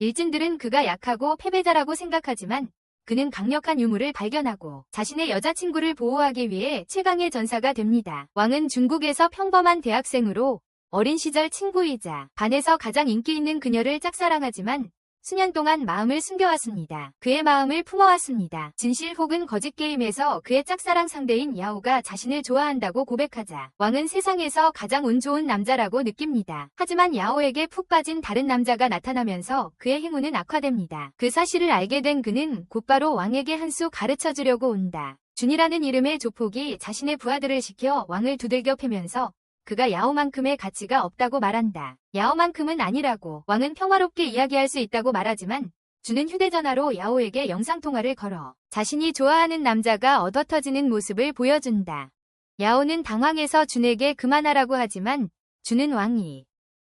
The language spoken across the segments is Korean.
일진들은 그가 약하고 패배자라고 생각하지만 그는 강력한 유물을 발견하고 자신의 여자친구를 보호하기 위해 최강의 전사가 됩니다. 왕은 중국에서 평범한 대학생으로 어린 시절 친구이자 반에서 가장 인기 있는 그녀를 짝사랑하지만 수년 동안 마음을 숨겨왔습니다. 그의 마음을 품어왔습니다. 진실 혹은 거짓 게임에서 그의 짝사랑 상대인 야오가 자신을 좋아한다고 고백하자 왕은 세상에서 가장 운 좋은 남자라고 느낍니다. 하지만 야오에게 푹 빠진 다른 남자가 나타나면서 그의 행운은 악화됩니다. 그 사실을 알게 된 그는 곧바로 왕에게 한 수 가르쳐주려고 온다. 준이라는 이름의 조폭이 자신의 부하들을 시켜 왕을 두들겨 패면서 그가 야오만큼의 가치가 없다고 말한다. 야오만큼은 아니라고 왕은 평화롭게 이야기할 수 있다고 말하지만 준은 휴대전화로 야오에게 영상통화를 걸어 자신이 좋아하는 남자가 얻어터지는 모습을 보여준다. 야오는 당황해서 준에게 그만하라고 하지만 준은 왕이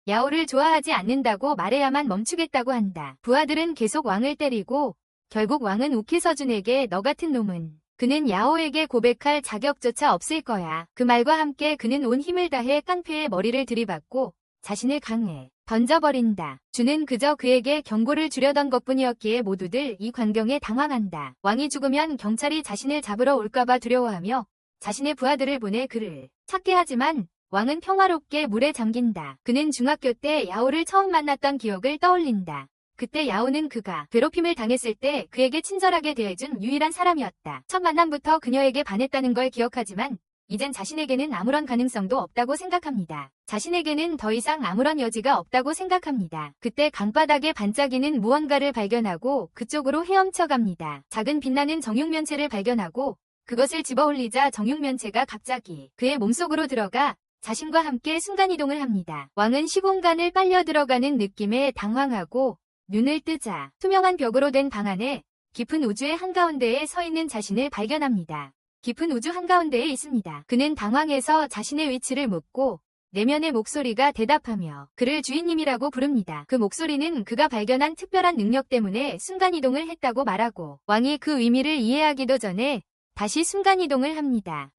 야오를 좋아하지 않는다고 말해야만 멈추겠다고 한다. 부하들은 계속 왕을 때리고 결국 왕은 욱해서 준에게 너 같은 놈은 그는 야오에게 고백할 자격조차 없을 거야. 그 말과 함께 그는 온 힘을 다해 깡패의 머리를 들이받고 자신을 강에 던져버린다. 준은 그저 그에게 경고를 주려던 것뿐이었기에 모두들 이 광경에 당황한다. 왕이 죽으면 경찰이 자신을 잡으러 올까봐 두려워하며 자신의 부하들을 보내 그를 찾게 하지만 왕은 평화롭게 물에 잠긴다. 그는 중학교 때 야오를 처음 만났던 기억을 떠올린다. 그때 야오는 그가 괴롭힘을 당했을 때 그에게 친절하게 대해준 유일한 사람이었다. 첫 만남부터 그녀에게 반했다는 걸 기억하지만 이젠 자신에게는 아무런 가능성도 없다고 생각합니다. 자신에게는 더 이상 아무런 여지가 없다고 생각합니다. 그때 강바닥에 반짝이는 무언가를 발견하고 그쪽으로 헤엄쳐 갑니다. 작은 빛나는 정육면체를 발견하고 그것을 집어올리자 정육면체가 갑자기 그의 몸속으로 들어가 자신과 함께 순간이동을 합니다. 왕은 시공간을 빨려 들어가는 느낌에 당황하고 눈을 뜨자 투명한 벽으로 된 방 안에 깊은 우주의 한가운데에 서 있는 자신을 발견합니다. 깊은 우주 한가운데에 있습니다. 그는 당황해서 자신의 위치를 묻고 내면의 목소리가 대답하며 그를 주인님이라고 부릅니다. 그 목소리는 그가 발견한 특별한 능력 때문에 순간이동을 했다고 말하고 왕이 그 의미를 이해하기도 전에 다시 순간이동을 합니다.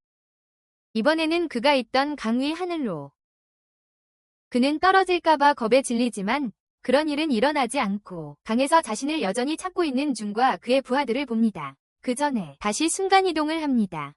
이번에는 그가 있던 강 위 하늘로. 그는 떨어질까봐 겁에 질리지만 그런 일은 일어나지 않고 강에서 자신을 여전히 찾고 있는 준과 그의 부하들을 봅니다. 그 전에 다시 순간이동을 합니다.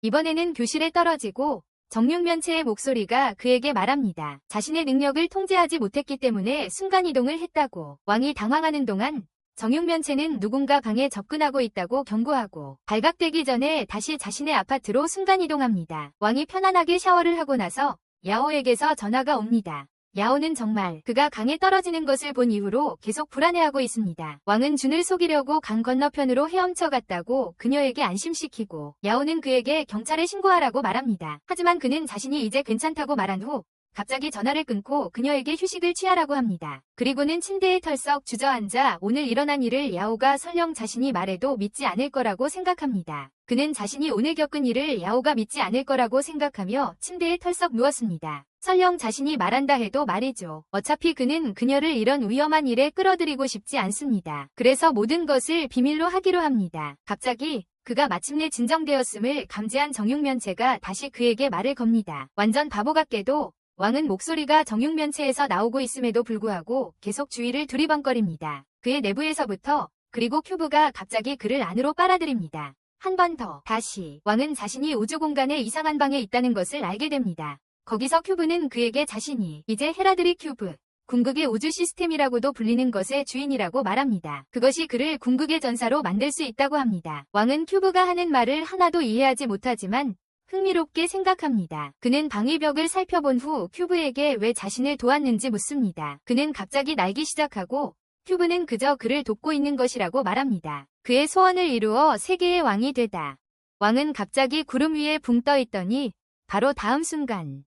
이번에는 교실에 떨어지고 정육면체의 목소리가 그에게 말합니다. 자신의 능력을 통제하지 못했기 때문에 순간이동을 했다고. 왕이 당황하는 동안 정육면체는 누군가 방에 접근하고 있다고 경고하고 발각되기 전에 다시 자신의 아파트로 순간이동합니다. 왕이 편안하게 샤워를 하고 나서 야오에게서 전화가 옵니다. 야오는 정말 그가 강에 떨어지는 것을 본 이후로 계속 불안해하고 있습니다. 왕은 준을 속이려고 강 건너편으로 헤엄쳐 갔다고 그녀에게 안심시키고 야오는 그에게 경찰에 신고하라고 말합니다. 하지만 그는 자신이 이제 괜찮다고 말한 후 갑자기 전화를 끊고 그녀에게 휴식을 취하라고 합니다. 그리고는 침대에 털썩 주저앉아 오늘 일어난 일을 야오가 설령 자신이 말해도 믿지 않을 거라고 생각합니다. 그는 자신이 오늘 겪은 일을 야오가 믿지 않을 거라고 생각하며 침대에 털썩 누웠습니다. 설령 자신이 말한다 해도 말이죠. 어차피 그는 그녀를 이런 위험한 일에 끌어들이고 싶지 않습니다. 그래서 모든 것을 비밀로 하기로 합니다. 갑자기 그가 마침내 진정되었음을 감지한 정육면체가 다시 그에게 말을 겁니다. 완전 바보 같게도 왕은 목소리가 정육면체에서 나오고 있음에도 불구하고 계속 주위를 두리번거립니다. 그의 내부에서부터 그리고 큐브가 갑자기 그를 안으로 빨아들입니다. 한 번 더 다시 왕은 자신이 우주공간의 이상한 방에 있다는 것을 알게 됩니다. 거기서 큐브는 그에게 자신이 이제 헤라드리 큐브, 궁극의 우주 시스템이라고도 불리는 것의 주인이라고 말합니다. 그것이 그를 궁극의 전사로 만들 수 있다고 합니다. 왕은 큐브가 하는 말을 하나도 이해하지 못하지만 흥미롭게 생각합니다. 그는 방위벽을 살펴본 후 큐브에게 왜 자신을 도왔는지 묻습니다. 그는 갑자기 날기 시작하고 큐브는 그저 그를 돕고 있는 것이라고 말합니다. 그의 소원을 이루어 세계의 왕이 되다. 왕은 갑자기 구름 위에 붕 떠 있더니 바로 다음 순간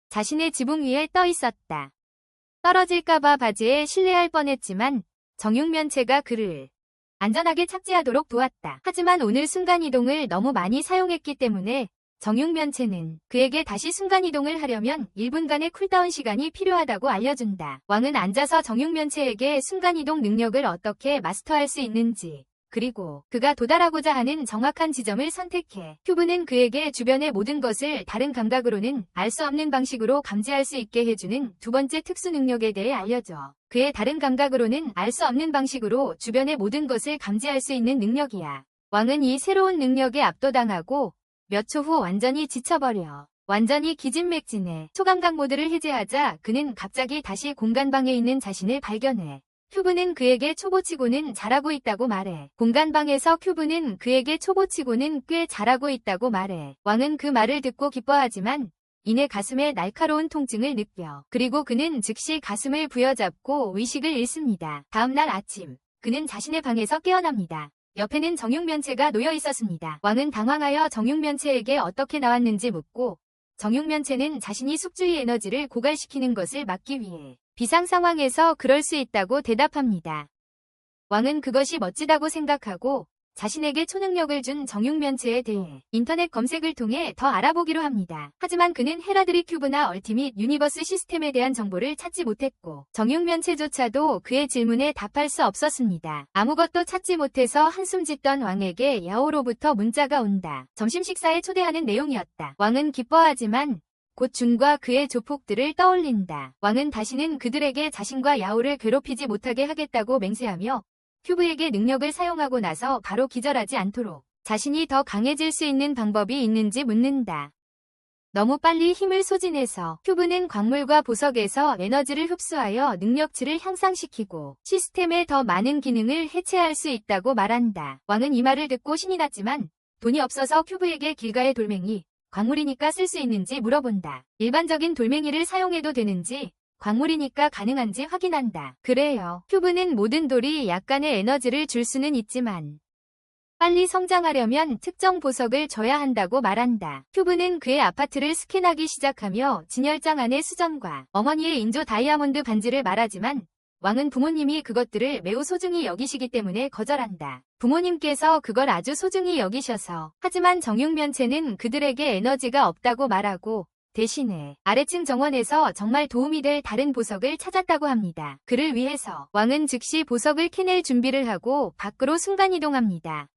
자신의 지붕 위에 떠 있었다. 떨어질까봐 바지에 실례할 뻔했지만 정육면체가 그를 안전하게 착지하도록 도왔다. 하지만 오늘 순간이동을 너무 많이 사용했기 때문에 정육면체는 그에게 다시 순간이동을 하려면 1분간의 쿨다운 시간이 필요하다고 알려준다. 왕은 앉아서 정육면체에게 순간이동 능력을 어떻게 마스터할 수 있는지 그리고 그가 도달하고자 하는 정확한 지점을 선택해 큐브는 그에게 주변의 모든 것을 다른 감각으로는 알 수 없는 방식으로 감지할 수 있게 해주는 두 번째 특수 능력에 대해 알려줘. 그의 다른 감각으로는 알 수 없는 방식으로 주변의 모든 것을 감지할 수 있는 능력이야. 왕은 이 새로운 능력에 압도당하고 몇 초 후 완전히 지쳐버려. 완전히 기진맥진해. 초감각 모드를 해제하자 그는 갑자기 다시 공간방에 있는 자신을 발견해. 큐브는 그에게 초보치고는 잘하고 있다고 말해. 공간방에서 큐브는 그에게 초보치고는 꽤 잘하고 있다고 말해. 왕은 그 말을 듣고 기뻐하지만 이내 가슴에 날카로운 통증을 느껴. 그리고 그는 즉시 가슴을 부여잡고 의식을 잃습니다. 다음날 아침, 그는 자신의 방에서 깨어납니다. 옆에는 정육면체가 놓여 있었습니다. 왕은 당황하여 정육면체에게 어떻게 나왔는지 묻고 정육면체는 자신이 숙주의 에너지를 고갈시키는 것을 막기 위해 비상 상황에서 그럴 수 있다고 대답합니다. 왕은 그것이 멋지다고 생각하고 자신에게 초능력을 준 정육면체에 대해 인터넷 검색을 통해 더 알아보기로 합니다. 하지만 그는 헤라드리 큐브나 얼티밋 유니버스 시스템에 대한 정보를 찾지 못했고 정육면체조차도 그의 질문에 답할 수 없었습니다. 아무것도 찾지 못해서 한숨 짓던 왕에게 야오로부터 문자가 온다. 점심 식사에 초대하는 내용이었다. 왕은 기뻐하지만 곧 준과 그의 조폭들을 떠올린다. 왕은 다시는 그들에게 자신과 야오를 괴롭히지 못하게 하겠다고 맹세하며 큐브에게 능력을 사용하고 나서 바로 기절하지 않도록 자신이 더 강해질 수 있는 방법이 있는지 묻는다. 너무 빨리 힘을 소진해서 큐브는 광물과 보석에서 에너지를 흡수하여 능력치를 향상시키고 시스템의 더 많은 기능을 해체할 수 있다고 말한다. 왕은 이 말을 듣고 신이 났지만 돈이 없어서 큐브에게 길가의 돌멩이, 광물이니까 쓸 수 있는지 물어본다. 일반적인 돌멩이를 사용해도 되는지 광물이니까 가능한지 확인한다. 그래요. 큐브는 모든 돌이 약간의 에너지를 줄 수는 있지만 빨리 성장하려면 특정 보석을 줘야 한다고 말한다. 큐브는 그의 아파트를 스캔하기 시작하며 진열장 안의 수정과 어머니의 인조 다이아몬드 반지를 말하지만 왕은 부모님이 그것들을 매우 소중히 여기시기 때문에 거절한다. 부모님께서 그걸 아주 소중히 여기셔서 하지만 정육면체는 그들에게 에너지가 없다고 말하고 대신에 아래층 정원에서 정말 도움이 될 다른 보석을 찾았다고 합니다. 그를 위해서 왕은 즉시 보석을 캐낼 준비를 하고 밖으로 순간이동합니다.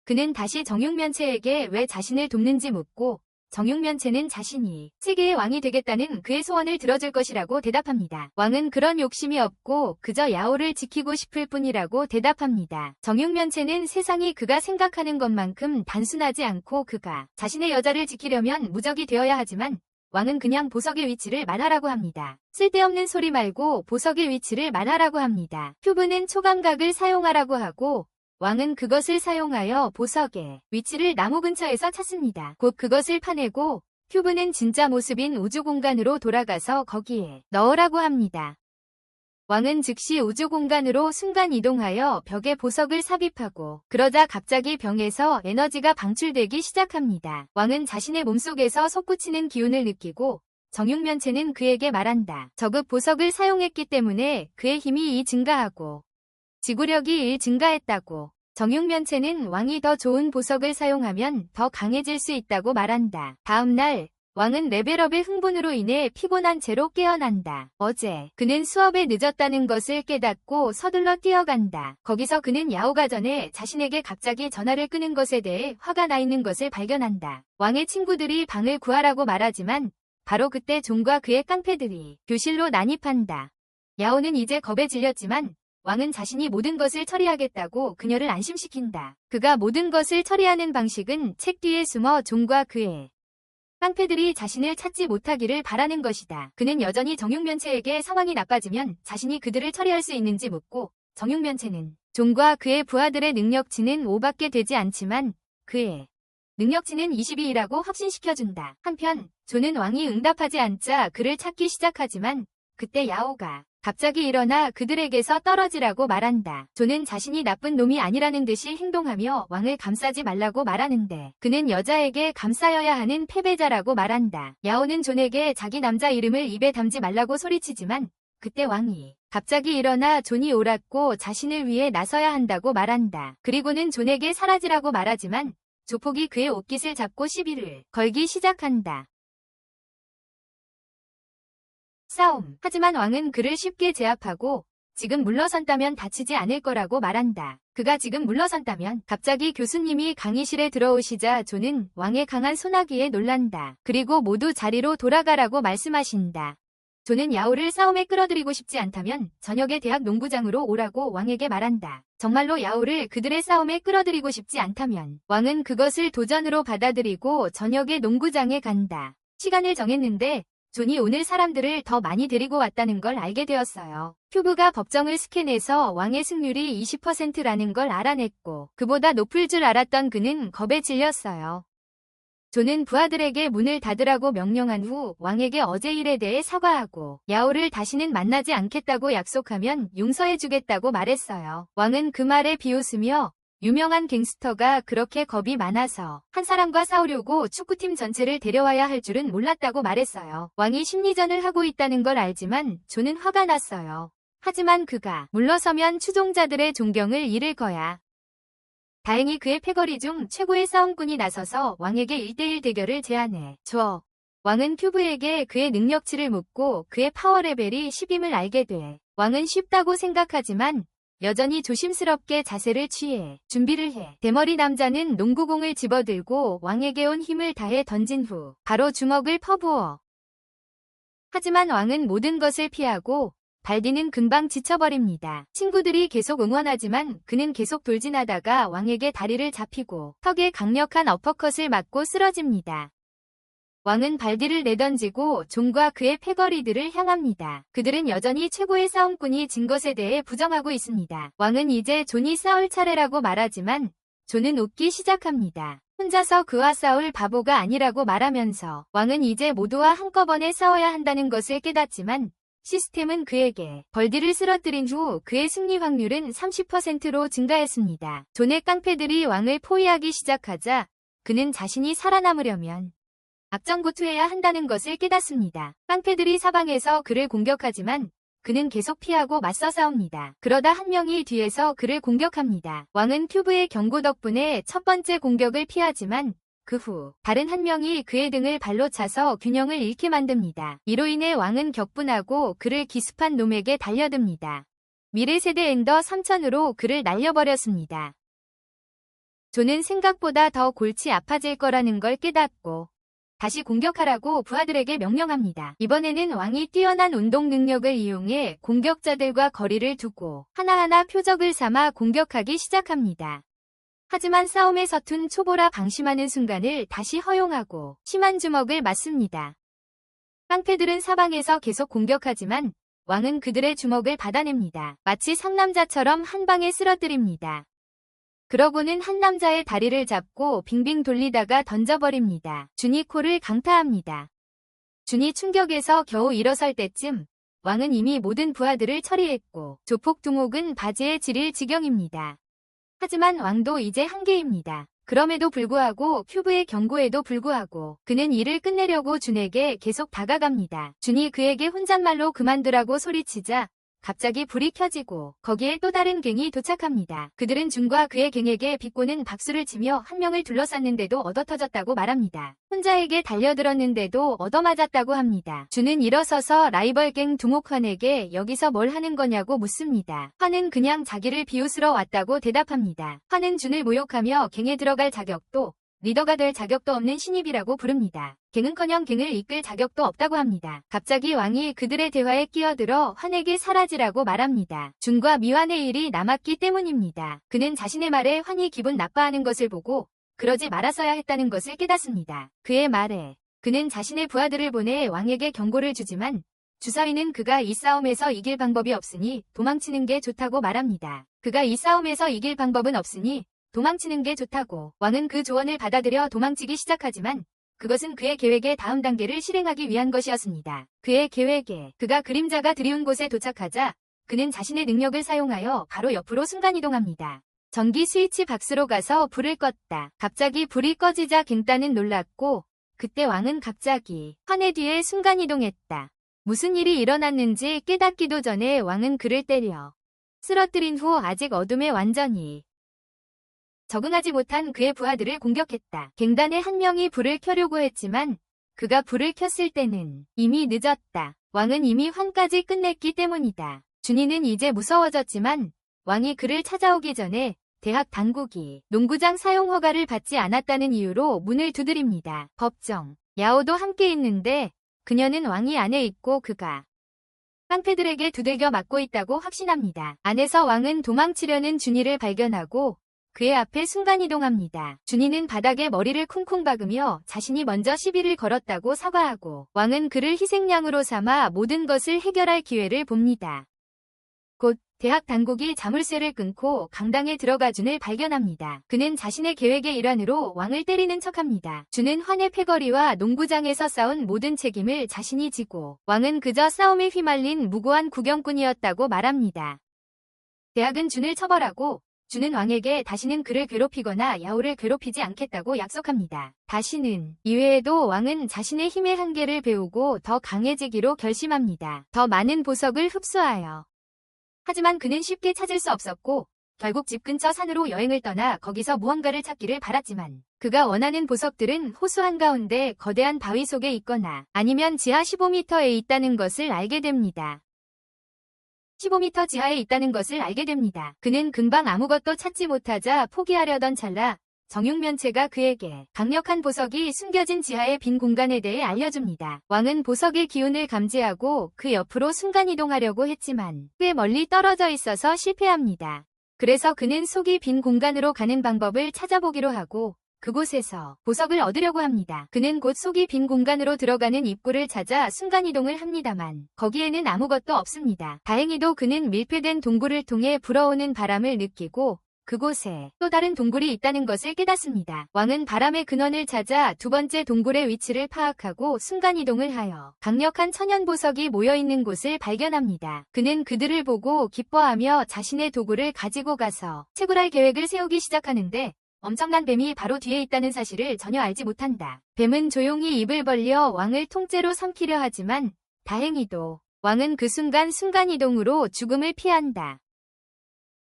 그는 다시 정육면체에게 왜 자신을 돕는지 묻고 정육면체는 자신이 세계의 왕이 되겠다는 그의 소원을 들어줄 것이라고 대답합니다. 왕은 그런 욕심이 없고 그저 야오를 지키고 싶을 뿐이라고 대답합니다. 정육면체는 세상이 그가 생각하는 것만큼 단순하지 않고 그가 자신의 여자를 지키려면 무적이 되어야 하지만 왕은 그냥 보석의 위치를 말하라고 합니다. 쓸데없는 소리 말고 보석의 위치를 말하라고 합니다. 큐브는 초감각을 사용하라고 하고 왕은 그것을 사용하여 보석의 위치를 나무 근처에서 찾습니다. 곧 그것을 파내고 큐브는 진짜 모습인 우주공간으로 돌아가서 거기에 넣으라고 합니다. 왕은 즉시 우주공간으로 순간이동하여 벽에 보석을 삽입하고 그러자 갑자기 병에서 에너지가 방출되기 시작합니다. 왕은 자신의 몸속에서 솟구치는 기운을 느끼고 정육면체는 그에게 말한다. 저급 보석을 사용했기 때문에 그의 힘이 증가하고 지구력이 증가했다고. 정육면체는 왕이 더 좋은 보석을 사용하면 더 강해질 수 있다고 말한다. 다음날 왕은 레벨업의 흥분으로 인해 피곤한 채로 깨어난다. 어제 그는 수업에 늦었다는 것을 깨닫고 서둘러 뛰어간다. 거기서 그는 야오가 전에 자신에게 갑자기 전화를 끄는 것에 대해 화가 나 있는 것을 발견한다. 왕의 친구들이 방을 구하라고 말하지만 바로 그때 존과 그의 깡패들이 교실로 난입한다. 야오는 이제 겁에 질렸지만 왕은 자신이 모든 것을 처리하겠다고 그녀를 안심시킨다. 그가 모든 것을 처리하는 방식은 책 뒤에 숨어 존과 그의 깡패들이 자신을 찾지 못하기를 바라는 것이다. 그는 여전히 정육면체에게 상황이 나빠지면 자신이 그들을 처리할 수 있는지 묻고 정육면체는 존과 그의 부하들의 능력치는 5밖에 되지 않지만 그의 능력치는 22이라고 확신시켜준다. 한편 존은 왕이 응답하지 않자 그를 찾기 시작하지만 그때 야오가 갑자기 일어나 그들에게서 떨어지라고 말한다. 존은 자신이 나쁜 놈이 아니라는 듯이 행동하며 왕을 감싸지 말라고 말하는데 그는 여자에게 감싸여야 하는 패배자라고 말한다. 야오는 존에게 자기 남자 이름을 입에 담지 말라고 소리치지만 그때 왕이 갑자기 일어나 존이 옳았고 자신을 위해 나서야 한다고 말한다. 그리고는 존에게 사라지라고 말하지만 조폭이 그의 옷깃을 잡고 시비를 걸기 시작한다. 싸움. 하지만 왕은 그를 쉽게 제압하고 지금 물러선다면 다치지 않을 거라고 말한다. 그가 지금 물러선다면 갑자기 교수님이 강의실에 들어오시자 존은 왕의 강한 소나기에 놀란다. 그리고 모두 자리로 돌아가라고 말씀하신다. 존은 야오를 싸움에 끌어들이고 싶지 않다면 저녁에 대학 농구장으로 오라고 왕에게 말한다. 정말로 야오를 그들의 싸움에 끌어들이고 싶지 않다면 왕은 그것을 도전으로 받아들이고 저녁에 농구장에 간다. 시간을 정했는데 존이 오늘 사람들을 더 많이 데리고 왔다는 걸 알게 되었어요. 큐브가 법정을 스캔해서 왕의 승률이 20%라는 걸 알아냈고 그보다 높을 줄 알았던 그는 겁에 질렸어요. 존은 부하들에게 문을 닫으라고 명령한 후 왕에게 어제 일에 대해 사과하고 야오를 다시는 만나지 않겠다고 약속하면 용서해주겠다고 말했어요. 왕은 그 말에 비웃으며 유명한 갱스터가 그렇게 겁이 많아서 한 사람과 싸우려고 축구팀 전체를 데려와야 할 줄은 몰랐다고 말했어요. 왕이 심리전을 하고 있다는 걸 알지만 존은 화가 났어요. 하지만 그가 물러서면 추종자들의 존경을 잃을 거야. 다행히 그의 패거리 중 최고의 싸움꾼이 나서서 왕에게 1대1 대결을 제안해 줘. 왕은 큐브에게 그의 능력치를 묻고 그의 파워 레벨이 10임을 알게 돼. 왕은 쉽다고 생각하지만 여전히 조심스럽게 자세를 취해 준비를 해. 대머리 남자는 농구공을 집어들고 왕에게 온 힘을 다해 던진 후 바로 주먹을 퍼부어. 하지만 왕은 모든 것을 피하고 발디는 금방 지쳐버립니다. 친구들이 계속 응원하지만 그는 계속 돌진하다가 왕에게 다리를 잡히고 턱에 강력한 어퍼컷을 맞고 쓰러집니다. 왕은 발디를 내던지고 존과 그의 패거리들을 향합니다. 그들은 여전히 최고의 싸움꾼이 진 것에 대해 부정하고 있습니다. 왕은 이제 존이 싸울 차례라고 말하지만 존은 웃기 시작합니다. 혼자서 그와 싸울 바보가 아니라고 말하면서 왕은 이제 모두와 한꺼번에 싸워야 한다는 것을 깨닫지만 시스템은 그에게 벌디를 쓰러뜨린 후 그의 승리 확률은 30%로 증가했습니다. 존의 깡패들이 왕을 포위하기 시작하자 그는 자신이 살아남으려면 악정고투해야 한다는 것을 깨닫습니다. 깡패들이 사방에서 그를 공격하지만 그는 계속 피하고 맞서 싸웁니다. 그러다 한 명이 뒤에서 그를 공격합니다. 왕은 큐브의 경고 덕분에 첫 번째 공격을 피하지만 그 후 다른 한 명이 그의 등을 발로 차서 균형을 잃게 만듭니다. 이로 인해 왕은 격분하고 그를 기습한 놈에게 달려듭니다. 미래세대 엔더 3000으로 그를 날려버렸습니다. 존은 생각보다 더 골치 아파질 거라는 걸 깨닫고 다시 공격하라고 부하들에게 명령합니다. 이번에는 왕이 뛰어난 운동 능력을 이용해 공격자들과 거리를 두고 하나하나 표적을 삼아 공격하기 시작합니다. 하지만 싸움에 서툰 초보라 방심하는 순간을 다시 허용하고 심한 주먹을 맞습니다. 깡패들은 사방에서 계속 공격하지만 왕은 그들의 주먹을 받아냅니다. 마치 상남자처럼 한 방에 쓰러뜨립니다. 그러고는 한 남자의 다리를 잡고 빙빙 돌리다가 던져버립니다. 준이 코를 강타합니다. 준이 충격에서 겨우 일어설 때쯤 왕은 이미 모든 부하들을 처리했고 조폭 두목은 바지에 지릴 지경입니다. 하지만 왕도 이제 한계입니다. 그럼에도 불구하고 큐브의 경고에도 불구하고 그는 일을 끝내려고 준에게 계속 다가갑니다. 준이 그에게 혼잣말로 그만두라고 소리치자 갑자기 불이 켜지고 거기에 또 다른 갱이 도착합니다. 그들은 준과 그의 갱에게 비꼬는 박수를 치며 한 명을 둘러쌌는데도 얻어터졌다고 말합니다. 혼자에게 달려들었는데도 얻어맞았다고 합니다. 준은 일어서서 라이벌 갱 두목환에게 여기서 뭘 하는 거냐고 묻습니다. 환은 그냥 자기를 비웃으러 왔다고 대답합니다. 환은 준을 모욕하며 갱에 들어갈 자격도 리더가 될 자격도 없는 신입이라고 부릅니다. 갱은커녕 갱을 이끌 자격도 없다고 합니다. 갑자기 왕이 그들의 대화에 끼어들어 환에게 사라지라고 말합니다. 준과 미완의 일이 남았기 때문입니다. 그는 자신의 말에 환이 기분 나빠하는 것을 보고 그러지 말았어야 했다는 것을 깨닫습니다. 그의 말에 그는 자신의 부하들을 보내 왕에게 경고를 주지만 주사위는 그가 이 싸움에서 이길 방법이 없으니 도망치는 게 좋다고 말합니다. 그가 이 싸움에서 이길 방법은 없으니 도망치는 게 좋다고. 왕은 그 조언을 받아들여 도망치기 시작하지만 그것은 그의 계획의 다음 단계를 실행하기 위한 것이었습니다. 그의 계획에 그가 그림자가 드리운 곳에 도착하자 그는 자신의 능력을 사용하여 바로 옆으로 순간이동합니다. 전기 스위치 박스로 가서 불을 껐다. 갑자기 불이 꺼지자 갱단은 놀랐고 그때 왕은 갑자기 환의 뒤에 순간이동했다. 무슨 일이 일어났는지 깨닫기도 전에 왕은 그를 때려 쓰러뜨린 후 아직 어둠에 완전히 적응하지 못한 그의 부하들을 공격했다. 갱단의 한 명이 불을 켜려고 했지만 그가 불을 켰을 때는 이미 늦었다. 왕은 이미 환까지 끝냈기 때문이다. 준이는 이제 무서워졌지만 왕이 그를 찾아오기 전에 대학 당국이 농구장 사용 허가를 받지 않았다는 이유로 문을 두드립니다. 법정. 야오도 함께 있는데 그녀는 왕이 안에 있고 그가 깡패들에게 두들겨 맞고 있다고 확신합니다. 안에서 왕은 도망치려는 준이를 발견하고 그의 앞에 순간이동합니다. 준이는 바닥에 머리를 쿵쿵 박으며 자신이 먼저 시비를 걸었다고 사과하고 왕은 그를 희생양으로 삼아 모든 것을 해결할 기회를 봅니다. 곧 대학 당국이 자물쇠를 끊고 강당에 들어가 준을 발견합니다. 그는 자신의 계획의 일환으로 왕을 때리는 척합니다. 준은 환의 패거리와 농구장에서 싸운 모든 책임을 자신이 지고 왕은 그저 싸움에 휘말린 무고한 구경꾼이었다고 말합니다. 대학은 준을 처벌하고 준은 왕에게 다시는 그를 괴롭히거나 야오를 괴롭히지 않겠다고 약속합니다. 다시는 이외에도 왕은 자신의 힘의 한계를 배우고 더 강해지기로 결심합니다. 더 많은 보석을 흡수하여. 하지만 그는 쉽게 찾을 수 없었고 결국 집 근처 산으로 여행을 떠나 거기서 무언가를 찾기를 바랐지만 그가 원하는 보석들은 호수 한가운데 거대한 바위 속에 있거나 아니면 지하 15m에 있다는 것을 알게 됩니다. 15m 지하에 있다는 것을 알게 됩니다. 그는 금방 아무것도 찾지 못하자 포기하려던 찰나 정육면체가 그에게 강력한 보석이 숨겨진 지하의 빈 공간에 대해 알려줍니다. 왕은 보석의 기운을 감지하고 그 옆으로 순간이동하려고 했지만 꽤 멀리 떨어져 있어서 실패합니다. 그래서 그는 속이 빈 공간으로 가는 방법을 찾아보기로 하고 그곳에서 보석을 얻으려고 합니다. 그는 곧 속이 빈 공간으로 들어가는 입구를 찾아 순간이동을 합니다만 거기에는 아무것도 없습니다. 다행히도 그는 밀폐된 동굴을 통해 불어오는 바람을 느끼고 그곳에 또 다른 동굴이 있다는 것을 깨닫습니다. 왕은 바람의 근원을 찾아 두 번째 동굴의 위치를 파악하고 순간이동을 하여 강력한 천연보석이 모여있는 곳을 발견합니다. 그는 그들을 보고 기뻐하며 자신의 도구를 가지고 가서 채굴할 계획을 세우기 시작하는데 엄청난 뱀이 바로 뒤에 있다는 사실을 전혀 알지 못한다. 뱀은 조용히 입을 벌려 왕을 통째로 삼키려 하지만 다행히도 왕은 그 순간 순간이동으로 죽음을 피한다.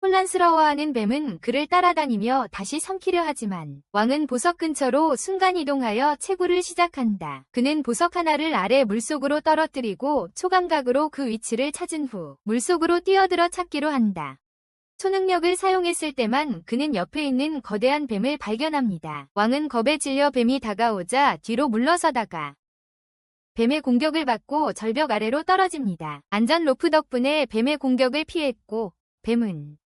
혼란스러워하는 뱀은 그를 따라다니며 다시 삼키려 하지만 왕은 보석 근처로 순간이동하여 채굴을 시작한다. 그는 보석 하나를 아래 물속으로 떨어뜨리고 초감각으로 그 위치를 찾은 후 물속으로 뛰어들어 찾기로 한다. 초능력을 사용했을 때만 그는 옆에 있는 거대한 뱀을 발견합니다. 왕은 겁에 질려 뱀이 다가오자 뒤로 물러서다가 뱀의 공격을 받고 절벽 아래로 떨어집니다. 안전 로프 덕분에 뱀의 공격을 피했고 뱀은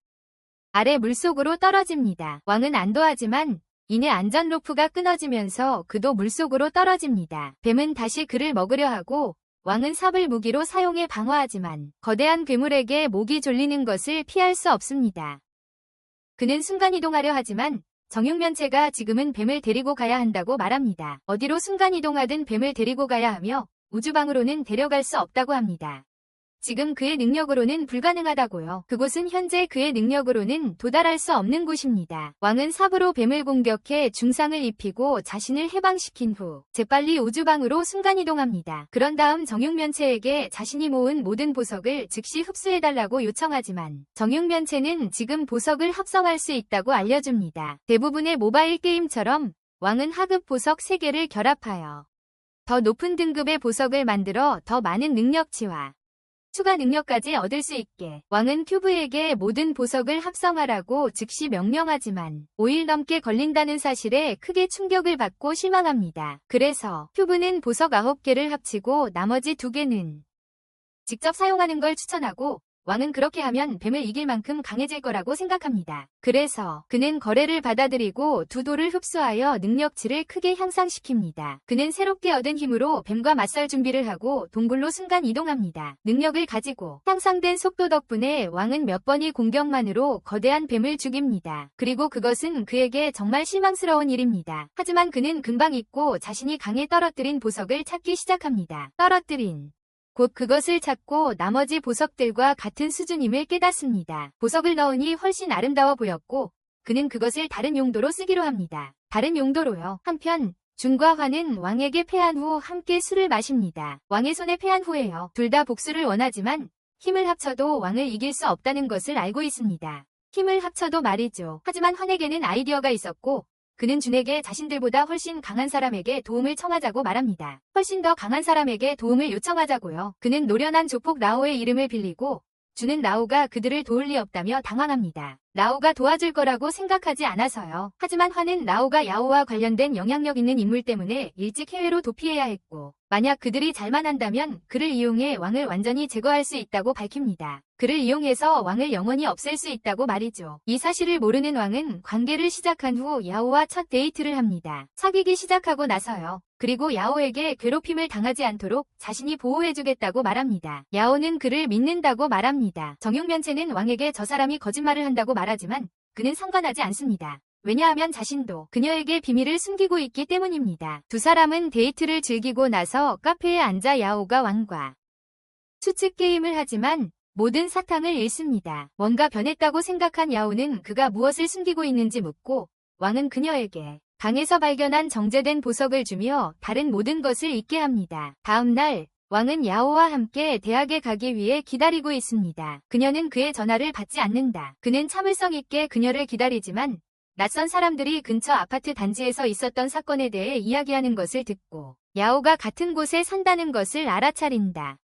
아래 물속으로 떨어집니다. 왕은 안도하지만 이내 안전 로프가 끊어지면서 그도 물속으로 떨어집니다. 뱀은 다시 그를 먹으려 하고 왕은 삽을 무기로 사용해 방어하지만 거대한 괴물에게 목이 졸리는 것을 피할 수 없습니다. 그는 순간이동하려 하지만 정육면체가 지금은 뱀을 데리고 가야 한다고 말합니다. 어디로 순간이동하든 뱀을 데리고 가야 하며 우주방으로는 데려갈 수 없다고 합니다. 지금 그의 능력으로는 불가능하다고요. 그곳은 현재 그의 능력으로는 도달할 수 없는 곳입니다. 왕은 삽으로 뱀을 공격해 중상을 입히고 자신을 해방시킨 후 재빨리 우주방으로 순간이동합니다. 그런 다음 정육면체에게 자신이 모은 모든 보석을 즉시 흡수해달라고 요청하지만 정육면체는 지금 보석을 합성할 수 있다고 알려줍니다. 대부분의 모바일 게임처럼 왕은 하급 보석 3개를 결합하여 더 높은 등급의 보석을 만들어 더 많은 능력치와 추가 능력까지 얻을 수 있게 왕은 큐브에게 모든 보석을 합성하라고 즉시 명령하지만 5일 넘게 걸린다는 사실에 크게 충격을 받고 실망합니다. 그래서 큐브는 보석 9개를 합치고 나머지 2개는 직접 사용하는 걸 추천하고 왕은 그렇게 하면 뱀을 이길 만큼 강해질 거라고 생각합니다. 그래서 그는 거래를 받아들이고 2도를 흡수하여 능력치를 크게 향상시킵니다. 그는 새롭게 얻은 힘으로 뱀과 맞설 준비를 하고 동굴로 순간 이동합니다. 능력을 가지고 향상된 속도 덕분에 왕은 몇 번의 공격만으로 거대한 뱀을 죽입니다. 그리고 그것은 그에게 정말 실망스러운 일입니다. 하지만 그는 금방 잊고 자신이 강에 떨어뜨린 보석을 찾기 시작합니다. 곧 그것을 찾고 나머지 보석들과 같은 수준임을 깨닫습니다. 보석을 넣으니 훨씬 아름다워 보였고 그는 그것을 다른 용도로 쓰기로 합니다. 다른 용도로요. 한편 준과 환은 왕에게 패한 후 함께 술을 마십니다. 왕의 손에 패한 후에요. 둘 다 복수를 원하지만 힘을 합쳐도 왕을 이길 수 없다는 것을 알고 있습니다. 힘을 합쳐도 말이죠. 하지만 환에게는 아이디어가 있었고 그는 준에게 자신들보다 훨씬 강한 사람에게 도움을 청하자고 말합니다. 훨씬 더 강한 사람에게 도움을 요청하자고요. 그는 노련한 조폭 라오의 이름을 빌리고 준은 라오가 그들을 도울 리 없다며 당황합니다. 라오가 도와줄 거라고 생각하지 않아서요. 하지만 화는 라오가 야오와 관련된 영향력 있는 인물 때문에 일찍 해외로 도피해야 했고, 만약 그들이 잘만 한다면 그를 이용해 왕을 완전히 제거할 수 있다고 밝힙니다. 그를 이용해서 왕을 영원히 없앨 수 있다고 말이죠. 이 사실을 모르는 왕은 관계를 시작한 후 야오와 첫 데이트를 합니다. 사귀기 시작하고 나서요. 그리고 야오에게 괴롭힘을 당하지 않도록 자신이 보호해주겠다고 말합니다. 야오는 그를 믿는다고 말합니다. 정육면체는 왕에게 저 사람이 거짓말을 한다고 말하지만 그는 상관하지 않습니다. 왜냐하면 자신도 그녀에게 비밀을 숨기고 있기 때문입니다. 두 사람은 데이트를 즐기고 나서 카페에 앉아 야오가 왕과 추측 게임을 하지만 모든 사탕을 잃습니다. 뭔가 변했다고 생각한 야오는 그가 무엇을 숨기고 있는지 묻고 왕은 그녀에게 방에서 발견한 정제된 보석을 주며 다른 모든 것을 잊게 합니다. 다음 날 왕은 야오와 함께 대학에 가기 위해 기다리고 있습니다. 그녀는 그의 전화를 받지 않는다. 그는 참을성 있게 그녀를 기다리지만 낯선 사람들이 근처 아파트 단지에서 있었던 사건에 대해 이야기하는 것을 듣고 야오가 같은 곳에 산다는 것을 알아차린다.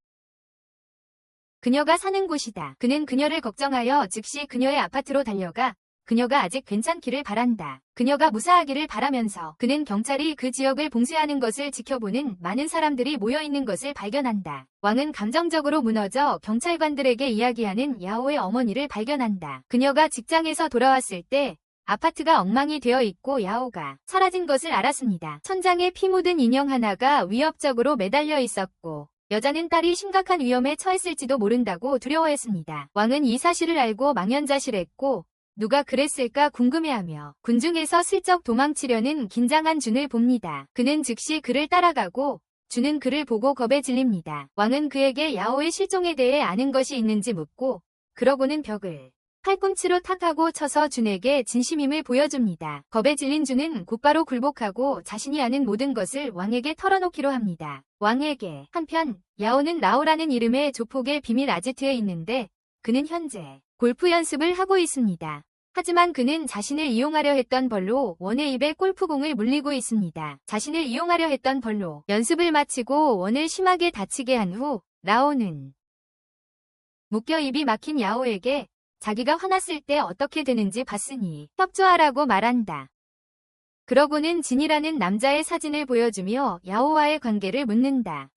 그녀가 사는 곳이다. 그는 그녀를 걱정하여 즉시 그녀의 아파트로 달려가 그녀가 아직 괜찮기를 바란다. 그녀가 무사하기를 바라면서 그는 경찰이 그 지역을 봉쇄하는 것을 지켜보는 많은 사람들이 모여있는 것을 발견한다. 왕은 감정적으로 무너져 경찰관들에게 이야기하는 야오의 어머니를 발견한다. 그녀가 직장에서 돌아왔을 때 아파트가 엉망이 되어 있고 야오가 사라진 것을 알았습니다. 천장에 피 묻은 인형 하나가 위협적으로 매달려 있었고 여자는 딸이 심각한 위험에 처했을지도 모른다고 두려워했습니다. 왕은 이 사실을 알고 망연자실했고 누가 그랬을까 궁금해하며 군중에서 슬쩍 도망치려는 긴장한 준을 봅니다. 그는 즉시 그를 따라가고 준은 그를 보고 겁에 질립니다. 왕은 그에게 야오의 실종에 대해 아는 것이 있는지 묻고 그러고는 벽을 팔꿈치로 탁하고 쳐서 준에게 진심임을 보여줍니다. 겁에 질린 준은 곧바로 굴복하고 자신이 아는 모든 것을 왕에게 털어놓기로 합니다. 왕에게 한편 야오는 라오라는 이름의 조폭의 비밀 아지트에 있는데 그는 현재 골프 연습을 하고 있습니다. 하지만 그는 자신을 이용하려 했던 벌로 원의 입에 골프공을 물리고 있습니다. 자신을 이용하려 했던 벌로 연습을 마치고 원을 심하게 다치게 한 후 라오는 묶여 입이 막힌 야오에게 자기가 화났을 때 어떻게 되는지 봤으니 협조하라고 말한다. 그러고는 진이라는 남자의 사진을 보여주며 야오와의 관계를 묻는다.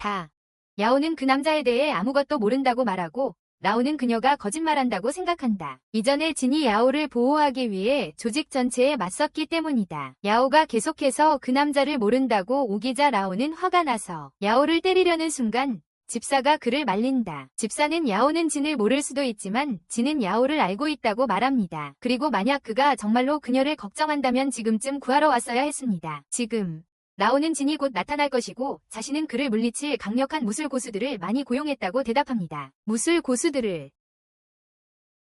야오는 그 남자에 대해 아무것도 모른다고 말하고 라오는 그녀가 거짓말한다고 생각한다. 이전에 진이 야오를 보호하기 위해 조직 전체에 맞섰기 때문이다. 야오가 계속해서 그 남자를 모른다고 우기자 라오는 화가 나서 야오를 때리려는 순간 집사가 그를 말린다. 집사는 야오는 진을 모를 수도 있지만 진은 야오를 알고 있다고 말합니다. 그리고 만약 그가 정말로 그녀를 걱정한다면 지금쯤 구하러 왔어야 했습니다. 지금 라오는 진이 곧 나타날 것이고 자신은 그를 물리칠 강력한 무술 고수들을 많이 고용했다고 대답합니다. 무술 고수들을.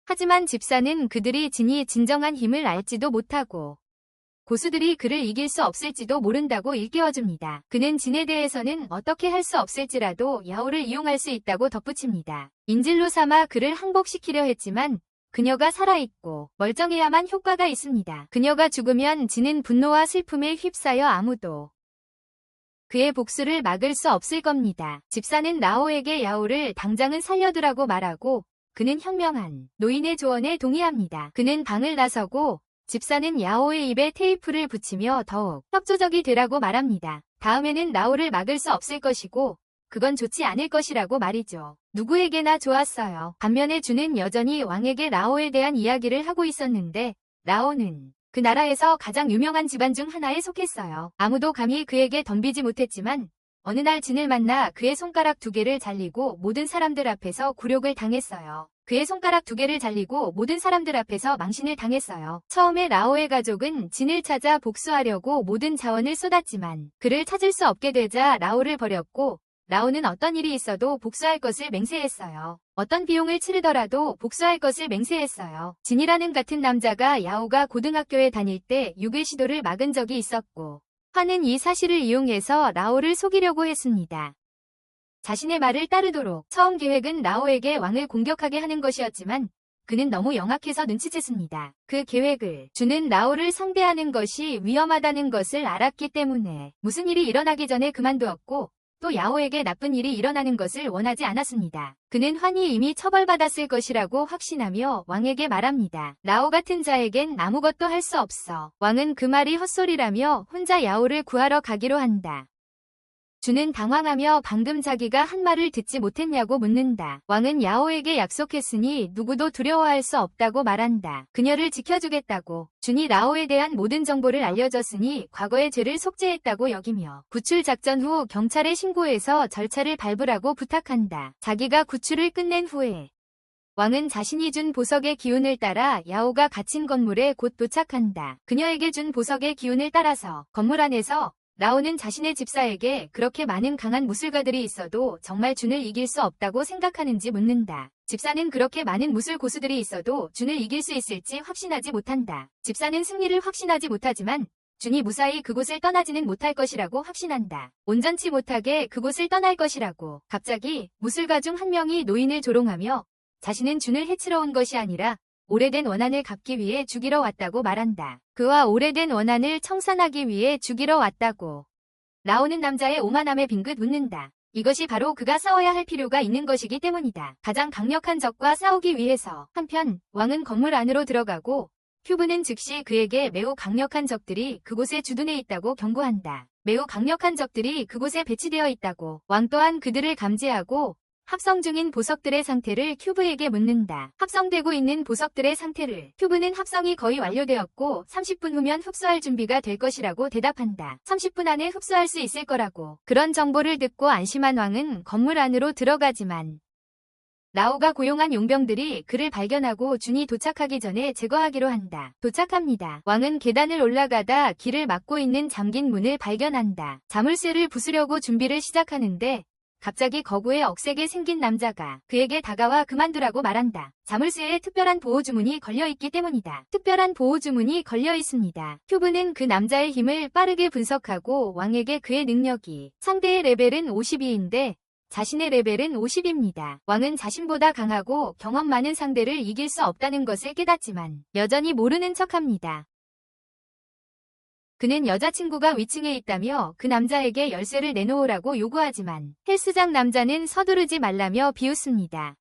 하지만 집사는 그들이 진이 진정한 힘을 알지도 못하고 고수들이 그를 이길 수 없을지도 모른다고 일깨워줍니다. 그는 진에 대해서는 어떻게 할 수 없을지라도 야오를 이용할 수 있다고 덧붙입니다. 인질로 삼아 그를 항복시키려 했지만 그녀가 살아있고 멀쩡해야만 효과가 있습니다. 그녀가 죽으면 진은 분노와 슬픔에 휩싸여 아무도 그의 복수를 막을 수 없을 겁니다. 집사는 라오에게 야오를 당장은 살려두라고 말하고 그는 현명한 노인의 조언에 동의합니다. 그는 방을 나서고 집사는 야오의 입에 테이프를 붙이며 더욱 협조적이 되라고 말합니다. 다음에는 라오를 막을 수 없을 것이고 그건 좋지 않을 것이라고 말이죠. 누구에게나 좋았어요. 반면에 준은 여전히 왕에게 라오에 대한 이야기를 하고 있었는데 라오는 그 나라에서 가장 유명한 집안 중 하나에 속했어요. 아무도 감히 그에게 덤비지 못했지만 어느 날 진을 만나 그의 손가락 2개를 잘리고 모든 사람들 앞에서 굴욕을 당했어요. 그의 손가락 2개를 잘리고 모든 사람들 앞에서 망신을 당했어요. 처음에 라오의 가족은 진을 찾아 복수하려고 모든 자원을 쏟았지만 그를 찾을 수 없게 되자 라오를 버렸고 라오는 어떤 일이 있어도 복수할 것을 맹세했어요. 어떤 비용을 치르더라도 복수할 것을 맹세했어요. 진이라는 같은 남자가 야오가 고등학교에 다닐 때 유괴 시도를 막은 적이 있었고 화는 이 사실을 이용해서 라오를 속이려고 했습니다. 자신의 말을 따르도록 처음 계획은 라오에게 왕을 공격하게 하는 것이었지만 그는 너무 영악해서 눈치챘습니다. 그 계획을 준은 라오를 상대하는 것이 위험하다는 것을 알았기 때문에 무슨 일이 일어나기 전에 그만두었고 또 야오에게 나쁜 일이 일어나는 것을 원하지 않았습니다. 그는 환히 이미 처벌받았을 것이라고 확신하며 왕에게 말합니다. 라오 같은 자에겐 아무것도 할 수 없어. 왕은 그 말이 헛소리라며 혼자 야오를 구하러 가기로 한다. 주는 당황하며 방금 자기가 한 말을 듣지 못했냐고 묻는다. 왕은 야오에게 약속했으니 누구도 두려워할 수 없다고 말한다. 그녀를 지켜주겠다고. 준이 라오에 대한 모든 정보를 알려줬으니 과거의 죄를 속죄했다고 여기며 구출 작전 후 경찰에 신고해서 절차를 밟으라고 부탁한다. 자기가 구출을 끝낸 후에 왕은 자신이 준 보석의 기운을 따라 야오가 갇힌 건물에 곧 도착한다. 그녀에게 준 보석의 기운을 따라서 건물 안에서 라오는 자신의 집사에게 그렇게 많은 강한 무술가들이 있어도 정말 준을 이길 수 없다고 생각하는지 묻는다. 집사는 그렇게 많은 무술 고수들이 있어도 준을 이길 수 있을지 확신하지 못한다. 집사는 승리를 확신하지 못하지만 준이 무사히 그곳을 떠나지는 못할 것이라고 확신한다. 온전치 못하게 그곳을 떠날 것이라고. 갑자기 무술가 중 한 명이 노인을 조롱하며 자신은 준을 해치러 온 것이 아니라 오래된 원한을 갚기 위해 죽이러 왔다고 말한다. 그와 오래된 원한을 청산하기 위해 죽이러 왔다고. 라오는 남자의 오만함에 빙긋 웃는다. 이것이 바로 그가 싸워야 할 필요가 있는 것이기 때문이다. 가장 강력한 적과 싸우기 위해서. 한편 왕은 건물 안으로 들어가고 큐브는 즉시 그에게 매우 강력한 적들이 그곳에 주둔해 있다고 경고한다. 매우 강력한 적들이 그곳에 배치되어 있다고. 왕 또한 그들을 감지하고 합성 중인 보석들의 상태를 큐브에게 묻는다. 합성되고 있는 보석들의 상태를. 큐브는 합성이 거의 완료되었고 30분 후면 흡수할 준비가 될 것이라고 대답한다. 30분 안에 흡수할 수 있을 거라고. 그런 정보를 듣고 안심한 왕은 건물 안으로 들어가지만 라오가 고용한 용병들이 그를 발견하고 준이 도착하기 전에 제거하기로 한다. 도착합니다. 왕은 계단을 올라가다 길을 막고 있는 잠긴 문을 발견한다. 자물쇠를 부수려고 준비를 시작하는데 갑자기 거구에 억세게 생긴 남자가 그에게 다가와 그만두라고 말한다. 자물쇠에 특별한 보호주문이 걸려있기 때문이다. 특별한 보호주문이 걸려있습니다. 큐브는 그 남자의 힘을 빠르게 분석하고 왕에게 그의 능력이 상대의 레벨은 52인데 자신의 레벨은 50입니다. 왕은 자신보다 강하고 경험 많은 상대를 이길 수 없다는 것을 깨닫지만 여전히 모르는 척합니다. 그는 여자친구가 위층에 있다며 그 남자에게 열쇠를 내놓으라고 요구하지만 헬스장 남자는 서두르지 말라며 비웃습니다.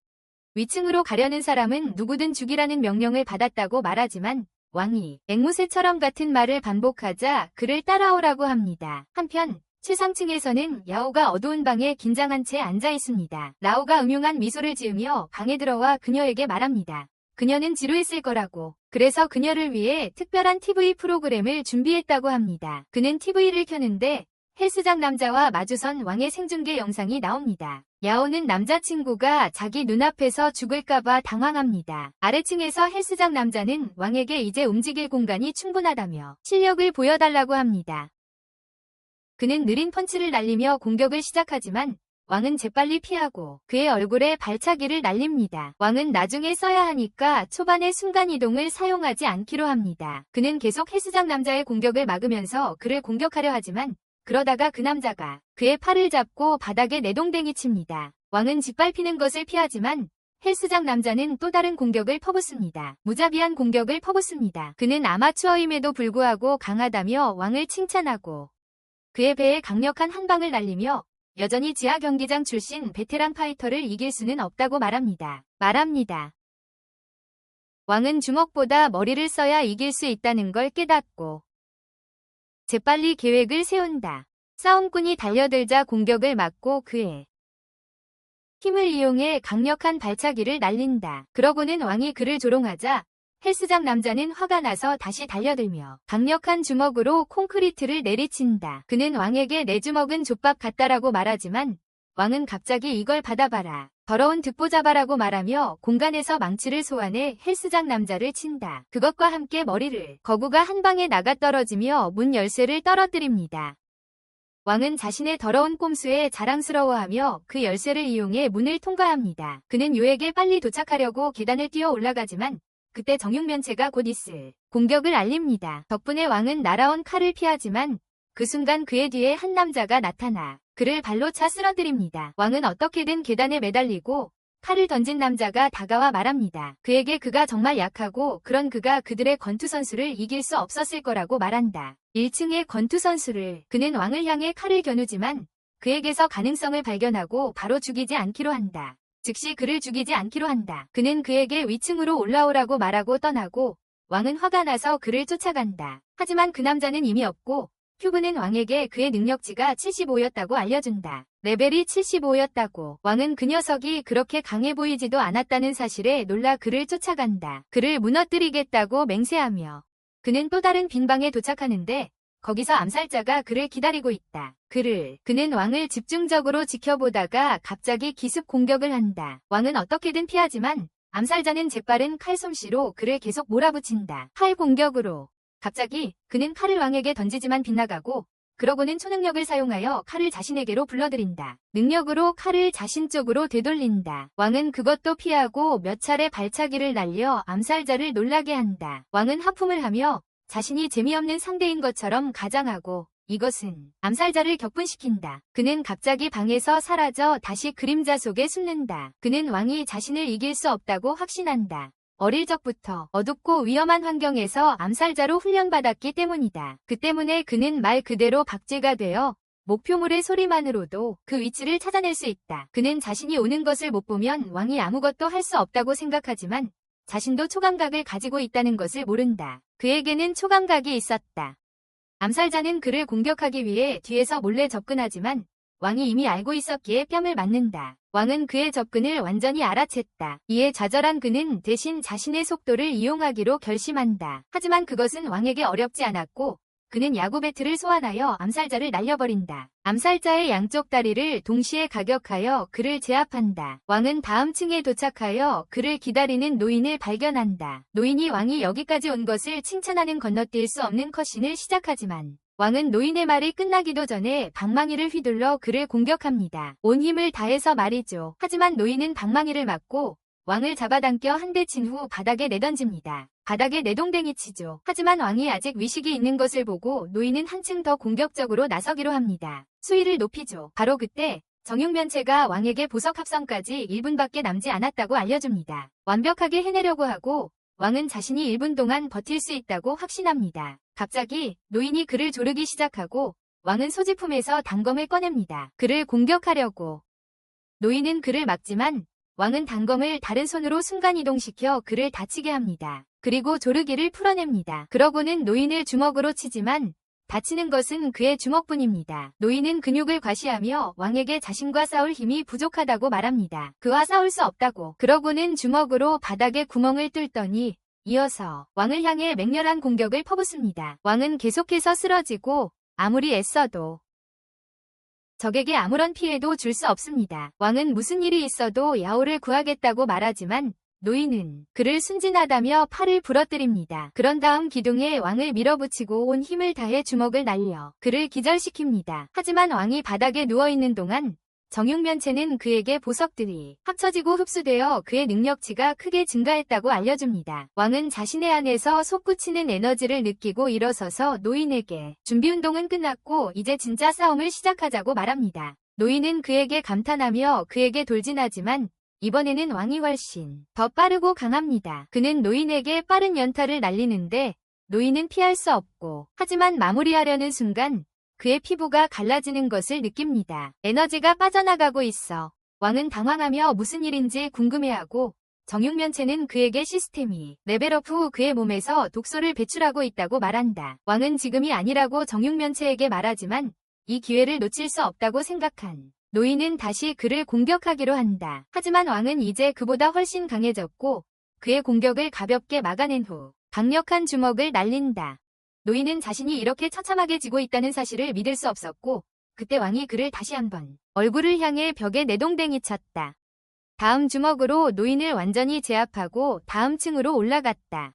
위층으로 가려는 사람은 누구든 죽이라는 명령을 받았다고 말하지만 왕이 앵무새처럼 같은 말을 반복하자 그를 따라오라고 합니다. 한편 최상층에서는 야오가 어두운 방에 긴장한 채 앉아 있습니다. 라오가 음흉한 미소를 지으며 방에 들어와 그녀에게 말합니다. 그녀는 지루했을 거라고. 그래서 그녀를 위해 특별한 TV 프로그램을 준비했다고 합니다. 그는 TV를 켜는데 헬스장 남자와 마주선 왕의 생중계 영상이 나옵니다. 야오는 남자친구가 자기 눈앞에서 죽을까봐 당황합니다. 아래층에서 헬스장 남자는 왕에게 이제 움직일 공간이 충분하다며 실력을 보여달라고 합니다. 그는 느린 펀치를 날리며 공격을 시작하지만 왕은 재빨리 피하고 그의 얼굴에 발차기를 날립니다. 왕은 나중에 써야 하니까 초반에 순간이동을 사용하지 않기로 합니다. 그는 계속 헬스장 남자의 공격을 막으면서 그를 공격하려 하지만 그러다가 그 남자가 그의 팔을 잡고 바닥에 내동댕이 칩니다. 왕은 짓밟히는 것을 피하지만 헬스장 남자는 또 다른 공격을 퍼붓습니다. 무자비한 공격을 퍼붓습니다. 그는 아마추어임에도 불구하고 강하다며 왕을 칭찬하고 그의 배에 강력한 한 방을 날리며 여전히 지하 경기장 출신 베테랑 파이터를 이길 수는 없다고 말합니다. 왕은 주먹보다 머리를 써야 이길 수 있다는 걸 깨닫고 재빨리 계획을 세운다. 싸움꾼이 달려들자 공격을 막고 그의 힘을 이용해 강력한 발차기를 날린다. 그러고는 왕이 그를 조롱하자 헬스장 남자는 화가 나서 다시 달려들며 강력한 주먹으로 콘크리트를 내리친다. 그는 왕에게 내 주먹은 족밥 같다라고 말하지만 왕은 갑자기 이걸 받아봐라. 더러운 듣보잡아라고 말하며 공간에서 망치를 소환해 헬스장 남자를 친다. 그것과 함께 머리를 거구가 한 방에 나가떨어지며 문 열쇠를 떨어뜨립니다. 왕은 자신의 더러운 꼼수에 자랑스러워하며 그 열쇠를 이용해 문을 통과합니다. 그는 요에게 빨리 도착하려고 계단을 뛰어 올라가지만 그때 정육면체가 곧 있을 공격을 알립니다. 덕분에 왕은 날아온 칼을 피하지만 그 순간 그의 뒤에 한 남자가 나타나 그를 발로 차 쓰러뜨립니다. 왕은 어떻게든 계단에 매달리고 칼을 던진 남자가 다가와 말합니다. 그에게 그가 정말 약하고 그런 그가 그들의 권투 선수를 이길 수 없었을 거라고 말한다. 1층의 권투 선수를. 그는 왕을 향해 칼을 겨누지만 그에게서 가능성을 발견하고 바로 죽이지 않기로 한다. 즉시 그를 죽이지 않기로 한다. 그는 그에게 위층으로 올라오라고 말하고 떠나고 왕은 화가 나서 그를 쫓아간다. 하지만 그 남자는 이미 없고 큐브는 왕에게 그의 능력치가 75였다고 알려준다. 레벨이 75였다고. 왕은 그 녀석이 그렇게 강해 보이지도 않았다는 사실에 놀라 그를 쫓아간다. 그를 무너뜨리겠다고 맹세하며 그는 또 다른 빈 방에 도착하는데 거기서 암살자가 그를 기다리고 있다. 그는 왕을 집중적으로 지켜보다가 갑자기 기습 공격을 한다. 왕은 어떻게든 피하지만 암살자는 재빠른 칼솜씨로 그를 계속 몰아붙인다. 칼 공격으로. 갑자기 그는 칼을 왕에게 던지지만 빗나가고 그러고는 초능력을 사용하여 칼을 자신에게로 불러들인다. 능력으로 칼을 자신 쪽으로 되돌린다. 왕은 그것도 피하고 몇 차례 발차기를 날려 암살자를 놀라게 한다. 왕은 하품을 하며 자신이 재미없는 상대인 것처럼 가장하고 이것은 암살자를 격분시킨다. 그는 갑자기 방에서 사라져 다시 그림자 속에 숨는다. 그는 왕이 자신을 이길 수 없다고 확신한다. 어릴 적부터 어둡고 위험한 환경에서 암살자로 훈련받았기 때문이다. 그 때문에 그는 말 그대로 박쥐가 되어 목표물의 소리만으로도 그 위치를 찾아낼 수 있다. 그는 자신이 오는 것을 못 보면 왕이 아무것도 할 수 없다고 생각하지만 자신도 초감각을 가지고 있다는 것을 모른다. 그에게는 초감각이 있었다. 암살자는 그를 공격하기 위해 뒤에서 몰래 접근하지만 왕이 이미 알고 있었기에 뺨을 맞는다. 왕은 그의 접근을 완전히 알아챘다. 이에 좌절한 그는 대신 자신의 속도를 이용하기로 결심한다. 하지만 그것은 왕에게 어렵지 않았고 그는 야구 배트를 소환하여 암살자를 날려버린다. 암살자의 양쪽 다리를 동시에 가격하여 그를 제압한다. 왕은 다음 층에 도착하여 그를 기다리는 노인을 발견한다. 노인이 왕이 여기까지 온 것을 칭찬하는 건너뛸 수 없는 컷신을 시작하지만 왕은 노인의 말이 끝나기도 전에 방망이를 휘둘러 그를 공격합니다. 온 힘을 다해서 말이죠. 하지만 노인은 방망이를 맞고 왕을 잡아당겨 한 대 친 후 바닥에 내던집니다. 바닥에 내동댕이 치죠. 하지만 왕이 아직 위식이 있는 것을 보고 노인은 한층 더 공격적으로 나서기로 합니다. 수위를 높이죠. 바로 그때 정육면체가 왕에게 보석 합성까지 1분밖에 남지 않았다고 알려줍니다. 완벽하게 해내려고 하고 왕은 자신이 1분 동안 버틸 수 있다고 확신합니다. 갑자기 노인이 그를 조르기 시작하고 왕은 소지품에서 단검을 꺼냅니다. 그를 공격하려고. 노인은 그를 막지만 왕은 단검을 다른 손으로 순간이동시켜 그를 다치게 합니다. 그리고 조르기를 풀어냅니다. 그러고는 노인을 주먹으로 치지만 다치는 것은 그의 주먹뿐입니다. 노인은 근육을 과시하며 왕에게 자신과 싸울 힘이 부족하다고 말합니다. 그와 싸울 수 없다고. 그러고는 주먹으로 바닥에 구멍을 뚫더니 이어서 왕을 향해 맹렬한 공격을 퍼붓습니다. 왕은 계속해서 쓰러지고 아무리 애써도 적에게 아무런 피해도 줄 수 없습니다. 왕은 무슨 일이 있어도 야오를 구하겠다고 말하지만 노인은 그를 순진하다며 팔을 부러뜨립니다. 그런 다음 기둥에 왕을 밀어붙이고 온 힘을 다해 주먹을 날려 그를 기절시킵니다. 하지만 왕이 바닥에 누워있는 동안 정육면체는 그에게 보석들이 합쳐지고 흡수되어 그의 능력치가 크게 증가했다고 알려줍니다. 왕은 자신의 안에서 솟구치는 에너지를 느끼고 일어서서 노인에게 준비운동은 끝났고 이제 진짜 싸움을 시작하자고 말합니다. 노인은 그에게 감탄하며 그에게 돌진하지만 이번에는 왕이 훨씬 더 빠르고 강합니다. 그는 노인에게 빠른 연타를 날리는데 노인은 피할 수 없고 하지만 마무리하려는 순간 그의 피부가 갈라지는 것을 느낍니다. 에너지가 빠져나가고 있어. 왕은 당황하며 무슨 일인지 궁금해하고 정육면체는 그에게 시스템이 레벨업 후 그의 몸에서 독소를 배출하고 있다고 말한다. 왕은 지금이 아니라고 정육면체에게 말하지만 이 기회를 놓칠 수 없다고 생각한 노인은 다시 그를 공격하기로 한다. 하지만 왕은 이제 그보다 훨씬 강해졌고 그의 공격을 가볍게 막아낸 후 강력한 주먹을 날린다. 노인은 자신이 이렇게 처참하게 지고 있다는 사실을 믿을 수 없었고 그때 왕이 그를 다시 한번 얼굴을 향해 벽에 내동댕이 쳤다. 다음 주먹으로 노인을 완전히 제압하고 다음 층으로 올라갔다.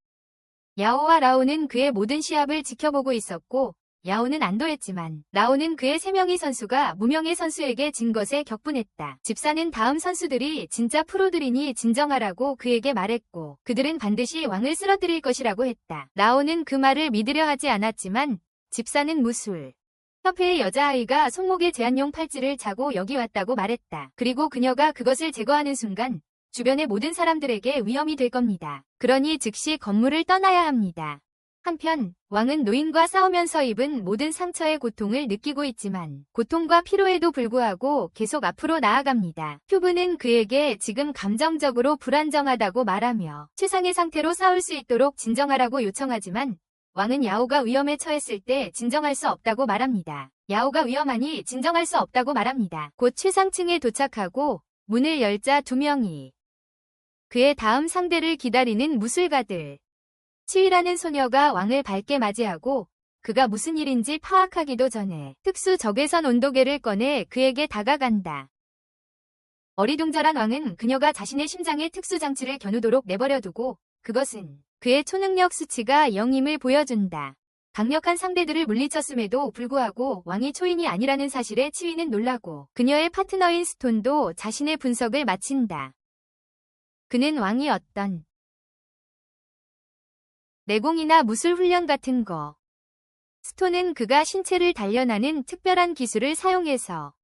야오와 라오는 그의 모든 시합을 지켜보고 있었고 야오는 안도했지만 라오는 그의 3명의 선수가 무명의 선수에게 진 것에 격분했다. 집사는 다음 선수들이 진짜 프로들이니 진정하라고 그에게 말했고 그들은 반드시 왕을 쓰러뜨릴 것이라고 했다. 라오는 그 말을 믿으려 하지 않았지만 집사는 무술 협회의 여자아이가 손목에 제한용 팔찌를 차고 여기 왔다고 말했다. 그리고 그녀가 그것을 제거하는 순간 주변의 모든 사람들에게 위험이 될 겁니다. 그러니 즉시 건물을 떠나야 합니다. 한편 왕은 노인과 싸우면서 입은 모든 상처의 고통을 느끼고 있지만 고통과 피로에도 불구하고 계속 앞으로 나아갑니다. 큐브는 그에게 지금 감정적으로 불안정하다고 말하며 최상의 상태로 싸울 수 있도록 진정하라고 요청하지만 왕은 야오가 위험에 처했을 때 진정할 수 없다고 말합니다. 야오가 위험하니 진정할 수 없다고 말합니다. 곧 최상층에 도착하고 문을 열자 두 명이 그의 다음 상대를 기다리는 무술가들. 치이라는 소녀가 왕을 밝게 맞이하고 그가 무슨 일인지 파악하기도 전에 특수 적외선 온도계를 꺼내 그에게 다가간다. 어리둥절한 왕은 그녀가 자신의 심장에 특수 장치를 겨누도록 내버려두고 그것은 그의 초능력 수치가 0임을 보여준다. 강력한 상대들을 물리쳤음에도 불구하고 왕이 초인이 아니라는 사실에 치이는 놀라고 그녀의 파트너인 스톤도 자신의 분석을 마친다. 그는 왕이 어떤 내공이나 무술 훈련 같은 거. 스톤은 그가 신체를 단련하는 특별한 기술을 사용해서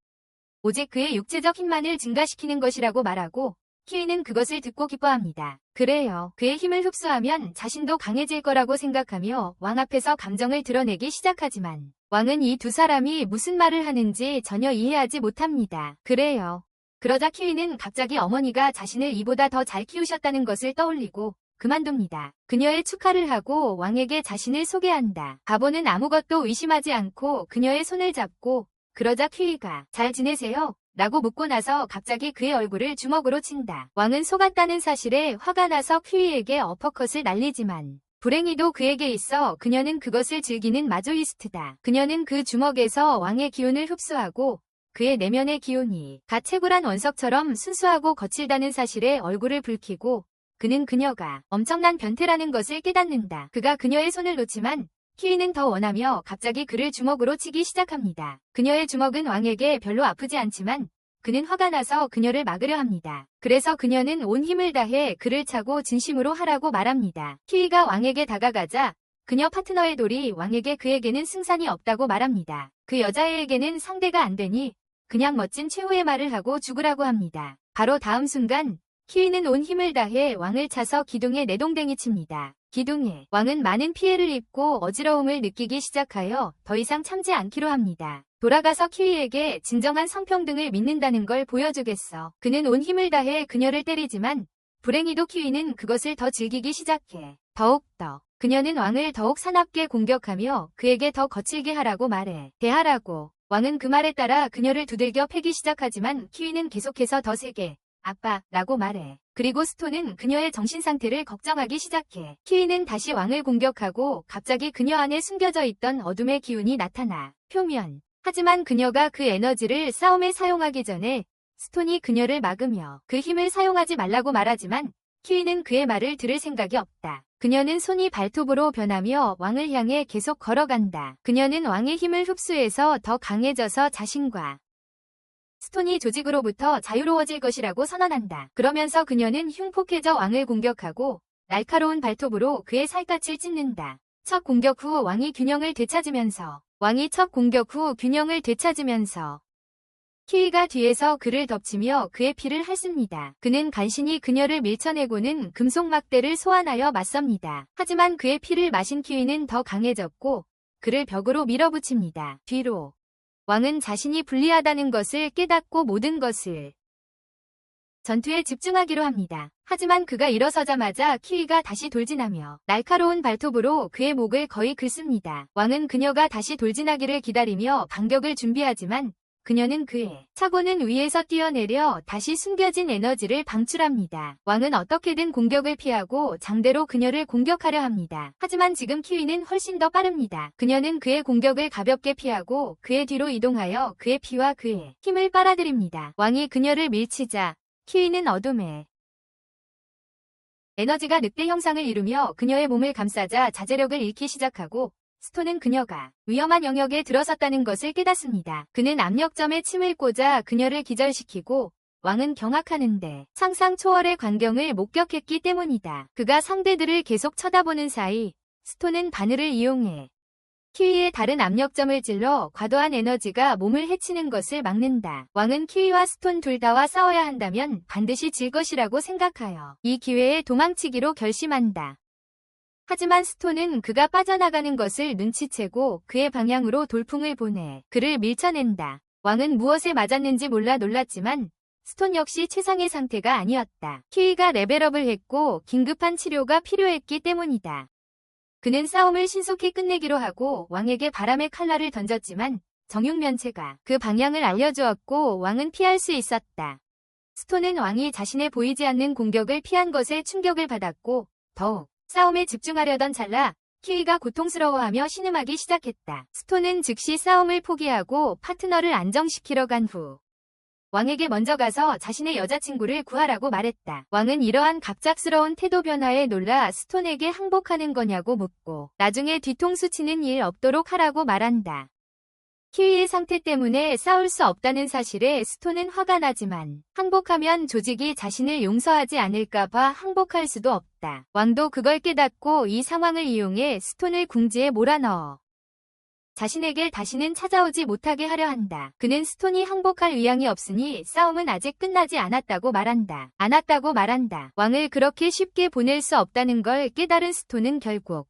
오직 그의 육체적 힘만을 증가시키는 것이라고 말하고 키위는 그것을 듣고 기뻐합니다. 그래요. 그의 힘을 흡수하면 자신도 강해질 거라고 생각하며 왕 앞에서 감정을 드러내기 시작하지만 왕은 이 두 사람이 무슨 말을 하는지 전혀 이해하지 못합니다. 그래요. 그러자 키위는 갑자기 어머니가 자신을 이보다 더 잘 키우셨다는 것을 떠올리고 그만둡니다. 그녀의 축하를 하고 왕에게 자신을 소개한다. 바보는 아무것도 의심하지 않고 그녀의 손을 잡고 그러자 키위가 잘 지내세요? 라고 묻고 나서 갑자기 그의 얼굴을 주먹으로 친다. 왕은 속았다는 사실에 화가 나서 키위에게 어퍼컷을 날리지만 불행히도 그에게 있어 그녀는 그것을 즐기는 마조이스트다. 그녀는 그 주먹에서 왕의 기운을 흡수하고 그의 내면의 기운이 가채굴한 원석처럼 순수하고 거칠다는 사실에 얼굴을 붉히고 그는 그녀가 엄청난 변태라는 것을 깨닫는다. 그가 그녀의 손을 놓지만 키위는 더 원하며 갑자기 그를 주먹으로 치기 시작합니다. 그녀의 주먹은 왕에게 별로 아프지 않지만 그는 화가 나서 그녀를 막으려 합니다. 그래서 그녀는 온 힘을 다해 그를 차고 진심으로 하라고 말합니다. 키위가 왕에게 다가가자 그녀 파트너의 돌이 왕에게 그에게는 승산이 없다고 말합니다. 그 여자애에게는 상대가 안 되니 그냥 멋진 최후의 말을 하고 죽으라고 합니다. 바로 다음 순간 키위는 온 힘을 다해 왕을 차서 기둥에 내동댕이 칩니다. 기둥에 왕은 많은 피해를 입고 어지러움을 느끼기 시작하여 더 이상 참지 않기로 합니다. 돌아가서 키위에게 진정한 성평등을 믿는다는 걸 보여주겠어. 그는 온 힘을 다해 그녀를 때리지만 불행히도 키위는 그것을 더 즐기기 시작해. 더욱더 그녀는 왕을 더욱 사납게 공격하며 그에게 더 거칠게 하라고 말해. 대하라고. 왕은 그 말에 따라 그녀를 두들겨 패기 시작하지만 키위는 계속해서 더 세게 아빠 라고 말해. 그리고 스톤은 그녀의 정신 상태를 걱정하기 시작해. 키위는 다시 왕을 공격하고 갑자기 그녀 안에 숨겨져 있던 어둠의 기운이 나타나 표면. 하지만 그녀가 그 에너지를 싸움에 사용하기 전에 스톤이 그녀를 막으며 그 힘을 사용하지 말라고 말하지만 키위는 그의 말을 들을 생각이 없다. 그녀는 손이 발톱으로 변하며 왕을 향해 계속 걸어간다. 그녀는 왕의 힘을 흡수해서 더 강해져서 자신과 스톤이 조직으로부터 자유로워질 것이라고 선언한다. 그러면서 그녀는 흉폭해져 왕을 공격하고 날카로운 발톱으로 그의 살갗을 찢는다. 첫 공격 후 왕이 균형을 되찾으면서 키위가 뒤에서 그를 덮치며 그의 피를 핥습니다. 그는 간신히 그녀를 밀쳐내고는 금속 막대를 소환하여 맞섭니다. 하지만 그의 피를 마신 키위는 더 강해졌고 그를 벽으로 밀어붙입니다. 뒤로. 왕은 자신이 불리하다는 것을 깨닫고 모든 것을 전투에 집중하기로 합니다. 하지만 그가 일어서자마자 키위가 다시 돌진하며 날카로운 발톱으로 그의 목을 거의 긁습니다. 왕은 그녀가 다시 돌진하기를 기다리며 반격을 준비하지만 그녀는 그의 차고는 위에서 뛰어내려 다시 숨겨진 에너지를 방출합니다. 왕은 어떻게든 공격을 피하고 장대로 그녀를 공격하려 합니다. 하지만 지금 키위는 훨씬 더 빠릅니다. 그녀는 그의 공격을 가볍게 피하고 그의 뒤로 이동하여 그의 피와 그의 힘을 빨아들입니다. 왕이 그녀를 밀치자 키위는 어둠에 에너지가 늑대 형상을 이루며 그녀의 몸을 감싸자 자제력을 잃기 시작하고 스톤은 그녀가 위험한 영역에 들어섰다는 것을 깨닫습니다. 그는 압력점에 침을 꽂아 그녀를 기절시키고 왕은 경악하는데 상상 초월의 광경을 목격했기 때문이다. 그가 상대들을 계속 쳐다보는 사이 스톤은 바늘을 이용해 키위의 다른 압력점을 찔러 과도한 에너지가 몸을 해치는 것을 막는다. 왕은 키위와 스톤 둘 다와 싸워야 한다면 반드시 질 것이라고 생각하여 이 기회에 도망치기로 결심한다. 하지만 스톤은 그가 빠져나가는 것을 눈치채고 그의 방향으로 돌풍을 보내 그를 밀쳐낸다. 왕은 무엇에 맞았는지 몰라 놀랐지만 스톤 역시 최상의 상태가 아니었다. 키위가 레벨업을 했고 긴급한 치료가 필요했기 때문이다. 그는 싸움을 신속히 끝내기로 하고 왕에게 바람의 칼날을 던졌지만 정육면체가 그 방향을 알려주었고 왕은 피할 수 있었다. 스톤은 왕이 자신의 보이지 않는 공격을 피한 것에 충격을 받았고 더욱 싸움에 집중하려던 찰나 키위가 고통스러워하며 신음하기 시작했다. 스톤은 즉시 싸움을 포기하고 파트너를 안정시키러 간 후 왕에게 먼저 가서 자신의 여자친구를 구하라고 말했다. 왕은 이러한 갑작스러운 태도 변화에 놀라 스톤에게 항복하는 거냐고 묻고 나중에 뒤통수 치는 일 없도록 하라고 말한다. 키위의 상태 때문에 싸울 수 없다는 사실에 스톤은 화가 나지만 항복하면 조직이 자신을 용서하지 않을까봐 항복할 수도 없다. 왕도 그걸 깨닫고 이 상황을 이용해 스톤을 궁지에 몰아넣어 자신에게 다시는 찾아오지 못하게 하려 한다. 그는 스톤이 항복할 의향이 없으니 싸움은 아직 끝나지 않았다고 말한다. 왕을 그렇게 쉽게 보낼 수 없다는 걸 깨달은 스톤은 결국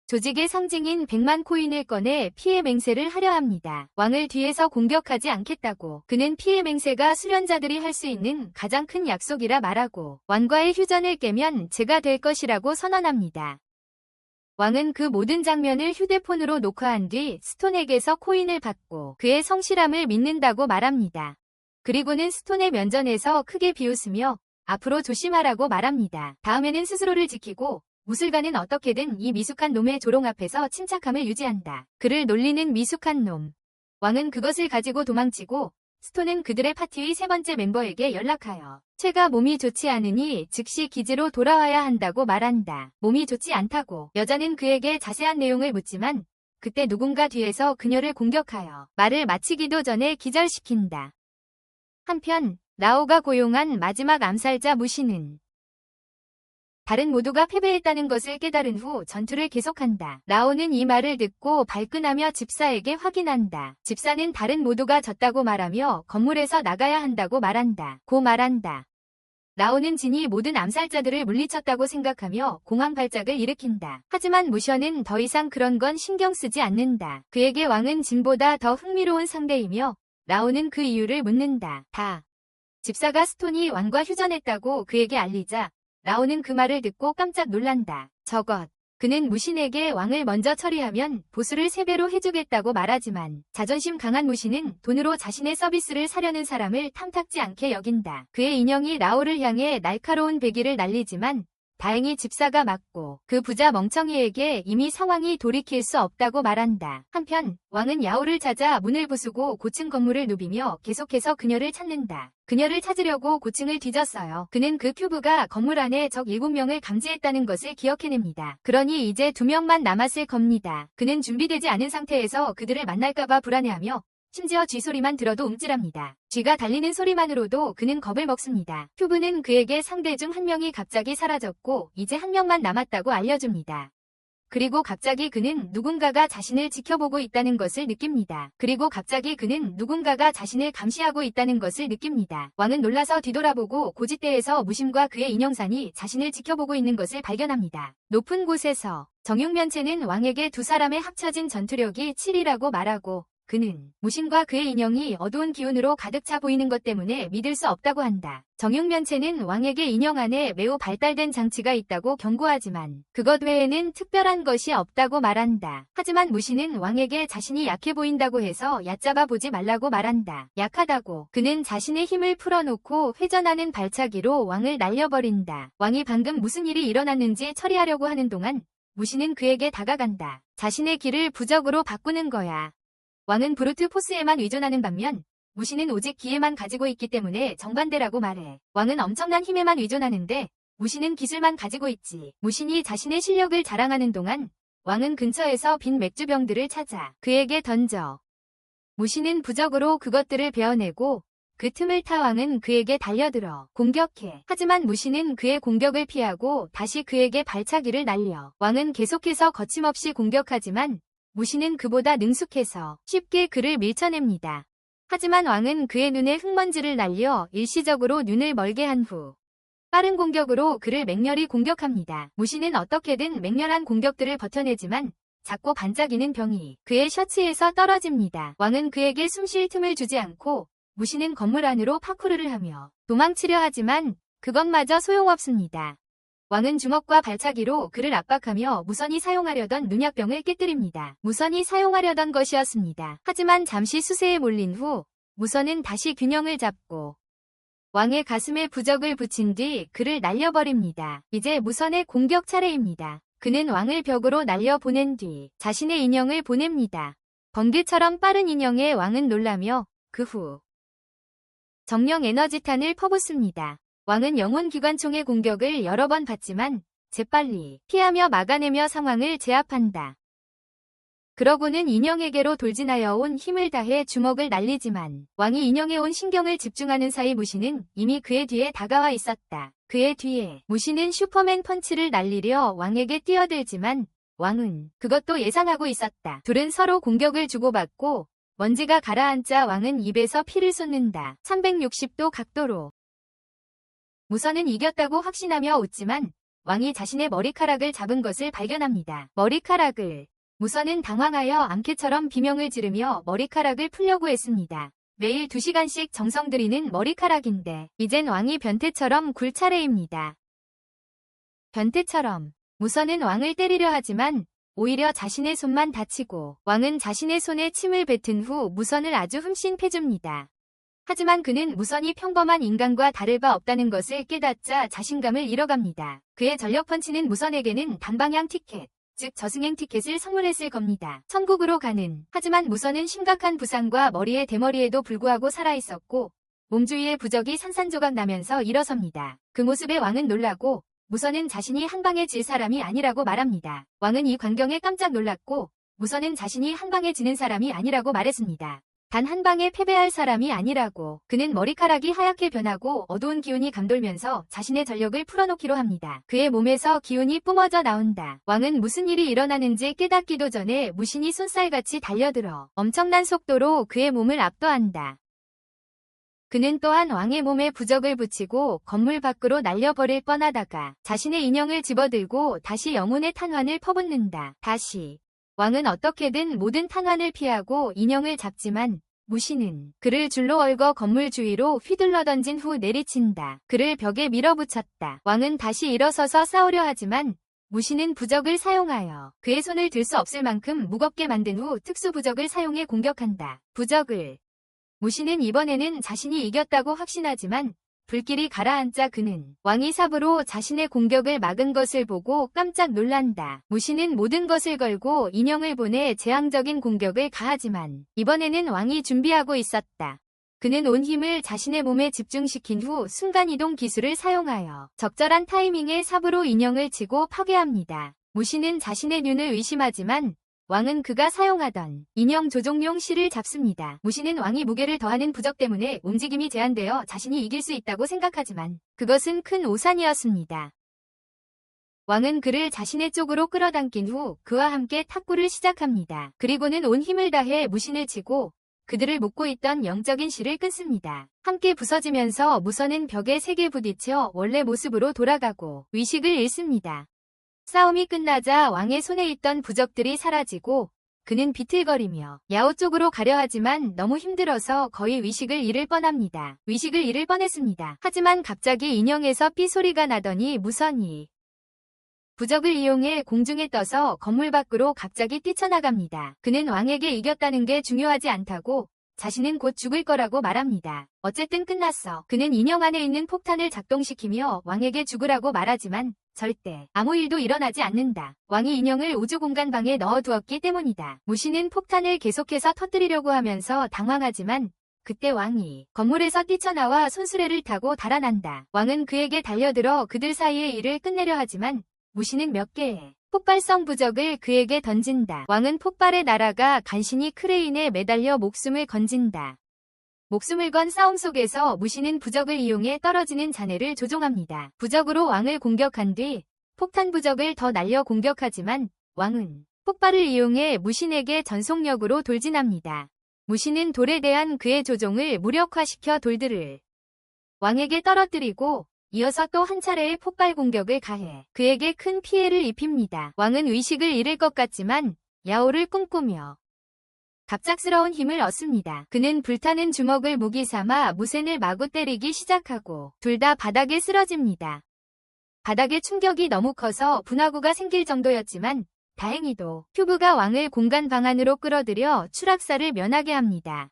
조직의 상징인 100만 코인을 꺼내 피해 맹세를 하려 합니다. 왕을 뒤에서 공격하지 않겠다고 그는 피해 맹세가 수련자들이 할 수 있는 가장 큰 약속이라 말하고 왕과의 휴전을 깨면 제가 될 것이라고 선언합니다. 왕은 그 모든 장면을 휴대폰으로 녹화한 뒤 스톤에게서 코인을 받고 그의 성실함을 믿는다고 말합니다. 그리고는 스톤의 면전에서 크게 비웃으며 앞으로 조심하라고 말합니다. 다음에는 스스로를 지키고 무술가는 어떻게든 이 미숙한 놈의 조롱 앞에서 침착함을 유지한다. 그를 놀리는 미숙한 놈. 왕은 그것을 가지고 도망치고 스톤은 그들의 파티의 세 번째 멤버에게 연락하여 최가 몸이 좋지 않으니 즉시 기지로 돌아와야 한다고 말한다. 몸이 좋지 않다고 여자는 그에게 자세한 내용을 묻지만 그때 누군가 뒤에서 그녀를 공격하여 말을 마치기도 전에 기절시킨다. 한편 라오가 고용한 마지막 암살자 무시는 다른 모두가 패배했다는 것을 깨달은 후 전투를 계속한다. 라오는 이 말을 듣고 발끈하며 집사에게 확인한다. 집사는 다른 모두가 졌다고 말하며 건물에서 나가야 한다고 말한다. 라오는 진이 모든 암살자들을 물리쳤다고 생각하며 공황 발작을 일으킨다. 하지만 무셔는 더 이상 그런 건 신경 쓰지 않는다. 그에게 왕은 진보다 더 흥미로운 상대이며 라오는 그 이유를 묻는다. 집사가 스톤이 왕과 휴전했다고 그에게 알리자 라오는 그 말을 듣고 깜짝 놀란다. 그는 무신에게 왕을 먼저 처리하면 보수를 3배로 해주겠다고 말하지만 자존심 강한 무신은 돈으로 자신의 서비스를 사려는 사람을 탐탁지 않게 여긴다. 그의 인형이 라오를 향해 날카로운 배기를 날리지만 다행히 집사가 막고 그 부자 멍청이에게 이미 상황이 돌이킬 수 없다고 말한다. 한편 왕은 야오를 찾아 문을 부수고 고층 건물을 누비며 계속해서 그녀를 찾는다. 그녀를 찾으려고 고층을 뒤졌어요. 그는 그 큐브가 건물 안에 적 7명을 감지했다는 것을 기억해냅니다. 그러니 이제 2명만 남았을 겁니다. 그는 준비되지 않은 상태에서 그들을 만날까봐 불안해하며 심지어 쥐 소리만 들어도 움찔합니다. 쥐가 달리는 소리만으로도 그는 겁을 먹습니다. 큐브는 그에게 상대 중 한 명이 갑자기 사라졌고 이제 한 명만 남았다고 알려줍니다. 그리고 갑자기 그는 누군가가 자신을 지켜보고 있다는 것을 느낍니다. 누군가가 자신을 감시하고 있다는 것을 느낍니다. 왕은 놀라서 뒤돌아보고 고지대에서 무심과 그의 인형산이 자신을 지켜보고 있는 것을 발견합니다. 높은 곳에서 정육면체는 왕에게 두 사람의 합쳐진 전투력이 7이라고 말하고 그는 무신과 그의 인형이 어두운 기운으로 가득 차 보이는 것 때문에 믿을 수 없다고 한다. 정육면체는 왕에게 인형 안에 매우 발달된 장치가 있다고 경고하지만 그것 외에는 특별한 것이 없다고 말한다. 하지만 무신은 왕에게 자신이 약해 보인다고 해서 얕잡아 보지 말라고 말한다. 약하다고. 그는 자신의 힘을 풀어놓고 회전하는 발차기로 왕을 날려버린다. 왕이 방금 무슨 일이 일어났는지 처리하려고 하는 동안 무신은 그에게 다가간다. 자신의 길을 부적으로 바꾸는 거야. 왕은 브루트 포스에만 의존하는 반면 무신은 오직 기회만 가지고 있기 때문에 정반대라고 말해. 왕은 엄청난 힘에만 의존하는데 무신은 기술만 가지고 있지. 무신이 자신의 실력을 자랑하는 동안 왕은 근처에서 빈 맥주병들을 찾아 그에게 던져. 무신은 부적으로 그것들을 베어내고 그 틈을 타 왕은 그에게 달려들어 공격해. 하지만 무신은 그의 공격을 피하고 다시 그에게 발차기를 날려. 왕은 계속해서 거침없이 공격하지만 무신은 그보다 능숙해서 쉽게 그를 밀쳐냅니다. 하지만 왕은 그의 눈에 흙먼지를 날려 일시적으로 눈을 멀게 한 후 빠른 공격으로 그를 맹렬히 공격합니다. 무신은 어떻게든 맹렬한 공격들을 버텨내지만 작고 반짝이는 병이 그의 셔츠에서 떨어집니다. 왕은 그에게 숨쉴 틈을 주지 않고 무신은 건물 안으로 파쿠르를 하며 도망치려 하지만 그것마저 소용없습니다. 왕은 주먹과 발차기로 그를 압박하며 무선이 사용하려던 눈약병을 깨뜨립니다. 무선이 사용하려던 것이었습니다. 하지만 잠시 수세에 몰린 후 무선은 다시 균형을 잡고 왕의 가슴에 부적을 붙인 뒤 그를 날려버립니다. 이제 무선의 공격 차례입니다. 그는 왕을 벽으로 날려보낸 뒤 자신의 인형을 보냅니다. 번개처럼 빠른 인형에 왕은 놀라며 그 후 정령 에너지탄을 퍼붓습니다. 왕은 영혼 기관총의 공격을 여러 번 받지만 재빨리 피하며 막아내며 상황을 제압한다. 그러고는 인형에게로 돌진하여 온 힘을 다해 주먹을 날리지만 왕이 인형에 온 신경을 집중하는 사이 무신은 이미 그의 뒤에 다가와 있었다. 그의 뒤에 무신은 슈퍼맨 펀치를 날리려 왕에게 뛰어들지만 왕은 그것도 예상하고 있었다. 둘은 서로 공격을 주고받고 먼지가 가라앉자 왕은 입에서 피를 쏟는다. 360도 각도로. 무선은 이겼다고 확신하며 웃지만 왕이 자신의 머리카락을 잡은 것을 발견합니다. 머리카락을. 무선은 당황하여 암캐처럼 비명을 지르며 머리카락을 풀려고 했습니다. 매일 2시간씩 정성 들이는 머리카락인데 이젠 왕이 변태처럼 굴 차례입니다. 변태처럼. 무선은 왕을 때리려 하지만 오히려 자신의 손만 다치고 왕은 자신의 손에 침을 뱉은 후 무선을 아주 흠씬 패줍니다. 하지만 그는 무선이 평범한 인간과 다를 바 없다는 것을 깨닫자 자신감을 잃어갑니다. 그의 전력 펀치는 무선에게는 단방향 티켓, 즉 저승행 티켓을 선물했을 겁니다. 천국으로 가는. 하지만 무선은 심각한 부상과 머리에 대머리에도 불구하고 살아있었고 몸 주위에 부적이 산산조각 나면서 일어섭니다. 그 모습에 왕은 놀라고 무선은 자신이 한 방에 질 사람이 아니라고 말합니다. 왕은 이 광경에 깜짝 놀랐고 무선은 자신이 한 방에 지는 사람이 아니라고 말했습니다. 단 한 방에 패배할 사람이 아니라고. 그는 머리카락이 하얗게 변하고 어두운 기운이 감돌면서 자신의 전력을 풀어놓기로 합니다. 그의 몸에서 기운이 뿜어져 나온다. 왕은 무슨 일이 일어나는지 깨닫기도 전에 무신이 쏜살같이 달려들어 엄청난 속도로 그의 몸을 압도한다. 그는 또한 왕의 몸에 부적을 붙이고 건물 밖으로 날려버릴 뻔하다가 자신의 인형을 집어들고 다시 영혼의 탄환을 퍼붓는다. 다시. 왕은 어떻게든 모든 탄환을 피하고 인형을 잡지만 무신은 그를 줄로 얽어 건물 주위로 휘둘러 던진 후 내리친다. 그를 벽에 밀어붙였다. 왕은 다시 일어서서 싸우려 하지만 무신은 부적을 사용하여 그의 손을 들 수 없을 만큼 무겁게 만든 후 특수 부적을 사용해 공격한다. 부적을. 무신은 이번에는 자신이 이겼다고 확신하지만 불길이 가라앉자 그는 왕이 삽으로 자신의 공격을 막은 것을 보고 깜짝 놀란다. 무신은 모든 것을 걸고 인형을 보내 재앙적인 공격을 가하지만 이번에는 왕이 준비하고 있었다. 그는 온 힘을 자신의 몸에 집중시킨 후 순간이동 기술을 사용하여 적절한 타이밍에 삽으로 인형을 치고 파괴합니다. 무신은 자신의 눈을 의심하지만 왕은 그가 사용하던 인형 조종용 실을 잡습니다. 무신은 왕이 무게를 더하는 부적 때문에 움직임이 제한되어 자신이 이길 수 있다고 생각하지만 그것은 큰 오산이었습니다. 왕은 그를 자신의 쪽으로 끌어당긴 후 그와 함께 탁구를 시작합니다. 그리고는 온 힘을 다해 무신을 치고 그들을 묶고 있던 영적인 실을 끊습니다. 함께 부서지면서 무선은 벽에 세게 부딪혀 원래 모습으로 돌아가고 의식을 잃습니다. 싸움이 끝나자 왕의 손에 있던 부적들이 사라지고 그는 비틀거리며 야오 쪽으로 가려 하지만 너무 힘들어서 거의 의식을 잃을 뻔합니다. 의식을 잃을 뻔했습니다. 하지만 갑자기 인형에서 삐 소리가 나더니 무선이 부적을 이용해 공중에 떠서 건물 밖으로 갑자기 뛰쳐나갑니다. 그는 왕에게 이겼다는 게 중요하지 않다고 자신은 곧 죽을 거라고 말합니다. 어쨌든 끝났어. 그는 인형 안에 있는 폭탄을 작동시키며 왕에게 죽으라고 말하지만 절대 아무 일도 일어나지 않는다. 왕이 인형을 우주공간방에 넣어두었기 때문이다. 무신은 폭탄을 계속해서 터뜨리려고 하면서 당황하지만 그때 왕이 건물에서 뛰쳐나와 손수레를 타고 달아난다. 왕은 그에게 달려들어 그들 사이의 일을 끝내려 하지만 무신은 몇 개의 폭발성 부적을 그에게 던진다. 왕은 폭발에 날아가 간신히 크레인에 매달려 목숨을 건진다. 목숨을 건 싸움 속에서 무신은 부적을 이용해 떨어지는 잔해를 조종합니다. 부적으로 왕을 공격한 뒤 폭탄 부적을 더 날려 공격하지만 왕은 폭발을 이용해 무신에게 전속력으로 돌진합니다. 무신은 돌에 대한 그의 조종을 무력화시켜 돌들을 왕에게 떨어뜨리고 이어서 또 한 차례의 폭발 공격을 가해 그에게 큰 피해를 입힙니다. 왕은 의식을 잃을 것 같지만 야오를 꿈꾸며 갑작스러운 힘을 얻습니다. 그는 불타는 주먹을 무기 삼아 무센을 마구 때리기 시작하고 둘 다 바닥에 쓰러집니다. 바닥의 충격이 너무 커서 분화구가 생길 정도였지만 다행히도 큐브가 왕을 공간 방 안으로 끌어들여 추락사를 면하게 합니다.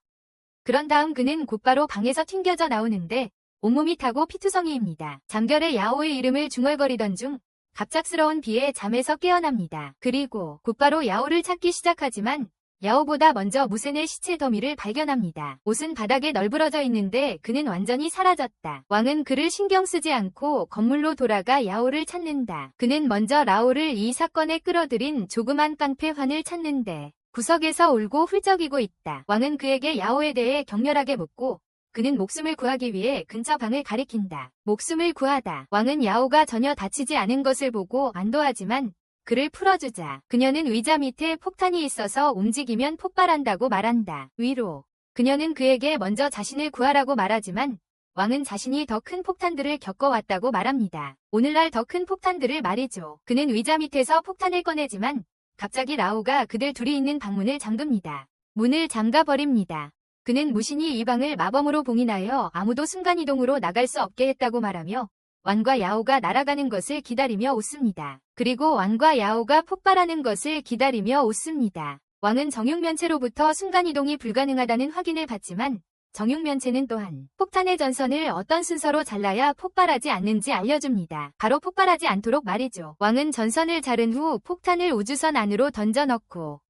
그런 다음 그는 곧바로 방에서 튕겨져 나오는데 온몸이 타고 피투성이입니다. 잠결에 야오의 이름을 중얼거리던 중 갑작스러운 비에 잠에서 깨어납니다. 그리고 곧바로 야오를 찾기 시작하지만 야오보다 먼저 무센의 시체 더미를 발견합니다. 옷은 바닥에 널브러져 있는데 그는 완전히 사라졌다. 왕은 그를 신경 쓰지 않고 건물로 돌아가 야오를 찾는다. 그는 먼저 라오를 이 사건에 끌어들인 조그만 깡패환을 찾는데 구석에서 울고 훌쩍이고 있다. 왕은 그에게 야오에 대해 격렬하게 묻고 그는 목숨을 구하기 위해 근처 방을 가리킨다. 목숨을 구하다. 왕은 야오가 전혀 다치지 않은 것을 보고 안도하지만 그를 풀어주자. 그녀는 의자 밑에 폭탄이 있어서 움직이면 폭발한다고 말한다. 위로. 그녀는 그에게 먼저 자신을 구하라고 말하지만 왕은 자신이 더 큰 폭탄들을 겪어왔다고 말합니다. 오늘날 더 큰 폭탄들을 말이죠. 그는 의자 밑에서 폭탄을 꺼내지만 갑자기 라오가 그들 둘이 있는 방문을 잠급니다. 문을 잠가버립니다. 그는 무신이 이 방을 마범으로 봉인하여 아무도 순간이동으로 나갈 수 없게 했다고 말하며 왕과 야오가 날아가는 것을 기다리며 웃습니다. 그리고 왕과 야오가 폭발하는 것을 기다리며 웃습니다. 왕은 정육면체로부터 순간이동이 불가능하다는 확인을 받지만 정육면체는 또한 폭탄의 전선을 어떤 순서로 잘라야 폭발하지 않는지 알려줍니다. 바로 폭발하지 않도록 말이죠. 왕은 전선을 자른 후 폭탄을 우주선 안으로 던져 넣고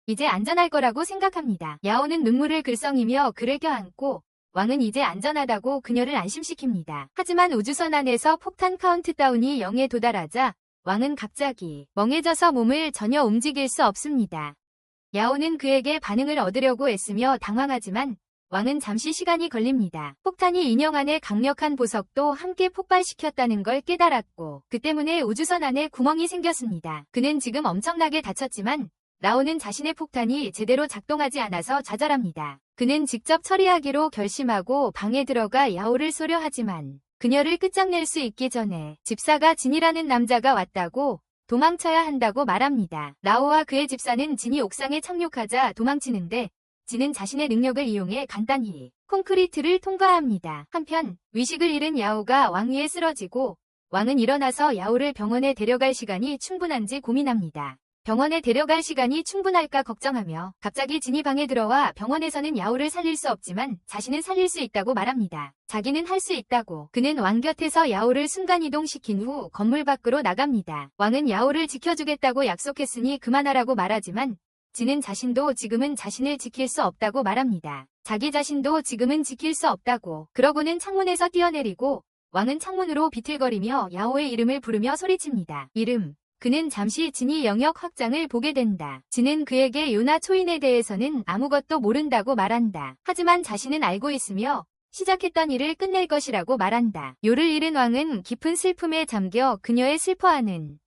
이제 안전할 거라고 생각합니다. 야오는 눈물을 글썽이며 그를 껴안고 왕은 이제 안전하다고 그녀를 안심시킵니다. 하지만 우주선 안에서 폭탄 카운트다운이 0에 도달하자 왕은 갑자기 멍해져서 몸을 전혀 움직일 수 없습니다. 야오는 그에게 반응을 얻으려고 애쓰며 당황하지만 왕은 잠시 시간이 걸립니다. 폭탄이 인형 안에 강력한 보석도 함께 폭발시켰다는 걸 깨달았고 그 때문에 우주선 안에 구멍이 생겼습니다. 그는 지금 엄청나게 다쳤지만 라오는 자신의 폭탄이 제대로 작동하지 않아서 좌절합니다. 그는 직접 처리하기로 결심하고 방에 들어가 야오를 쏘려 하지만 그녀를 끝장낼 수 있기 전에 집사가 진이라는 남자가 왔다고 도망쳐야 한다고 말합니다. 라오와 그의 집사는 진이 옥상에 착륙하자 도망치는데 진은 자신의 능력을 이용해 간단히 콘크리트를 통과합니다. 한편 의식을 잃은 야오가 왕 위에 쓰러지고 왕은 일어나서 야오를 병원에 데려갈 시간이 충분한지 고민합니다. 병원에 데려갈 시간이 충분할까 걱정하며 갑자기 진이 방에 들어와 병원에서는 야오를 살릴 수 없지만 자신은 살릴 수 있다고 말합니다. 자기는 할 수 있다고. 그는 왕 곁에서 야오를 순간이동시킨 후 건물 밖으로 나갑니다. 왕은 야오를 지켜주겠다고 약속했으니 그만하라고 말하지만 진은 자신도 지금은 자신을 지킬 수 없다고 말합니다. 자기 자신도 지금은 지킬 수 없다고. 그러고는 창문에서 뛰어내리고 왕은 창문으로 비틀거리며 야오의 이름을 부르며 소리칩니다. 이름. 그는 잠시 진이 영역 확장을 보게 된다. 진은 그에게 요나 초인에 대해서는 아무것도 모른다고 말한다. 하지만 자신은 알고 있으며 시작했던 일을 끝낼 것이라고 말한다. 요를 잃은 왕은 깊은 슬픔에 잠겨 그녀의 슬퍼하는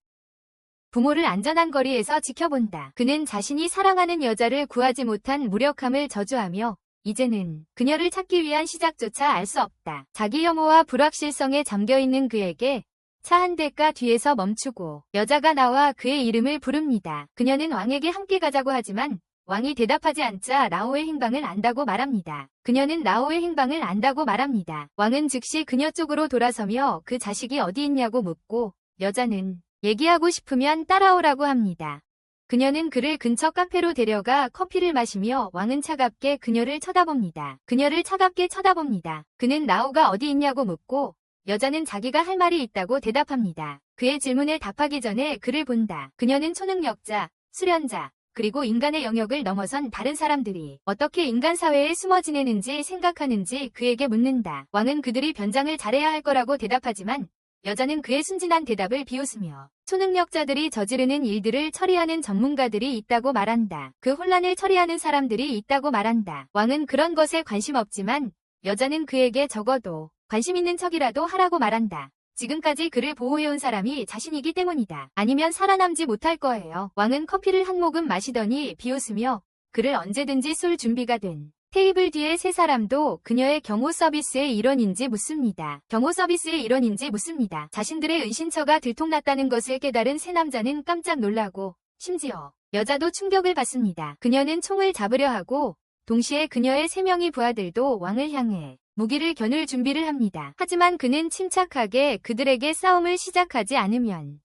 부모를 안전한 거리에서 지켜본다. 그는 자신이 사랑하는 여자를 구하지 못한 무력함을 저주하며 이제는 그녀를 찾기 위한 시작조차 알 수 없다. 자기 혐오와 불확실성에 잠겨있는 그에게 차 한 대가 뒤에서 멈추고 여자가 나와 그의 이름을 부릅니다. 그녀는 왕에게 함께 가자고 하지만 왕이 대답하지 않자 라오의 행방을 안다고 말합니다. 그녀는 라오의 행방을 안다고 말합니다. 왕은 즉시 그녀 쪽으로 돌아서며 그 자식이 어디 있냐고 묻고 여자는 얘기하고 싶으면 따라오라고 합니다. 그녀는 그를 근처 카페로 데려가 커피를 마시며 왕은 차갑게 그녀를 쳐다봅니다. 그녀를 차갑게 쳐다봅니다. 그는 라오가 어디 있냐고 묻고 여자는 자기가 할 말이 있다고 대답합니다. 그의 질문에 답하기 전에 그를 본다. 그녀는 초능력자, 수련자, 그리고 인간의 영역을 넘어선 다른 사람들이 어떻게 인간 사회에 숨어 지내는지 생각하는지 그에게 묻는다. 왕은 그들이 변장을 잘해야 할 거라고 대답하지만 여자는 그의 순진한 대답을 비웃으며 초능력자들이 저지르는 일들을 처리하는 전문가들이 있다고 말한다. 그 혼란을 처리하는 사람들이 있다고 말한다. 왕은 그런 것에 관심 없지만 여자는 그에게 적어도 관심 있는 척이라도 하라고 말한다. 지금까지 그를 보호해온 사람이 자신이기 때문이다. 아니면 살아남지 못할 거예요. 왕은 커피를 한 모금 마시더니 비웃으며 그를 언제든지 쏠 준비가 된 테이블 뒤에 세 사람도 그녀의 경호 서비스의 일원인지 묻습니다. 경호 서비스의 일원인지 묻습니다. 자신들의 은신처가 들통났다는 것을 깨달은 세 남자는 깜짝 놀라고 심지어 여자도 충격을 받습니다. 그녀는 총을 잡으려 하고 동시에 그녀의 세 명의 부하들도 왕을 향해 무기를 겨눌 준비를 합니다. 하지만 그는 침착하게 그들에게 싸움을 시작하지 않으면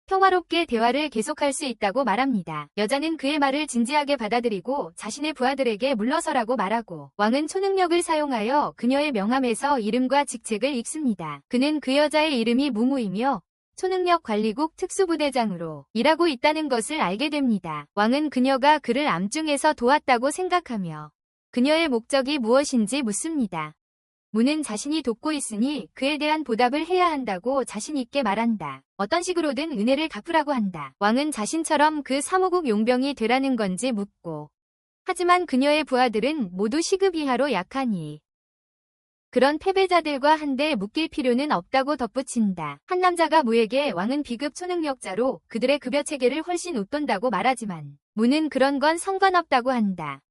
평화롭게 대화를 계속할 수 있다고 말합니다. 여자는 그의 말을 진지하게 받아들이고 자신의 부하들에게 물러서라고 말하고 왕은 초능력을 사용하여 그녀의 명함에서 이름과 직책을 읽습니다. 그는 그 여자의 이름이 무무이며 초능력 관리국 특수부대장으로 일하고 있다는 것을 알게 됩니다. 왕은 그녀가 그를 암중에서 도왔다고 생각하며 그녀의 목적이 무엇인지 묻습니다. 무는 자신이 돕고 있으니 그에 대한 보답을 해야 한다고 자신 있게 말한다. 어떤 식으로든 은혜를 갚으라고 한다. 왕은 자신처럼 그 사무국 용병이 되라는 건지 묻고 하지만 그녀의 부하들은 모두 시급 이하로 약하니 그런 패배자들과 한데 묶일 필요는 없다고 덧붙인다. 한 남자가 무에게 왕은 비급 초능력자로 그들의 급여 체계를 훨씬 웃돈다고 말하지만 무는 그런 건 상관없다고 한다.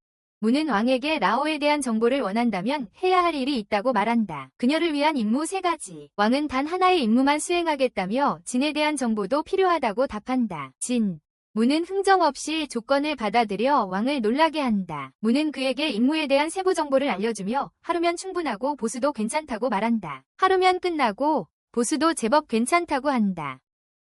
무는 왕에게 라오에 대한 정보를 원한다면 해야 할 일이 있다고 말한다. 그녀를 위한 임무 3가지. 왕은 단 하나의 임무만 수행하겠다며 진에 대한 정보도 필요하다고 답한다. 진. 무는 흥정 없이 조건을 받아들여 왕을 놀라게 한다. 무는 그에게 임무에 대한 세부 정보를 알려주며 하루면 충분하고 보수도 괜찮다고 말한다. 하루면 끝나고 보수도 제법 괜찮다고 한다.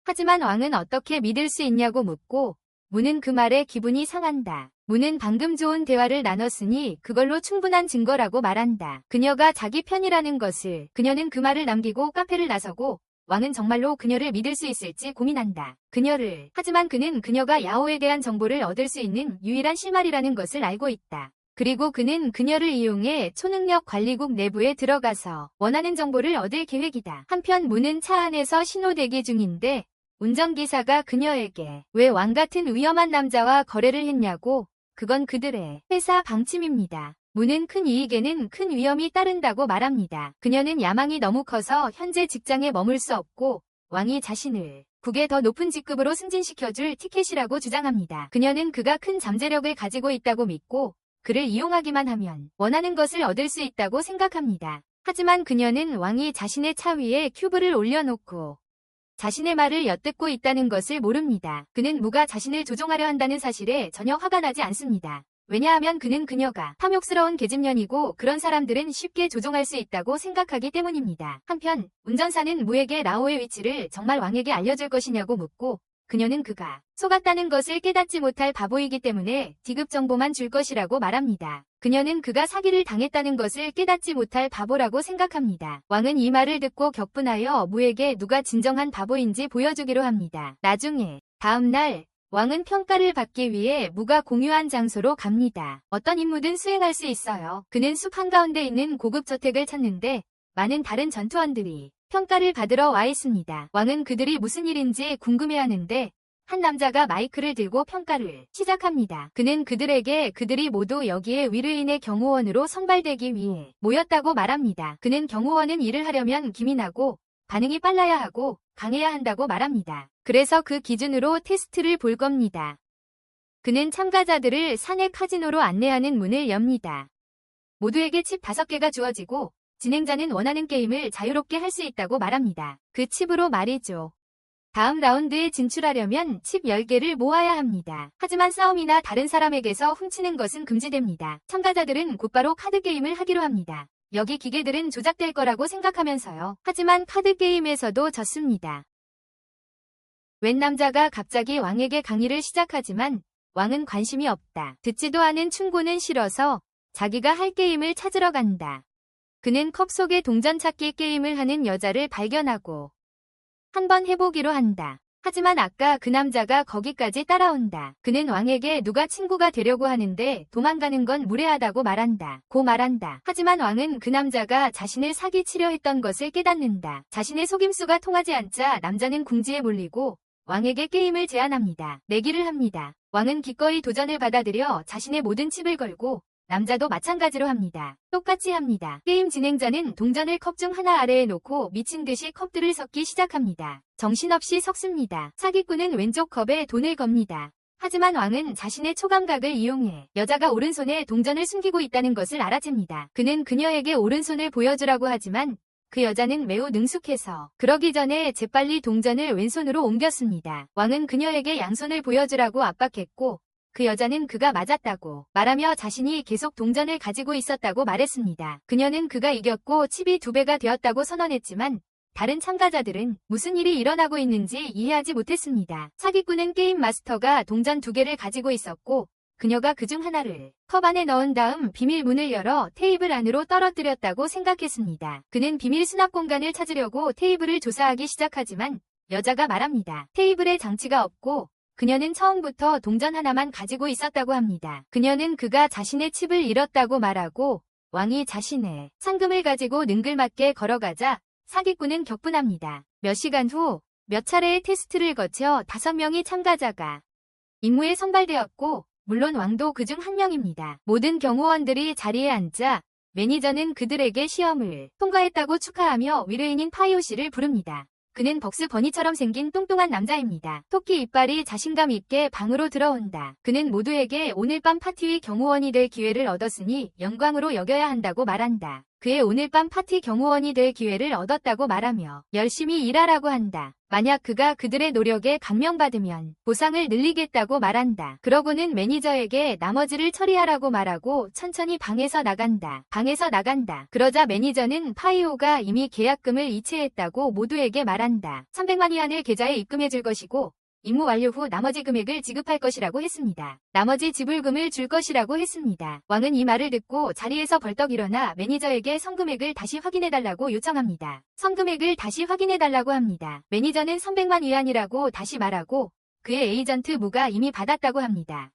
하지만 왕은 어떻게 믿을 수 있냐고 묻고 무는 그 말에 기분이 상한다. 무는 방금 좋은 대화를 나눴으니 그걸로 충분한 증거라고 말한다. 그녀가 자기 편이라는 것을. 그녀는 그 말을 남기고 카페를 나서고 왕은 정말로 그녀를 믿을 수 있을지 고민한다. 그녀를. 하지만 그는 그녀가 야오에 대한 정보를 얻을 수 있는 유일한 실마리라는 것을 알고 있다. 그리고 그는 그녀를 이용해 초능력 관리국 내부에 들어가서 원하는 정보를 얻을 계획이다. 한편 무는 차 안에서 신호 대기 중인데 운전기사가 그녀에게 왜 왕 같은 위험한 남자와 거래를 했냐고. 그건 그들의 회사 방침입니다. 무는 큰 이익에는 큰 위험이 따른다고 말합니다. 그녀는 야망이 너무 커서 현재 직장에 머물 수 없고 왕이 자신을 국의 더 높은 직급으로 승진시켜줄 티켓이라고 주장합니다. 그녀는 그가 큰 잠재력을 가지고 있다고 믿고 그를 이용하기만 하면 원하는 것을 얻을 수 있다고 생각합니다. 하지만 그녀는 왕이 자신의 차 위에 큐브를 올려놓고 자신의 말을 엿듣고 있다는 것을 모릅니다. 그는 무가 자신을 조종하려 한다는 사실에 전혀 화가 나지 않습니다. 왜냐하면 그는 그녀가 탐욕스러운 계집년이고 그런 사람들은 쉽게 조종할 수 있다고 생각하기 때문입니다. 한편 운전사는 무에게 라오의 위치를 정말 왕에게 알려줄 것이냐고 묻고 그녀는 그가 속았다는 것을 깨닫지 못할 바보이기 때문에 디급 정보만 줄 것이라고 말합니다. 그녀는 그가 사기를 당했다는 것을 깨닫지 못할 바보라고 생각합니다. 왕은 이 말을 듣고 격분하여 무에게 누가 진정한 바보인지 보여주기로 합니다. 나중에 다음 날 왕은 평가를 받기 위해 무가 공유한 장소로 갑니다. 어떤 임무든 수행할 수 있어요. 그는 숲 한가운데 있는 고급 저택을 찾는데 많은 다른 전투원들이 평가를 받으러 와 있습니다. 왕은 그들이 무슨 일인지 궁금해하는데 한 남자가 마이크를 들고 평가를 시작합니다. 그는 그들에게 그들이 모두 여기에 위르인의 경호원으로 선발되기 위해 모였다고 말합니다. 그는 경호원은 일을 하려면 기민하고 반응이 빨라야 하고 강해야 한다고 말합니다. 그래서 그 기준으로 테스트를 볼 겁니다. 그는 참가자들을 사내 카지노로 안내하는 문을 엽니다. 모두에게 칩 5개가 주어지고 진행자는 원하는 게임을 자유롭게 할 수 있다고 말합니다. 그 칩으로 말이죠. 다음 라운드에 진출하려면 칩 10개를 모아야 합니다. 하지만 싸움이나 다른 사람에게서 훔치는 것은 금지됩니다. 참가자들은 곧바로 카드게임을 하기로 합니다. 여기 기계들은 조작될 거라고 생각하면서요. 하지만 카드게임에서도 졌습니다. 웬 남자가 갑자기 왕에게 강의를 시작하지만 왕은 관심이 없다. 듣지도 않은 충고는 싫어서 자기가 할 게임을 찾으러 간다. 그는 컵 속에 동전 찾기 게임을 하는 여자를 발견하고 한번 해보기로 한다. 하지만 아까 그 남자가 거기까지 따라온다. 그는 왕에게 누가 친구가 되려고 하는데 도망가는 건 무례하다고 말한다. 말한다. 하지만 왕은 그 남자가 자신을 사기치려 했던 것을 깨닫는다. 자신의 속임수가 통하지 않자 남자는 궁지에 몰리고 왕에게 게임을 제안합니다. 내기를 합니다. 왕은 기꺼이 도전을 받아들여 자신의 모든 칩을 걸고 남자도 마찬가지로 합니다. 똑같이 합니다. 게임 진행자는 동전을 컵 중 하나 아래에 놓고 미친 듯이 컵들을 섞기 시작합니다. 정신없이 섞습니다. 사기꾼은 왼쪽 컵에 돈을 겁니다. 하지만 왕은 자신의 초감각을 이용해 여자가 오른손에 동전을 숨기고 있다는 것을 알아챕니다. 그는 그녀에게 오른손을 보여주라고 하지만 그 여자는 매우 능숙해서 그러기 전에 재빨리 동전을 왼손으로 옮겼습니다. 왕은 그녀에게 양손을 보여주라고 압박했고 그 여자는 그가 맞았다고 말하며 자신이 계속 동전을 가지고 있었다고 말했습니다. 그녀는 그가 이겼고 칩이 2배가 되었다고 선언했지만 다른 참가자들은 무슨 일이 일어나고 있는지 이해하지 못했습니다. 사기꾼은 게임 마스터가 동전 2개를 가지고 있었고 그녀가 그중 하나를 컵 안에 넣은 다음 비밀 문을 열어 테이블 안으로 떨어뜨렸다고 생각했습니다. 그는 비밀 수납 공간을 찾으려고 테이블을 조사하기 시작하지만 여자가 말합니다. 테이블에 장치가 없고 그녀는 처음부터 동전 하나만 가지고 있었다고 합니다. 그녀는 그가 자신의 칩을 잃었다고 말하고 왕이 자신의 상금을 가지고 능글맞게 걸어가자 사기꾼은 격분합니다. 몇 시간 후 몇 차례의 테스트를 거쳐 5명의 참가자가 임무에 선발되었고 물론 왕도 그중 한 명입니다. 모든 경호원들이 자리에 앉자 매니저는 그들에게 시험을 통과했다고 축하하며 위르인인 파이오 씨를 부릅니다. 그는 벅스 버니처럼 생긴 뚱뚱한 남자입니다. 토끼 이빨이 자신감 있게 방으로 들어온다. 그는 모두에게 오늘 밤 파티의 경호원이 될 기회를 얻었으니 영광으로 여겨야 한다고 말한다. 그의 오늘 밤 파티 경호원이 될 기회를 얻었다고 말하며 열심히 일하라고 한다. 만약 그가 그들의 노력에 감명받으면 보상을 늘리겠다고 말한다. 그러고는 매니저에게 나머지를 처리하라고 말하고 천천히 방에서 나간다. 그러자 매니저는 파이오가 이미 계약금을 이체했다고 모두에게 말한다. 300만 위안을 계좌에 입금해 줄 것이고 임무 완료 후 나머지 금액을 지급할 것이라고 했습니다. 나머지 지불금을 줄 것이라고 했습니다. 왕은 이 말을 듣고 자리에서 벌떡 일어나 매니저에게 성금액을 다시 확인해달라고 요청합니다. 성금액을 다시 확인해달라고 합니다. 매니저는 300만 위안이라고 다시 말하고 그의 에이전트 무가 이미 받았다고 합니다.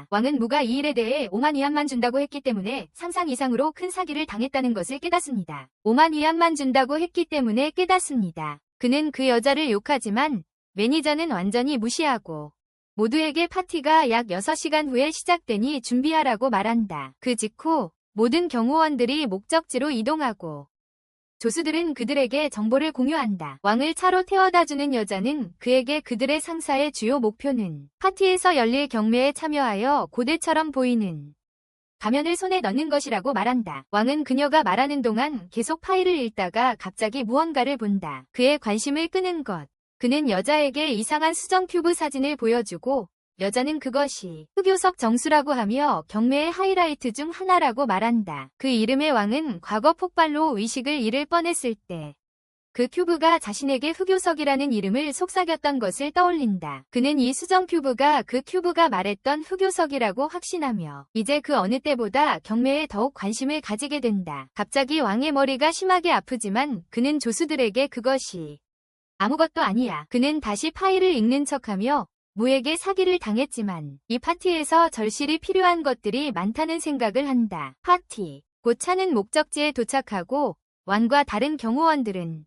왕은 무가 이 일에 대해 5만 위안만 준다고 했기 때문에 상상 이상으로 큰 사기를 당했다는 것을 깨닫습니다. 5만 위안만 준다고 했기 때문에 깨닫습니다. 그는 그 여자를 욕하지만 매니저는 완전히 무시하고 모두에게 파티가 약 6시간 후에 시작되니 준비하라고 말한다. 그 직후 모든 경호원들이 목적지로 이동하고 조수들은 그들에게 정보를 공유한다. 왕을 차로 태워다주는 여자는 그에게 그들의 상사의 주요 목표는 파티에서 열릴 경매에 참여하여 고대처럼 보이는 가면을 손에 넣는 것이라고 말한다. 왕은 그녀가 말하는 동안 계속 파일을 읽다가 갑자기 무언가를 본다. 그의 관심을 끄는 것. 그는 여자에게 이상한 수정 큐브 사진을 보여주고 여자는 그것이 흑요석 정수라고 하며 경매의 하이라이트 중 하나라고 말한다. 그 이름의 왕은 과거 폭발로 의식을 잃을 뻔했을 때 그 큐브가 자신에게 흑요석이라는 이름을 속삭였던 것을 떠올린다. 그는 이 수정 큐브가 그 큐브가 말했던 흑요석이라고 확신하며 이제 그 어느 때보다 경매에 더욱 관심을 가지게 된다. 갑자기 왕의 머리가 심하게 아프지만 그는 조수들에게 그것이 아무것도 아니야. 그는 다시 파일을 읽는 척하며 무에게 사기를 당했지만 이 파티에서 절실히 필요한 것들이 많다는 생각을 한다. 파티. 곧 차는 목적지에 도착하고 왕과 다른 경호원들은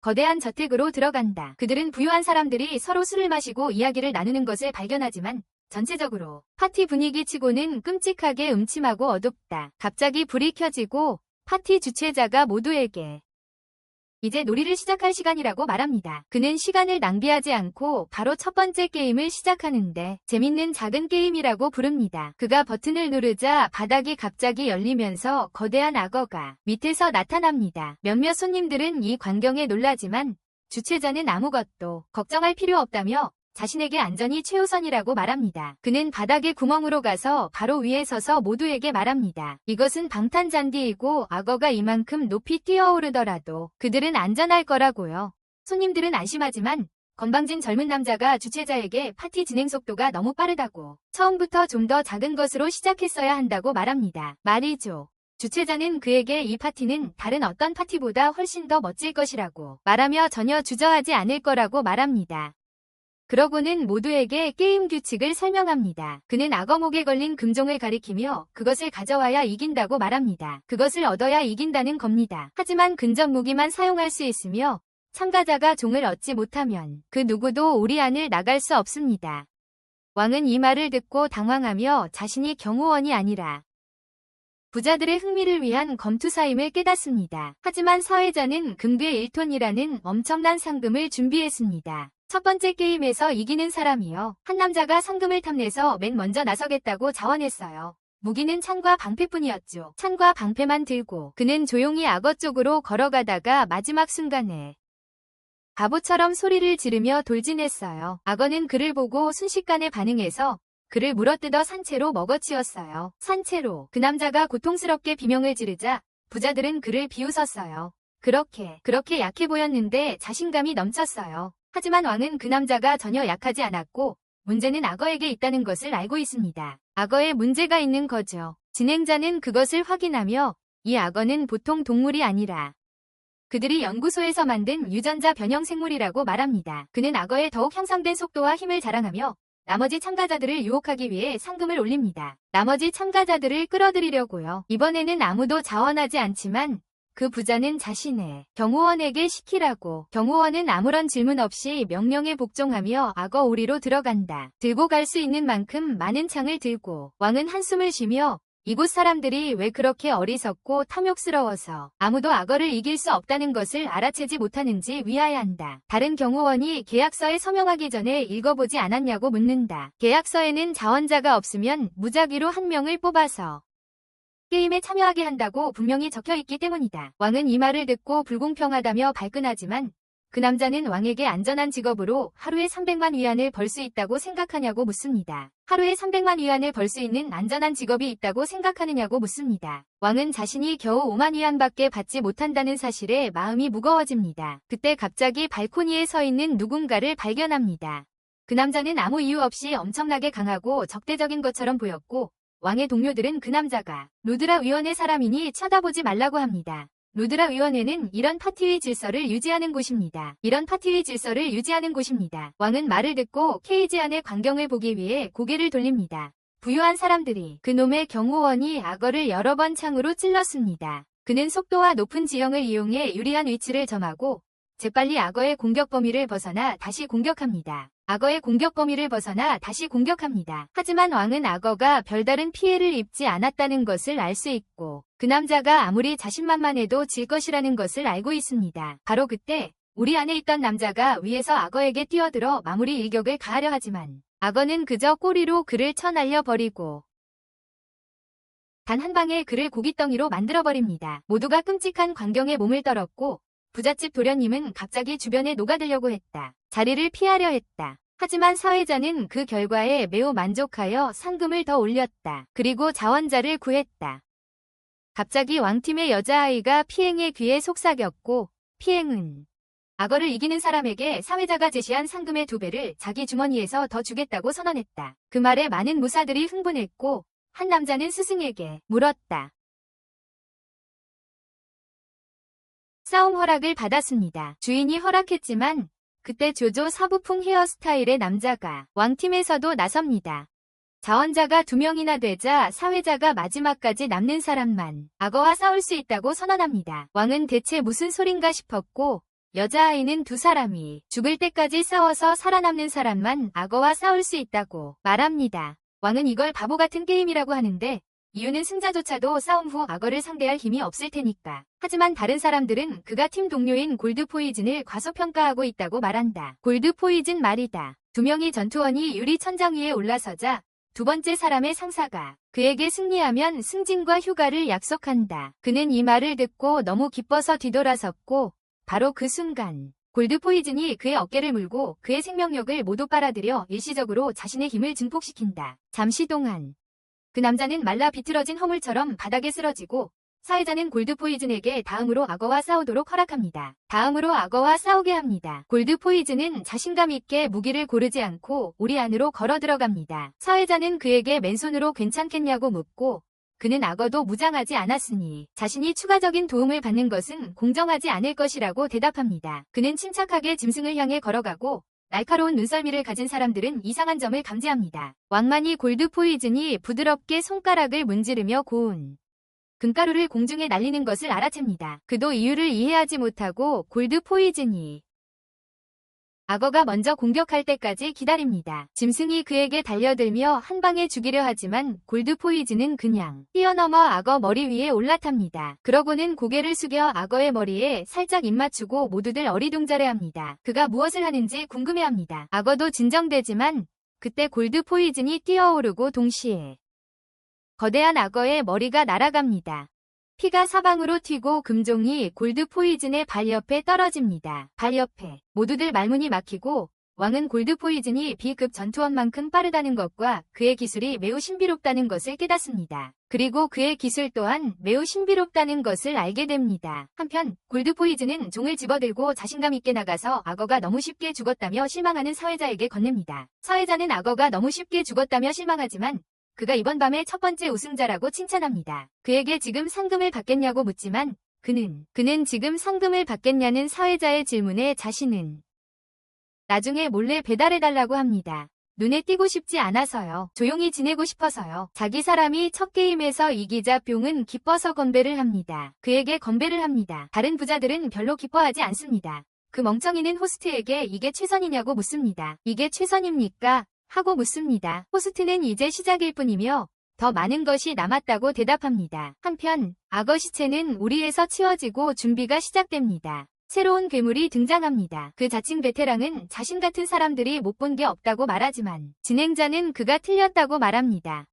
거대한 저택으로 들어간다. 그들은 부유한 사람들이 서로 술을 마시고 이야기를 나누는 것을 발견하지만 전체적으로 파티 분위기치고는 끔찍하게 음침하고 어둡다. 갑자기 불이 켜지고 파티 주최자가 모두에게 이제 놀이를 시작할 시간이라고 말합니다. 그는 시간을 낭비하지 않고 바로 첫 번째 게임을 시작하는데 재밌는 작은 게임이라고 부릅니다. 그가 버튼을 누르자 바닥이 갑자기 열리면서 거대한 악어가 밑에서 나타납니다. 몇몇 손님들은 이 광경에 놀라지만 주최자는 아무것도 걱정할 필요 없다며 자신에게 안전이 최우선이라고 말합니다. 그는 바닥의 구멍으로 가서 바로 위에 서서 모두에게 말합니다. 이것은 방탄잔디이고 악어가 이만큼 높이 뛰어오르더라도 그들은 안전할 거라고요. 손님들은 안심하지만 건방진 젊은 남자가 주최자에게 파티 진행 속도가 너무 빠르다고 처음부터 좀 더 작은 것으로 시작했어야 한다고 말합니다. 말이죠. 주최자는 그에게 이 파티는 다른 어떤 파티보다 훨씬 더 멋질 것이라고 말하며 전혀 주저하지 않을 거라고 말합니다. 그러고는 모두에게 게임 규칙을 설명합니다. 그는 악어 목에 걸린 금종을 가리키며 그것을 가져와야 이긴다고 말합니다. 그것을 얻어야 이긴다는 겁니다. 하지만 근접 무기만 사용할 수 있으며 참가자가 종을 얻지 못하면 그 누구도 우리 안을 나갈 수 없습니다. 왕은 이 말을 듣고 당황하며 자신이 경호원이 아니라 부자들의 흥미를 위한 검투사임을 깨닫습니다. 하지만 사회자는 금괴 1톤이라는 엄청난 상금을 준비했습니다. 첫 번째 게임에서 이기는 사람이요. 한 남자가 상금을 탐내서 맨 먼저 나서겠다고 자원했어요. 무기는 창과 방패뿐이었죠. 창과 방패만 들고 그는 조용히 악어 쪽으로 걸어가다가 마지막 순간에 바보처럼 소리를 지르며 돌진했어요. 악어는 그를 보고 순식간에 반응해서 그를 물어뜯어 산채로 먹어치웠어요. 산채로 그 남자가 고통스럽게 비명을 지르자 부자들은 그를 비웃었어요. 그렇게 약해 보였는데 자신감이 넘쳤어요. 하지만 왕은 그 남자가 전혀 약하지 않았고 문제는 악어에게 있다는 것을 알고 있습니다. 악어에 문제가 있는 거죠. 진행자는 그것을 확인하며 이 악어는 보통 동물이 아니라 그들이 연구소에서 만든 유전자 변형 생물이라고 말합니다. 그는 악어의 더욱 향상된 속도와 힘을 자랑하며 나머지 참가자들을 유혹하기 위해 상금을 올립니다. 나머지 참가자들을 끌어들이려고요. 이번에는 아무도 자원하지 않지만 그 부자는 자신의 경호원에게 시키라고. 경호원은 아무런 질문 없이 명령에 복종하며 악어 오리로 들어간다. 들고 갈 수 있는 만큼 많은 창을 들고 왕은 한숨을 쉬며 이곳 사람들이 왜 그렇게 어리석고 탐욕스러워서 아무도 악어를 이길 수 없다는 것을 알아채지 못하는지 위하여한다. 다른 경호원이 계약서에 서명하기 전에 읽어보지 않았냐고 묻는다. 계약서에는 자원자가 없으면 무작위로 한 명을 뽑아서 게임에 참여하게 한다고 분명히 적혀있기 때문이다. 왕은 이 말을 듣고 불공평하다며 발끈하지만 그 남자는 왕에게 안전한 직업으로 하루에 300만 위안을 벌 수 있다고 생각하냐고 묻습니다. 하루에 300만 위안을 벌 수 있는 안전한 직업이 있다고 생각하느냐고 묻습니다. 왕은 자신이 겨우 5만 위안밖에 받지 못한다는 사실에 마음이 무거워집니다. 그때 갑자기 발코니에 서 있는 누군가를 발견합니다. 그 남자는 아무 이유 없이 엄청나게 강하고 적대적인 것처럼 보였고 왕의 동료들은 그 남자가 루드라 위원회 사람이니 쳐다보지 말라고 합니다. 루드라 위원회는 이런 파티의 질서를 유지하는 곳입니다. 왕은 말을 듣고 케이지 안의 광경을 보기 위해 고개를 돌립니다. 부유한 사람들이 그놈의 경호원이 악어를 여러 번 창으로 찔렀습니다. 그는 속도와 높은 지형을 이용해 유리한 위치를 점하고 재빨리 악어의 공격 범위를 벗어나 다시 공격합니다. 하지만 왕은 악어가 별다른 피해를 입지 않았다는 것을 알 수 있고 그 남자가 아무리 자신만만해도 질 것이라는 것을 알고 있습니다. 바로 그때 우리 안에 있던 남자가 위에서 악어에게 뛰어들어 마무리 일격을 가하려 하지만 악어는 그저 꼬리로 그를 쳐날려 버리고 단 한 방에 그를 고깃덩이로 만들어버립니다. 모두가 끔찍한 광경에 몸을 떨었고 부잣집 도련님은 갑자기 주변에 녹아들려고 했다. 자리를 피하려 했다. 하지만 사회자는 그 결과에 매우 만족하여 상금을 더 올렸다. 그리고 자원자를 구했다. 갑자기 왕팀의 여자아이가 피행의 귀에 속삭였고 피행은 악어를 이기는 사람에게 사회자가 제시한 상금의 2배를 자기 주머니에서 더 주겠다고 선언했다. 그 말에 많은 무사들이 흥분했고 한 남자는 스승에게 물었다. 싸움 허락을 받았습니다. 주인이 허락했지만 그때 조조 사부풍 헤어스타일의 남자가 왕팀에서도 나섭니다. 자원자가 2명이나 되자 사회자가 마지막까지 남는 사람만 악어와 싸울 수 있다고 선언합니다. 왕은 대체 무슨 소린가 싶었고 여자아이는 2사람이 죽을 때까지 싸워서 살아남는 사람만 악어와 싸울 수 있다고 말합니다. 왕은 이걸 바보 같은 게임이라고 하는데 이유는 승자조차도 싸움 후 악어를 상대할 힘이 없을 테니까. 하지만 다른 사람들은 그가 팀 동료인 골드 포이즌을 과소평가하고 있다고 말한다. 골드 포이즌 말이다. 2명의 전투원이 유리 천장 위에 올라서자 2번째 사람의 상사가 그에게 승리하면 승진과 휴가를 약속한다. 그는 이 말을 듣고 너무 기뻐서 뒤돌아섰고 바로 그 순간 골드 포이즌이 그의 어깨를 물고 그의 생명력을 모두 빨아들여 일시적으로 자신의 힘을 증폭시킨다. 잠시 동안 그 남자는 말라 비틀어진 허물처럼 바닥에 쓰러지고 사회자는 골드 포이즌에게 다음으로 악어와 싸우도록 허락합니다. 다음으로 악어와 싸우게 합니다. 골드 포이즌은 자신감 있게 무기를 고르지 않고 우리 안으로 걸어 들어갑니다. 사회자는 그에게 맨손으로 괜찮겠냐고 묻고 그는 악어도 무장하지 않았으니 자신이 추가적인 도움을 받는 것은 공정하지 않을 것이라고 대답합니다. 그는 침착하게 짐승을 향해 걸어가고 날카로운 눈썰미를 가진 사람들은 이상한 점을 감지합니다. 왕만이 골드 포이즌이 부드럽게 손가락을 문지르며 고운 금가루를 공중에 날리는 것을 알아챕니다. 그도 이유를 이해하지 못하고 골드 포이즌이 악어가 먼저 공격할 때까지 기다립니다. 짐승이 그에게 달려들며 한 방에 죽이려 하지만 골드 포이즌은 그냥 뛰어넘어 악어 머리 위에 올라탑니다. 그러고는 고개를 숙여 악어의 머리에 살짝 입맞추고 모두들 어리둥절해합니다. 그가 무엇을 하는지 궁금해합니다. 악어도 진정되지만 그때 골드 포이즌이 뛰어오르고 동시에 거대한 악어의 머리가 날아갑니다. 피가 사방으로 튀고 금종이 골드 포이즌의 발 옆에 떨어집니다. 발 옆에 모두들 말문이 막히고 왕은 골드 포이즌이 B급 전투원만큼 빠르다는 것과 그의 기술이 매우 신비롭다는 것을 깨닫습니다. 그리고 그의 기술 또한 매우 신비롭다는 것을 알게 됩니다. 한편 골드 포이즌은 종을 집어들고 자신감 있게 나가서 악어가 너무 쉽게 죽었다며 실망하는 사회자에게 건넵니다. 사회자는 악어가 너무 쉽게 죽었다며 실망하지만 그가 이번 밤의 첫 번째 우승자라고 칭찬합니다. 그에게 지금 상금을 받겠냐고 묻지만 그는 지금 상금을 받겠냐는 사회자의 질문에 자신은 나중에 몰래 배달해달라고 합니다. 눈에 띄고 싶지 않아서요. 조용히 지내고 싶어서요. 자기 사람이 첫 게임에서 이기자 뿅은 기뻐서 건배를 합니다. 그에게 건배를 합니다. 다른 부자들은 별로 기뻐하지 않습니다. 그 멍청이는 호스트에게 이게 최선이냐고 묻습니다. 이게 최선입니까? 하고 묻습니다. 호스트는 이제 시작일 뿐이며 더 많은 것이 남았다고 대답합니다. 한편 악어 시체는 우리에서 치워지고 준비가 시작됩니다. 새로운 괴물이 등장합니다. 그 자칭 베테랑은 자신 같은 사람들이 못 본 게 없다고 말하지만 진행자는 그가 틀렸다고 말합니다.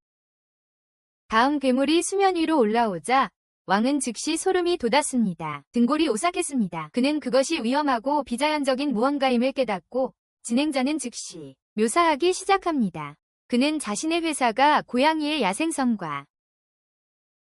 다음 괴물이 수면 위로 올라오자 왕은 즉시 소름이 돋았습니다. 등골이 오싹했습니다. 그는 그것이 위험하고 비자연적인 무언가임을 깨닫고 진행자는 즉시 묘사하기 시작합니다. 그는 자신의 회사가 고양이의 야생성과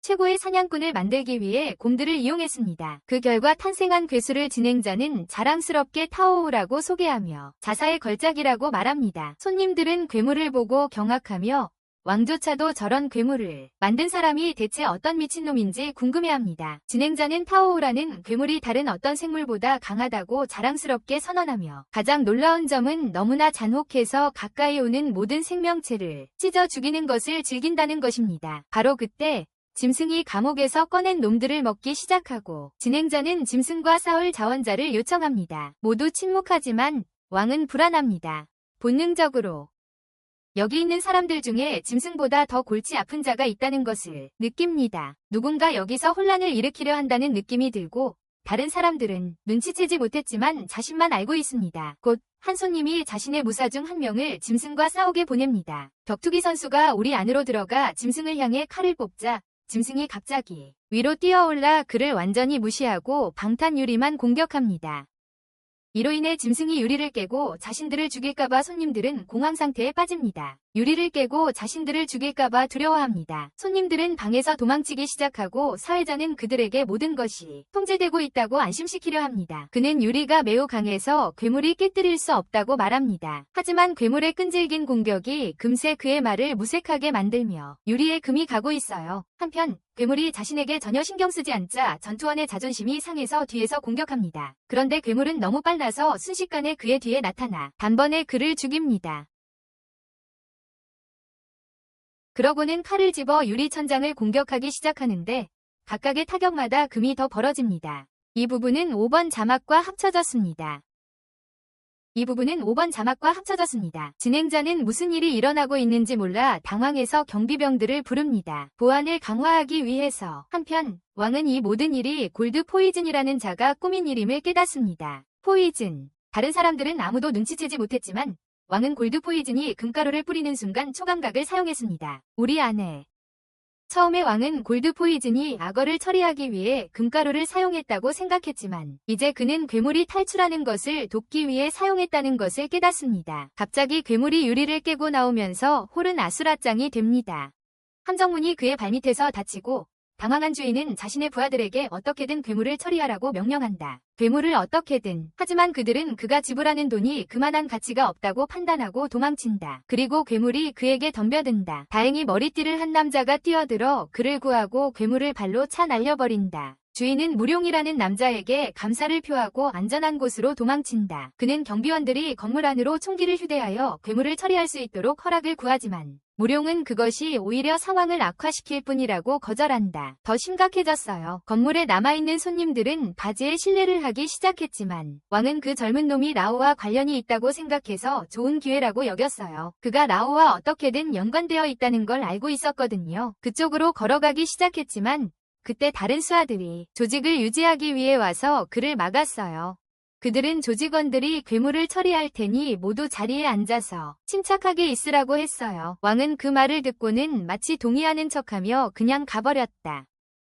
최고의 사냥꾼을 만들기 위해 곰들을 이용했습니다. 그 결과 탄생한 괴수를 진행자는 자랑스럽게 타오우라고 소개하며 자사의 걸작이라고 말합니다. 손님들은 괴물을 보고 경악하며 왕조차도 저런 괴물을 만든 사람이 대체 어떤 미친놈인지 궁금해합니다. 진행자는 타오우라는 괴물이 다른 어떤 생물보다 강하다고 자랑스럽게 선언하며 가장 놀라운 점은 너무나 잔혹해서 가까이 오는 모든 생명체를 찢어 죽이는 것을 즐긴다는 것입니다. 바로 그때 짐승이 감옥에서 꺼낸 놈들을 먹기 시작하고 진행자는 짐승과 싸울 자원자를 요청합니다. 모두 침묵하지만 왕은 불안합니다. 본능적으로 여기 있는 사람들 중에 짐승보다 더 골치 아픈 자가 있다는 것을 느낍니다. 누군가 여기서 혼란을 일으키려 한다는 느낌이 들고 다른 사람들은 눈치채지 못했지만 자신만 알고 있습니다. 곧 한 손님이 자신의 무사 중 한 명을 짐승과 싸우게 보냅니다. 격투기 선수가 우리 안으로 들어가 짐승을 향해 칼을 뽑자 짐승이 갑자기 위로 뛰어올라 그를 완전히 무시하고 방탄 유리만 공격합니다. 이로 인해 짐승이 유리를 깨고 자신들을 죽일까봐 손님들은 공황 상태에 빠집니다. 유리를 깨고 자신들을 죽일까봐 두려워합니다. 손님들은 방에서 도망치기 시작하고 사회자는 그들에게 모든 것이 통제되고 있다고 안심시키려 합니다. 그는 유리가 매우 강해서 괴물이 깨뜨릴 수 없다고 말합니다. 하지만 괴물의 끈질긴 공격이 금세 그의 말을 무색하게 만들며 유리에 금이 가고 있어요. 한편 괴물이 자신에게 전혀 신경 쓰지 않자 전투원의 자존심이 상해서 뒤에서 공격합니다. 그런데 괴물은 너무 빨라서 순식간에 그의 뒤에 나타나 단번에 그를 죽입니다. 그러고는 칼을 집어 유리 천장을 공격하기 시작하는데 각각의 타격마다 금이 더 벌어집니다. 이 부분은 5번 자막과 합쳐졌습니다. 진행자는 무슨 일이 일어나고 있는지 몰라 당황해서 경비병들을 부릅니다. 보안을 강화하기 위해서. 한편 왕은 이 모든 일이 골드 포이즌이라는 자가 꾸민 일임을 깨닫습니다. 포이즌. 다른 사람들은 아무도 눈치채지 못했지만 왕은 골드 포이즌이 금가루를 뿌리는 순간 초감각을 사용했습니다. 우리 안에. 처음에 왕은 골드 포이즌이 악어를 처리하기 위해 금가루를 사용했다고 생각했지만 이제 그는 괴물이 탈출하는 것을 돕기 위해 사용했다는 것을 깨닫습니다. 갑자기 괴물이 유리를 깨고 나오면서 홀은 아수라장이 됩니다. 함정문이 그의 발밑에서 닫히고 당황한 주인은 자신의 부하들에게 어떻게든 괴물을 처리하라고 명령한다. 괴물을 어떻게든. 하지만 그들은 그가 지불하는 돈이 그만한 가치가 없다고 판단하고 도망친다. 그리고 괴물이 그에게 덤벼든다. 다행히 머리띠를 한 남자가 뛰어들어 그를 구하고 괴물을 발로 차 날려버린다. 주인은 무룡이라는 남자에게 감사를 표하고 안전한 곳으로 도망친다. 그는 경비원들이 건물 안으로 총기를 휴대하여 괴물을 처리할 수 있도록 허락을 구하지만 무룡은 그것이 오히려 상황을 악화시킬 뿐이라고 거절한다. 더 심각해졌어요. 건물에 남아있는 손님들은 바지에 실례를 하기 시작했지만 왕은 그 젊은 놈이 라오와 관련이 있다고 생각해서 좋은 기회라고 여겼어요. 그가 라오와 어떻게든 연관되어 있다는 걸 알고 있었거든요. 그쪽으로 걸어가기 시작했지만 그때 다른 수하들이 조직을 유지하기 위해 와서 그를 막았어요. 그들은 조직원들이 괴물을 처리할 테니 모두 자리에 앉아서 침착하게 있으라고 했어요. 왕은 그 말을 듣고는 마치 동의하는 척하며 그냥 가버렸다.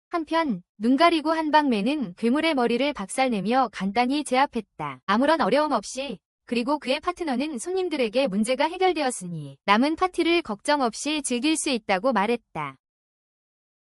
한편 눈 가리고 한방매는 괴물의 머리를 박살내며 간단히 제압했다. 아무런 어려움 없이. 그리고 그의 파트너는 손님들에게 문제가 해결되었으니 남은 파티를 걱정 없이 즐길 수 있다고 말했다.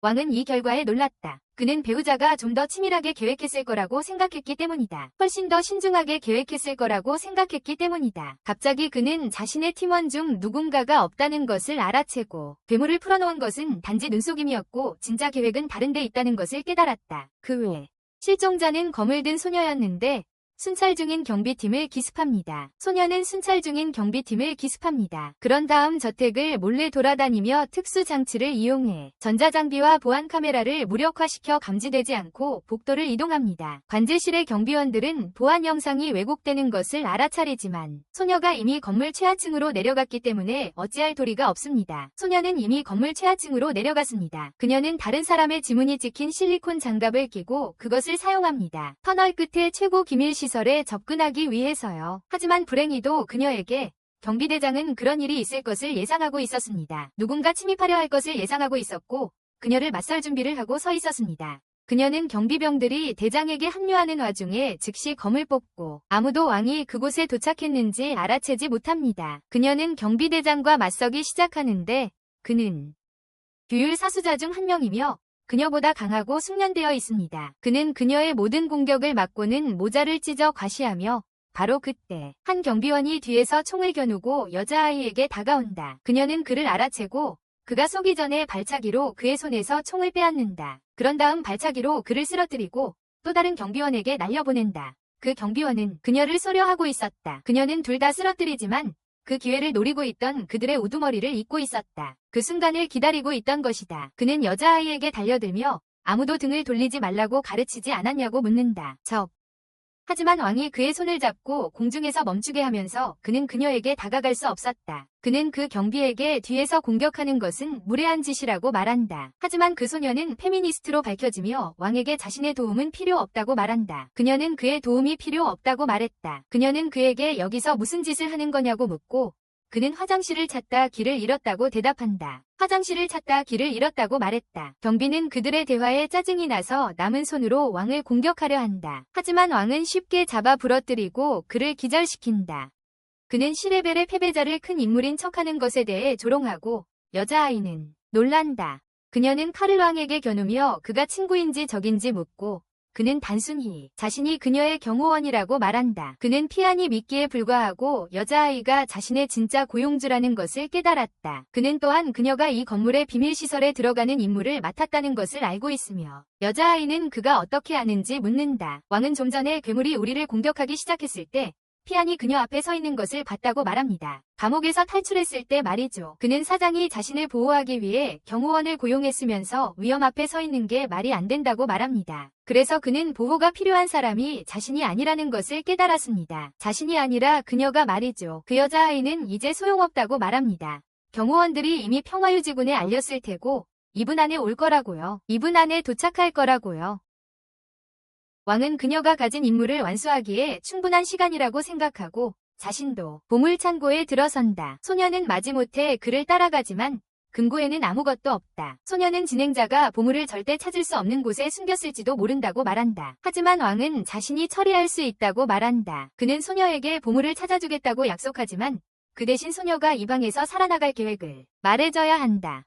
왕은 이 결과에 놀랐다. 그는 배우자가 좀 더 치밀하게 계획했을 거라고 생각했기 때문이다. 훨씬 더 신중하게 계획했을 거라고 생각했기 때문이다. 갑자기 그는 자신의 팀원 중 누군가가 없다는 것을 알아채고 괴물을 풀어놓은 것은 단지 눈속임이었고 진짜 계획은 다른 데 있다는 것을 깨달았다. 그 외 실종자는 검을 든 소녀였는데 순찰 중인 경비팀을 기습합니다. 소녀는 순찰 중인 경비팀을 기습합니다. 그런 다음 저택을 몰래 돌아다니며 특수장치를 이용해 전자장비와 보안 카메라를 무력화시켜 감지되지 않고 복도를 이동합니다. 관제실의 경비원들은 보안 영상이 왜곡되는 것을 알아차리지만 소녀가 이미 건물 최하층으로 내려갔기 때문에 어찌할 도리가 없습니다. 소녀는 이미 건물 최하층으로 내려갔습니다. 그녀는 다른 사람의 지문이 찍힌 실리콘 장갑을 끼고 그것을 사용합니다. 터널 끝에 최고 기밀 시설에 접근하기 위해서요. 하지만 불행히도 그녀에게 경비대장은 그런 일이 있을 것을 예상하고 있었습니다. 누군가 침입하려 할 것을 예상하고 있었고 그녀를 맞설 준비를 하고 서 있었습니다. 그녀는 경비병들이 대장에게 합류하는 와중에 즉시 검을 뽑고 아무도 왕이 그곳에 도착했는지 알아채지 못합니다. 그녀는 경비대장과 맞서기 시작하는데 그는 규율 사수자 중 한 명이며 그녀보다 강하고 숙련되어 있습니다. 그는 그녀의 모든 공격을 막고는 모자를 찢어 과시하며 바로 그때 한 경비원이 뒤에서 총을 겨누고 여자아이에게 다가온다. 그녀는 그를 알아채고 그가 쏘기 전에 발차기로 그의 손에서 총을 빼앗는다. 그런 다음 발차기로 그를 쓰러뜨리고 또 다른 경비원에게 날려보낸다. 그 경비원은 그녀를 쏘려 하고 있었다. 그녀는 둘 다 쓰러뜨리지만 그 기회를 노리고 있던 그들의 우두머리를 잇고 있었다. 그 순간을 기다리고 있던 것이다. 그는 여자아이에게 달려들며 아무도 등을 돌리지 말라고 가르치지 않았냐고 묻는다. 하지만 왕이 그의 손을 잡고 공중에서 멈추게 하면서 그는 그녀에게 다가갈 수 없었다. 그는 그 경비에게 뒤에서 공격하는 것은 무례한 짓이라고 말한다. 하지만 그 소녀는 페미니스트로 밝혀지며 왕에게 자신의 도움은 필요 없다고 말한다. 그녀는 그의 도움이 필요 없다고 말했다. 그녀는 그에게 여기서 무슨 짓을 하는 거냐고 묻고 그는 화장실을 찾다 길을 잃었다고 대답한다. 화장실을 찾다 길을 잃었다고 말했다. 경비는 그들의 대화에 짜증이 나서 남은 손으로 왕을 공격하려 한다. 하지만 왕은 쉽게 잡아 부러뜨리고 그를 기절시킨다. 그는 시레벨의 패배자를 큰 인물인 척하는 것에 대해 조롱하고 여자아이는 놀란다. 그녀는 카를 왕에게 겨누며 그가 친구인지 적인지 묻고 그는 단순히 자신이 그녀의 경호원이라고 말한다. 그는 피하니 믿기에 불과하고 여자아이가 자신의 진짜 고용주라는 것을 깨달았다. 그는 또한 그녀가 이 건물의 비밀시설에 들어가는 임무를 맡았다는 것을 알고 있으며 여자아이는 그가 어떻게 아는지 묻는다. 왕은 좀 전에 괴물이 우리를 공격하기 시작했을 때 피안이 그녀 앞에 서 있는 것을 봤다고 말합니다. 감옥에서 탈출했을 때 말이죠. 그는 사장이 자신을 보호하기 위해 경호원을 고용했으면서 위험 앞에 서 있는 게 말이 안 된다고 말합니다. 그래서 그는 보호가 필요한 사람이 자신이 아니라는 것을 깨달았습니다. 자신이 아니라 그녀가 말이죠. 그 여자아이는 이제 소용없다고 말합니다. 경호원들이 이미 평화유지군에 알렸을 테고 2분 안에 올 거라고요. 2분 안에 도착할 거라고요. 왕은 그녀가 가진 임무를 완수하기에 충분한 시간이라고 생각하고 자신도 보물창고에 들어선다. 소녀는 마지못해 그를 따라가지만 금고에는 아무것도 없다. 소녀는 진행자가 보물을 절대 찾을 수 없는 곳에 숨겼을지도 모른다고 말한다. 하지만 왕은 자신이 처리할 수 있다고 말한다. 그는 소녀에게 보물을 찾아주겠다고 약속하지만 그 대신 소녀가 이 방에서 살아나갈 계획을 말해줘야 한다.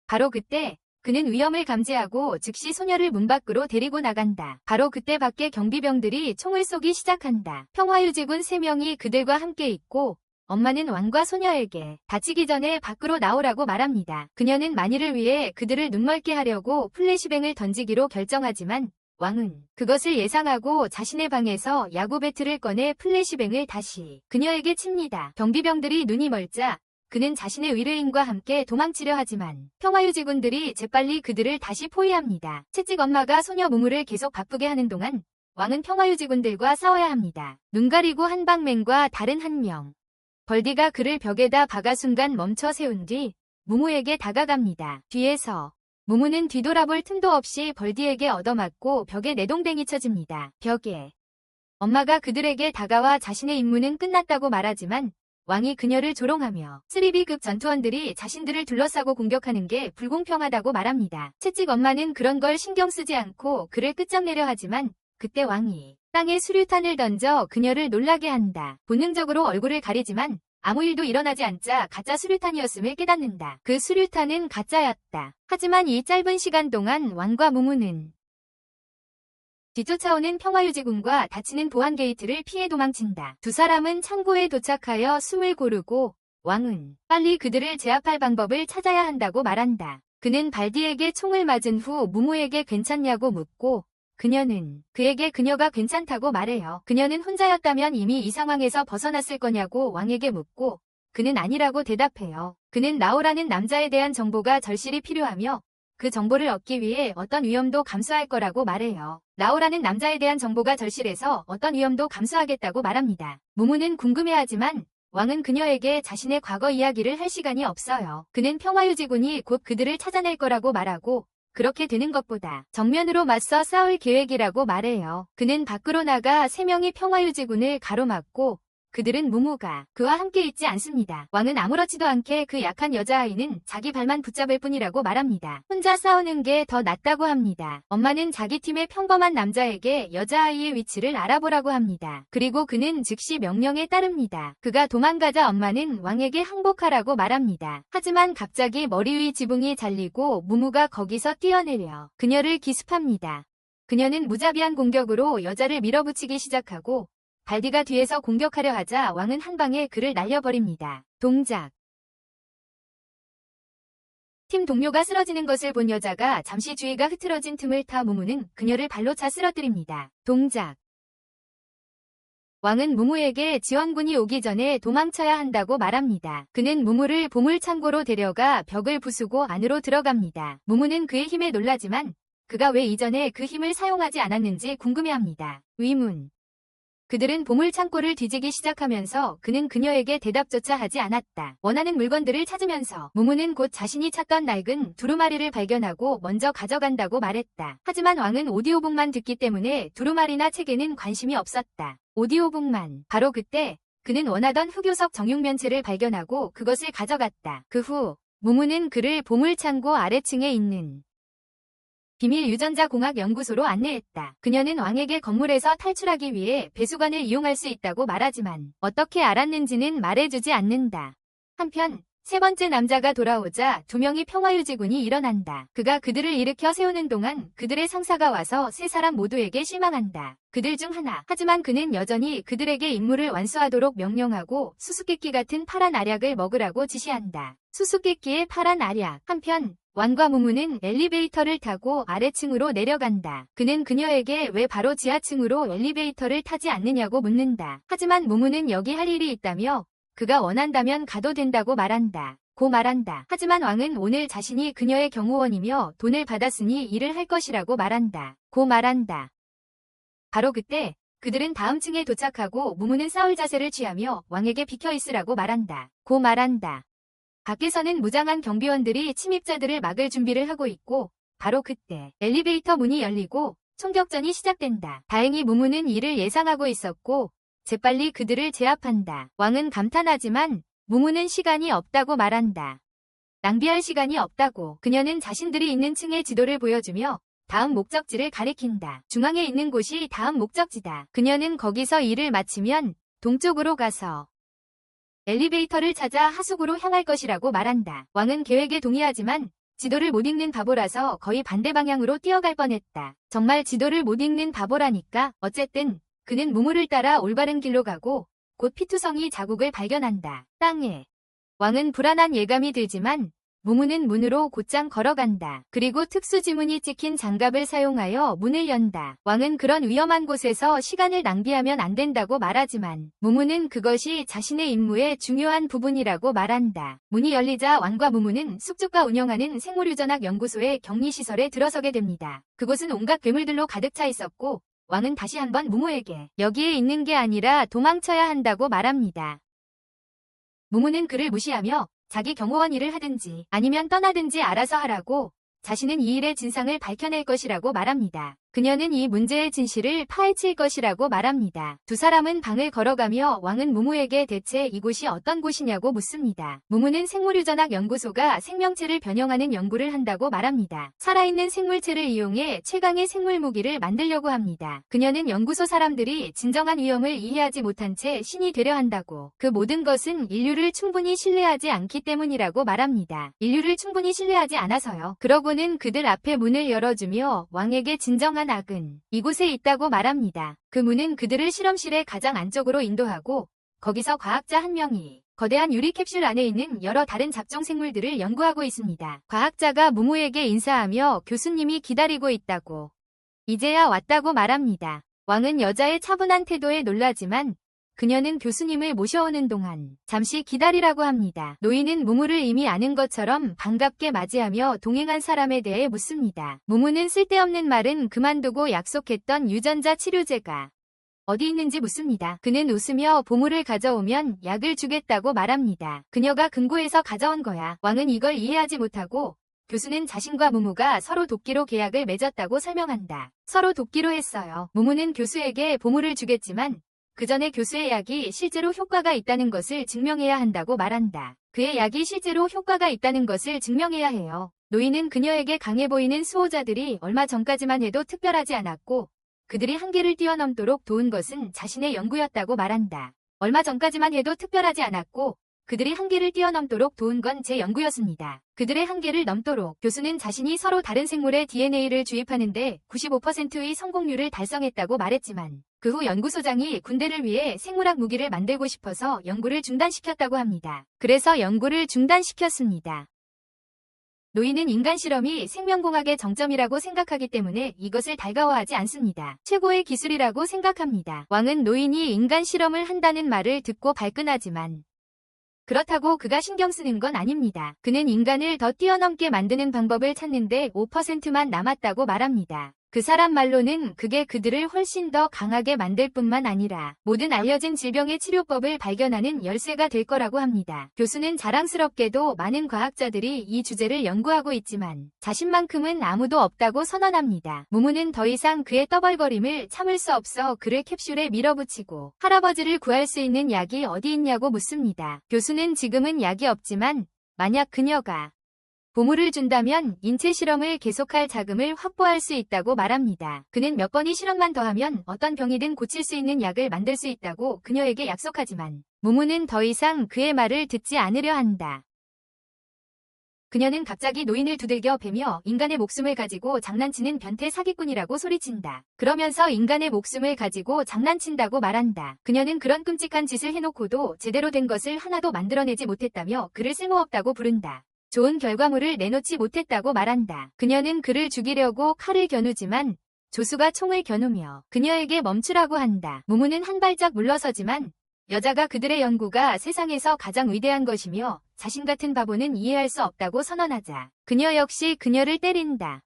바로 그때 그는 위험을 감지하고 즉시 소녀를 문 밖으로 데리고 나간다. 바로 그때 밖에 경비병들이 총을 쏘기 시작한다. 평화유지군 3명이 그들과 함께 있고 엄마는 왕과 소녀에게 다치기 전에 밖으로 나오라고 말합니다. 그녀는 만일을 위해 그들을 눈멀게 하려고 플래시뱅을 던지기로 결정하지만 왕은 그것을 예상하고 자신의 방에서 야구 배트를 꺼내 플래시뱅을 다시 그녀에게 칩니다. 경비병들이 눈이 멀자 그는 자신의 의뢰인과 함께 도망치려 하지만 평화유지군들이 재빨리 그들을 다시 포위합니다. 채찍 엄마가 소녀 무무를 계속 바쁘게 하는 동안 왕은 평화유지군들과 싸워야 합니다. 눈 가리고 한방맨과 다른 한 명. 벌디가 그를 벽에다 박아 순간 멈춰 세운 뒤 무무에게 다가갑니다. 뒤에서 무무는 뒤돌아볼 틈도 없이 벌디에게 얻어맞고 벽에 내동댕이 쳐집니다. 벽에. 엄마가 그들에게 다가와 자신의 임무는 끝났다고 말하지만 왕이 그녀를 조롱하며 3B급 전투원들이 자신들을 둘러싸고 공격하는 게 불공평하다고 말합니다. 채찍 엄마는 그런 걸 신경 쓰지 않고 그를 끝장내려 하지만 그때 왕이 땅에 수류탄을 던져 그녀를 놀라게 한다. 본능적으로 얼굴을 가리지만 아무 일도 일어나지 않자 가짜 수류탄이었음을 깨닫는다. 그 수류탄은 가짜였다. 하지만 이 짧은 시간 동안 왕과 무무는 뒤쫓아오는 평화유지군과 닫히는 보안 게이트를 피해 도망친다. 두 사람은 창고에 도착하여 숨을 고르고 왕은 빨리 그들을 제압할 방법을 찾아야 한다고 말한다. 그는 발디에게 총을 맞은 후 무무에게 괜찮냐고 묻고 그녀는 그에게 그녀가 괜찮다고 말해요. 그녀는 혼자였다면 이미 이 상황에서 벗어났을 거냐고 왕에게 묻고 그는 아니라고 대답해요. 그는 나오라는 남자에 대한 정보가 절실히 필요하며 그 정보를 얻기 위해 어떤 위험도 감수할 거라고 말해요. 나오라는 남자에 대한 정보가 절실해서 어떤 위험도 감수하겠다고 말합니다. 무무는 궁금해하지만 왕은 그녀에게 자신의 과거 이야기를 할 시간이 없어요. 그는 평화유지군이 곧 그들을 찾아낼 거라고 말하고 그렇게 되는 것보다 정면으로 맞서 싸울 계획이라고 말해요. 그는 밖으로 나가 3명의 평화유지군을 가로막고 그들은 무무가 그와 함께 있지 않습니다. 왕은 아무렇지도 않게 그 약한 여자아이는 자기 발만 붙잡을 뿐이라고 말합니다. 혼자 싸우는 게 더 낫다고 합니다. 엄마는 자기 팀의 평범한 남자에게 여자아이의 위치를 알아보라고 합니다. 그리고 그는 즉시 명령에 따릅니다. 그가 도망가자 엄마는 왕에게 항복하라고 말합니다. 하지만 갑자기 머리 위 지붕이 잘리고 무무가 거기서 뛰어내려 그녀를 기습합니다. 그녀는 무자비한 공격으로 여자를 밀어붙이기 시작하고 발디가 뒤에서 공격하려 하자 왕은 한 방에 그를 날려버립니다. 동작. 팀 동료가 쓰러지는 것을 본 여자가 잠시 주의가 흐트러진 틈을 타 무무는 그녀를 발로 차 쓰러뜨립니다. 동작. 왕은 무무에게 지원군이 오기 전에 도망쳐야 한다고 말합니다. 그는 무무를 보물창고로 데려가 벽을 부수고 안으로 들어갑니다. 무무는 그의 힘에 놀라지만 그가 왜 이전에 그 힘을 사용하지 않았는지 궁금해합니다. 의문. 그들은 보물창고를 뒤지기 시작하면서 그는 그녀에게 대답조차 하지 않았다. 원하는 물건들을 찾으면서 무무는 곧 자신이 찾던 낡은 두루마리를 발견하고 먼저 가져간다고 말했다. 하지만 왕은 오디오북만 듣기 때문에 두루마리나 책에는 관심이 없었다. 오디오북만. 바로 그때 그는 원하던 흑요석 정육면체를 발견하고 그것을 가져갔다. 그 후 무무는 그를 보물창고 아래층에 있는 비밀 유전자 공학 연구소로 안내했다. 그녀는 왕에게 건물에서 탈출하기 위해 배수관을 이용할 수 있다고 말하지만 어떻게 알았는지는 말해주지 않는다. 한편 세 번째 남자가 돌아오자 2명의 평화유지군이 일어난다. 그가 그들을 일으켜 세우는 동안 그들의 상사가 와서 세 사람 모두에게 실망한다. 그들 중 하나. 하지만 그는 여전히 그들에게 임무를 완수하도록 명령하고 수수께끼 같은 파란 알약을 먹으라고 지시한다. 수수께끼의 파란 알약. 한편 왕과 무무는 엘리베이터를 타고 아래층으로 내려간다. 그는 그녀에게 왜 바로 지하층으로 엘리베이터를 타지 않느냐고 묻는다. 하지만 무무는 여기 할 일이 있다며 그가 원한다면 가도 된다고 말한다. 고 말한다. 하지만 왕은 오늘 자신이 그녀의 경호원이며 돈을 받았으니 일을 할 것이라고 말한다. 고 말한다. 바로 그때 그들은 다음 층에 도착하고 무무는 싸울 자세를 취하며 왕에게 비켜 있으라고 말한다. 고 말한다. 밖에서는 무장한 경비원들이 침입자들을 막을 준비를 하고 있고 바로 그때 엘리베이터 문이 열리고 총격전이 시작된다. 다행히 무무는 이를 예상하고 있었고 재빨리 그들을 제압한다. 왕은 감탄하지만 무무는 시간이 없다고 말한다. 낭비할 시간이 없다고. 그녀는 자신들이 있는 층의 지도를 보여주며 다음 목적지를 가리킨다. 중앙에 있는 곳이 다음 목적지다. 그녀는 거기서 일을 마치면 동쪽으로 가서 엘리베이터를 찾아 하수구로 향할 것이라고 말한다. 왕은 계획에 동의하지만 지도를 못 읽는 바보라서 거의 반대 방향으로 뛰어갈 뻔했다. 정말 지도를 못 읽는 바보라니까. 어쨌든 그는 무무를 따라 올바른 길로 가고 곧 피투성이 자국을 발견한다. 땅에. 왕은 불안한 예감이 들지만 무무는 문으로 곧장 걸어간다. 그리고 특수지문이 찍힌 장갑을 사용하여 문을 연다. 왕은 그런 위험한 곳에서 시간을 낭비하면 안 된다고 말하지만 무무는 그것이 자신의 임무의 중요한 부분이라고 말한다. 문이 열리자 왕과 무무는 숙주가 운영하는 생물유전학 연구소의 격리시설에 들어서게 됩니다. 그곳은 온갖 괴물들로 가득 차 있었고 왕은 다시 한번 무무에게 여기에 있는 게 아니라 도망쳐야 한다고 말합니다. 무무는 그를 무시하며 자기 경호원 일을 하든지 아니면 떠나든지 알아서 하라고 자신은 이 일의 진상을 밝혀낼 것이라고 말합니다. 그녀는 이 문제의 진실을 파헤칠 것이라고 말합니다. 두 사람은 방을 걸어가며 왕은 무무에게 대체 이곳이 어떤 곳이냐고 묻습니다. 무무는 생물유전학 연구소가 생명체를 변형하는 연구를 한다고 말합니다. 살아있는 생물체를 이용해 최강의 생물 무기를 만들려고 합니다. 그녀는 연구소 사람들이 진정한 위험을 이해하지 못한 채 신이 되려 한다고, 그 모든 것은 인류를 충분히 신뢰하지 않기 때문이라고 말합니다. 인류를 충분히 신뢰하지 않아서요. 그러고는 그들 앞에 문을 열어주며 왕에게 진정한 악은 이곳에 있다고 말합니다. 그 문은 그들을 실험실의 가장 안쪽으로 인도하고 거기서 과학자 한 명이 거대한 유리 캡슐 안에 있는 여러 다른 잡종 생물들을 연구하고 있습니다. 과학자가 무무에게 인사하며 교수님이 기다리고 있다고, 이제야 왔다고 말합니다. 왕은 여자의 차분한 태도에 놀라지만 그녀는 교수님을 모셔오는 동안 잠시 기다리라고 합니다. 노인은 무무를 이미 아는 것처럼 반갑게 맞이하며 동행한 사람에 대해 묻습니다. 무무는 쓸데없는 말은 그만두고 약속했던 유전자 치료제가 어디 있는지 묻습니다. 그는 웃으며 보물을 가져오면 약을 주겠다고 말합니다. 그녀가 금고에서 가져온 거야. 왕은 이걸 이해하지 못하고 교수는 자신과 무무가 서로 도끼로 계약을 맺었다고 설명한다. 서로 도끼로 했어요. 무무는 교수에게 보물을 주겠지만 그 전에 교수의 약이 실제로 효과가 있다는 것을 증명해야 한다고 말한다. 그의 약이 실제로 효과가 있다는 것을 증명해야 해요. 노인은 그녀에게 강해 보이는 수호자들이 얼마 전까지만 해도 특별하지 않았고 그들이 한계를 뛰어넘도록 도운 것은 자신의 연구였다고 말한다. 얼마 전까지만 해도 특별하지 않았고 그들이 한계를 뛰어넘도록 도운 건 제 연구였습니다. 그들의 한계를 넘도록 교수는 자신이 서로 다른 생물의 DNA를 주입하는데 95%의 성공률을 달성했다고 말했지만 그 후 연구소장이 군대를 위해 생물학 무기를 만들고 싶어서 연구를 중단시켰다고 합니다. 그래서 연구를 중단시켰습니다. 노인은 인간 실험이 생명공학의 정점이라고 생각하기 때문에 이것을 달가워하지 않습니다. 최고의 기술이라고 생각합니다. 왕은 노인이 인간 실험을 한다는 말을 듣고 발끈하지만 그렇다고 그가 신경 쓰는 건 아닙니다. 그는 인간을 더 뛰어넘게 만드는 방법을 찾는데 5%만 남았다고 말합니다. 그 사람 말로는 그게 그들을 훨씬 더 강하게 만들 뿐만 아니라 모든 알려진 질병의 치료법을 발견하는 열쇠가 될 거라고 합니다. 교수는 자랑스럽게도 많은 과학자들이 이 주제를 연구하고 있지만 자신만큼은 아무도 없다고 선언합니다. 무무는 더 이상 그의 떠벌거림을 참을 수 없어 그를 캡슐에 밀어붙이고 할아버지를 구할 수 있는 약이 어디 있냐고 묻습니다. 교수는 지금은 약이 없지만 만약 그녀가 보물을 준다면 인체 실험을 계속할 자금을 확보할 수 있다고 말합니다. 그는 몇 번의 실험만 더하면 어떤 병이든 고칠 수 있는 약을 만들 수 있다고 그녀에게 약속하지만 무무는 더 이상 그의 말을 듣지 않으려 한다. 그녀는 갑자기 노인을 두들겨 베며 인간의 목숨을 가지고 장난치는 변태 사기꾼이라고 소리친다. 그러면서 인간의 목숨을 가지고 장난친다고 말한다. 그녀는 그런 끔찍한 짓을 해놓고도 제대로 된 것을 하나도 만들어내지 못했다며 그를 쓸모없다고 부른다. 좋은 결과물을 내놓지 못했다고 말한다. 그녀는 그를 죽이려고 칼을 겨누지만 조수가 총을 겨누며 그녀에게 멈추라고 한다. 무무는 한 발짝 물러서지만 여자가 그들의 연구가 세상에서 가장 위대한 것이며 자신 같은 바보는 이해할 수 없다고 선언하자 그녀 역시 그녀를 때린다.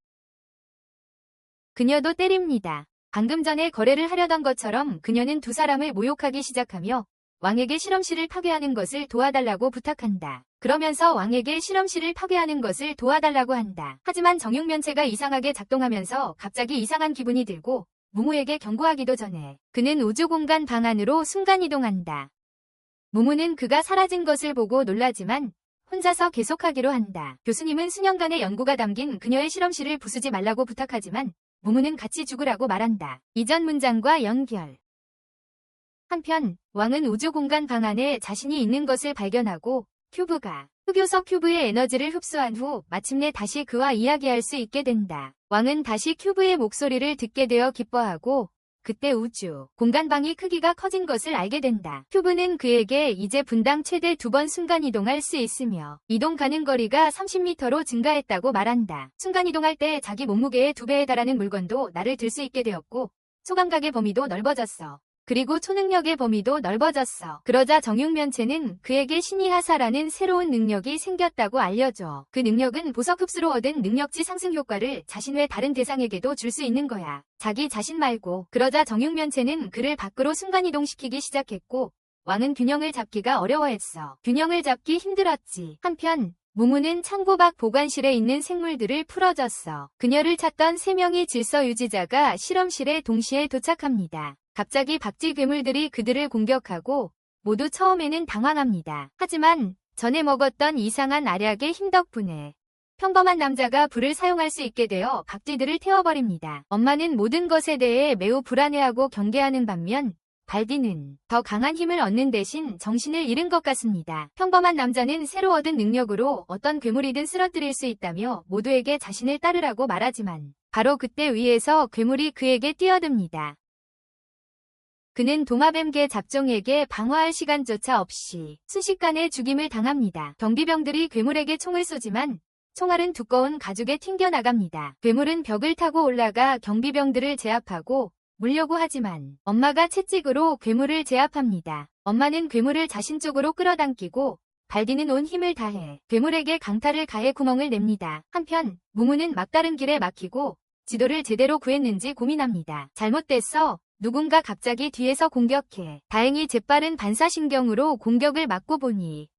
그녀도 때립니다. 방금 전에 거래를 하려던 것처럼 그녀는 두 사람을 모욕하기 시작하며 왕에게 실험실을 파괴하는 것을 도와달라고 부탁한다. 그러면서 왕에게 실험실을 파괴하는 것을 도와달라고 한다. 하지만 정육면체가 이상하게 작동하면서 갑자기 이상한 기분이 들고 무무에게 경고하기도 전에 그는 우주공간 방 안으로 순간이동한다. 무무는 그가 사라진 것을 보고 놀라지만 혼자서 계속하기로 한다. 교수님은 수년간의 연구가 담긴 그녀의 실험실을 부수지 말라고 부탁하지만 무무는 같이 죽으라고 말한다. 이전 문장과 연결. 한편 왕은 우주공간 방 안에 자신이 있는 것을 발견하고 큐브가 흑요석 큐브의 에너지를 흡수한 후 마침내 다시 그와 이야기할 수 있게 된다. 왕은 다시 큐브의 목소리를 듣게 되어 기뻐하고 그때 우주, 공간방위 크기가 커진 것을 알게 된다. 큐브는 그에게 이제 분당 최대 2번 순간이동할 수 있으며 이동 가능 거리가 30m로 증가했다고 말한다. 순간이동할 때 자기 몸무게의 2배에 달하는 물건도 나를 들 수 있게 되었고 초감각의 범위도 넓어졌어. 그리고 초능력의 범위도 넓어졌어. 그러자 정육면체는 그에게 신이하사라는 새로운 능력이 생겼다고 알려줘. 그 능력은 보석 흡수로 얻은 능력치 상승 효과를 자신 외 다른 대상에게도 줄 수 있는 거야. 자기 자신 말고. 그러자 정육면체는 그를 밖으로 순간이동시키기 시작했고 왕은 균형을 잡기가 어려워했어. 균형을 잡기 힘들었지. 한편 무무는 창고 밖 보관실에 있는 생물들을 풀어줬어. 그녀를 찾던 3명의 질서 유지자가 실험실에 동시에 도착합니다. 갑자기 박쥐 괴물들이 그들을 공격하고 모두 처음에는 당황합니다. 하지만 전에 먹었던 이상한 알약의 힘 덕분에 평범한 남자가 불을 사용할 수 있게 되어 박쥐들을 태워버립니다. 엄마는 모든 것에 대해 매우 불안해하고 경계하는 반면 발디는 더 강한 힘을 얻는 대신 정신을 잃은 것 같습니다. 평범한 남자는 새로 얻은 능력으로 어떤 괴물이든 쓰러뜨릴 수 있다며 모두에게 자신을 따르라고 말하지만 바로 그때 위에서 괴물이 그에게 뛰어듭니다. 그는 도마뱀계 잡종에게 방어할 시간조차 없이 순식간에 죽임을 당합니다. 경비병들이 괴물에게 총을 쏘지만 총알은 두꺼운 가죽에 튕겨나갑니다. 괴물은 벽을 타고 올라가 경비병들을 제압하고 물려고 하지만 엄마가 채찍으로 괴물을 제압합니다. 엄마는 괴물을 자신 쪽으로 끌어당기고 발디는 온 힘을 다해 괴물에게 강타를 가해 구멍을 냅니다. 한편 무무는 막다른 길에 막히고 지도를 제대로 구했는지 고민합니다. 잘못됐어. 누군가 갑자기 뒤에서 공격해. 다행히 재빠른 반사신경으로 공격을 막고 보니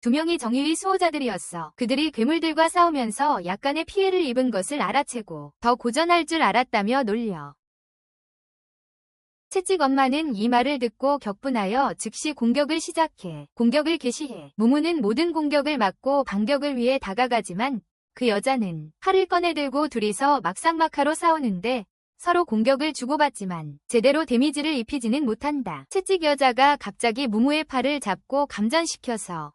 2명이 정의의 수호자들이었어. 그들이 괴물들과 싸우면서 약간의 피해를 입은 것을 알아채고 더 고전할 줄 알았다며 놀려. 채찍 엄마는 이 말을 듣고 격분하여 즉시 공격을 시작해. 공격을 개시해. 무무는 모든 공격을 막고 반격을 위해 다가가지만 그 여자는 칼을 꺼내들고 둘이서 막상막하로 싸우는데 서로 공격을 주고받지만 제대로 데미지를 입히지는 못한다. 채찍 여자가 갑자기 무무의 팔을 잡고 감전시켜서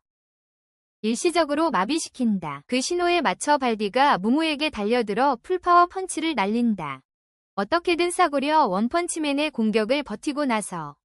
일시적으로 마비시킨다. 그 신호에 맞춰 발디가 무무에게 달려들어 풀파워 펀치를 날린다. 어떻게든 싸구려 원펀치맨의 공격을 버티고 나서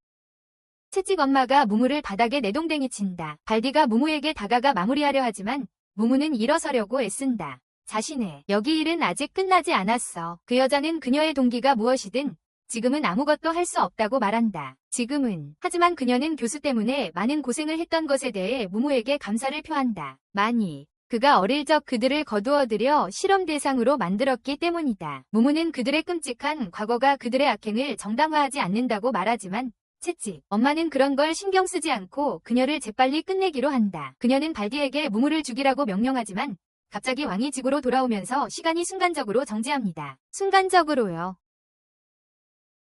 채찍 엄마가 무무를 바닥에 내동댕이 친다. 발디가 무무에게 다가가 마무리하려 하지만 무무는 일어서려고 애쓴다. 자신의 여기 일은 아직 끝나지 않았어. 그 여자는 그녀의 동기가 무엇이든 지금은 아무것도 할 수 없다고 말한다. 지금은. 하지만 그녀는 교수 때문에 많은 고생을 했던 것에 대해 무무에게 감사를 표한다. 많이. 그가 어릴 적 그들을 거두어들여 실험 대상으로 만들었기 때문이다. 무무는 그들의 끔찍한 과거가 그들의 악행을 정당화하지 않는다고 말하지만 채찍 엄마는 그런 걸 신경 쓰지 않고 그녀를 재빨리 끝내기로 한다. 그녀는 발디에게 무무를 죽이라고 명령하지만 갑자기 왕이 지구로 돌아오면서 시간이 순간적으로 정지합니다. 순간적으로요.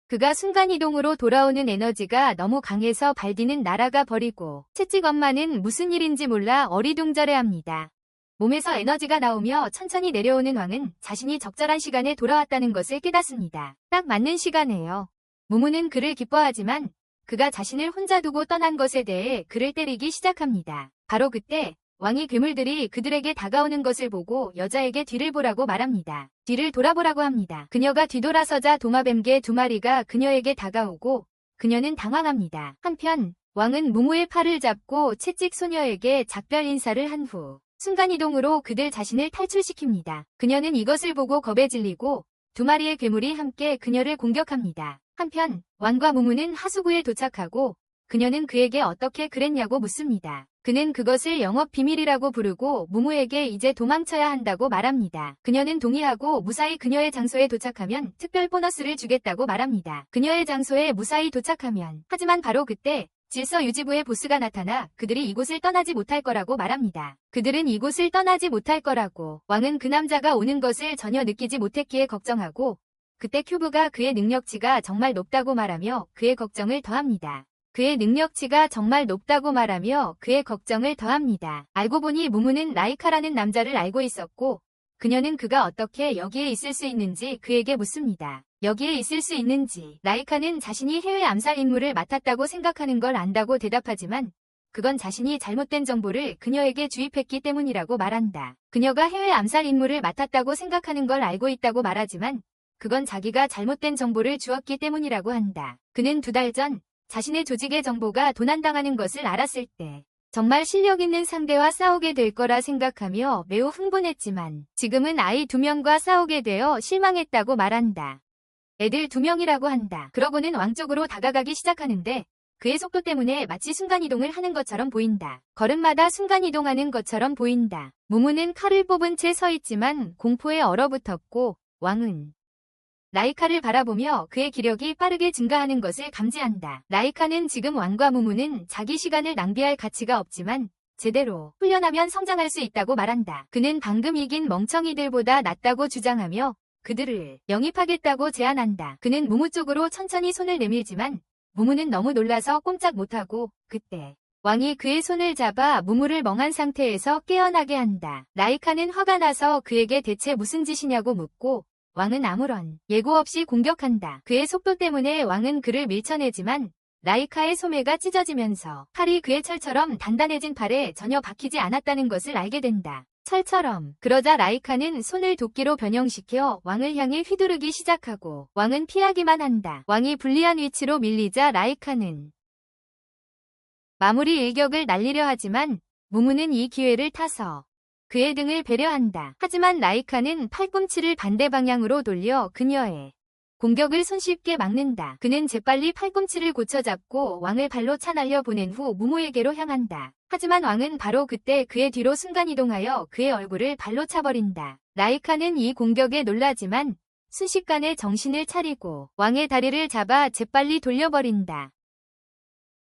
그가 순간이동으로 돌아오는 에너지가 너무 강해서 발디는 날아가 버리고 채찍 엄마는 무슨 일인지 몰라 어리둥절해합니다. 몸에서 에너지가 나오며 천천히 내려오는 왕은 자신이 적절한 시간에 돌아왔다는 것을 깨닫습니다. 딱 맞는 시간에요. 무무는 그를 기뻐하지만 그가 자신을 혼자 두고 떠난 것에 대해 그를 때리기 시작합니다. 바로 그때 왕이 괴물들이 그들에게 다가오는 것을 보고 여자에게 뒤를 보라고 말합니다. 뒤를 돌아보라고 합니다. 그녀가 뒤돌아서자 도마뱀개 2마리가 그녀에게 다가오고 그녀는 당황합니다. 한편 왕은 무무의 팔을 잡고 채찍 소녀에게 작별 인사를 한 후 순간이동으로 그들 자신을 탈출시킵니다. 그녀는 이것을 보고 겁에 질리고 2마리의 괴물이 함께 그녀를 공격합니다. 한편 왕과 무무는 하수구에 도착하고 그녀는 그에게 어떻게 그랬냐고 묻습니다. 그는 그것을 영업 비밀이라고 부르고 무무에게 이제 도망쳐야 한다고 말합니다. 그녀는 동의하고 무사히 그녀의 장소에 도착하면 특별 보너스를 주겠다고 말합니다. 그녀의 장소에 무사히 도착하면. 하지만 바로 그때 질서 유지부의 보스가 나타나 그들이 이곳을 떠나지 못할 거라고 말합니다. 그들은 이곳을 떠나지 못할 거라고. 왕은 그 남자가 오는 것을 전혀 느끼지 못했기에 걱정하고 그때 큐브가 그의 능력치가 정말 높다고 말하며 그의 걱정을 더합니다. 그의 능력치가 정말 높다고 말하며 그의 걱정을 더합니다. 알고 보니 무무는 라이카라는 남자를 알고 있었고 그녀는 그가 어떻게 여기에 있을 수 있는지 그에게 묻습니다. 여기에 있을 수 있는지. 라이카는 자신이 해외 암살 임무를 맡았다고 생각하는 걸 안다고 대답하지만 그건 자신이 잘못된 정보를 그녀에게 주입했기 때문이라고 말한다. 그녀가 해외 암살 임무를 맡았다고 생각하는 걸 알고 있다고 말하지만 그건 자기가 잘못된 정보를 주었기 때문이라고 한다. 그는 2달 전 자신의 조직의 정보가 도난당하는 것을 알았을 때 정말 실력 있는 상대와 싸우게 될 거라 생각하며 매우 흥분했지만 지금은 아이 2명과 싸우게 되어 실망했다고 말한다. 애들 2명이라고 한다. 그러고는 왕 쪽으로 다가가기 시작하는데 그의 속도 때문에 마치 순간이동을 하는 것처럼 보인다. 걸음마다 순간이동하는 것처럼 보인다. 무무는 칼을 뽑은 채 서 있지만 공포에 얼어붙었고 왕은 라이카를 바라보며 그의 기력이 빠르게 증가하는 것을 감지한다. 라이카는 지금 왕과 무무는 자기 시간을 낭비할 가치가 없지만 제대로 훈련하면 성장할 수 있다고 말한다. 그는 방금 이긴 멍청이들보다 낫다고 주장하며 그들을 영입하겠다고 제안한다. 그는 무무 쪽으로 천천히 손을 내밀지만 무무는 너무 놀라서 꼼짝 못하고 그때 왕이 그의 손을 잡아 무무를 멍한 상태에서 깨어나게 한다. 라이카는 화가 나서 그에게 대체 무슨 짓이냐고 묻고 왕은 아무런 예고 없이 공격한다. 그의 속도 때문에 왕은 그를 밀쳐내지만 라이카의 소매가 찢어지면서 칼이 그의 철처럼 단단해진 팔에 전혀 박히지 않았다는 것을 알게 된다. 철처럼. 그러자 라이카는 손을 도끼로 변형시켜 왕을 향해 휘두르기 시작하고 왕은 피하기만 한다. 왕이 불리한 위치로 밀리자 라이카는 마무리 일격을 날리려 하지만 무무는 이 기회를 타서 그의 등을 배려한다. 하지만 라이카는 팔꿈치를 반대 방향으로 돌려 그녀의 공격을 손쉽게 막는다. 그는 재빨리 팔꿈치를 고쳐잡고 왕을 발로 차 날려 보낸 후 무무에게로 향한다. 하지만 왕은 바로 그때 그의 뒤로 순간이동하여 그의 얼굴을 발로 차버린다. 라이카는 이 공격에 놀라지만 순식간에 정신을 차리고 왕의 다리를 잡아 재빨리 돌려버린다.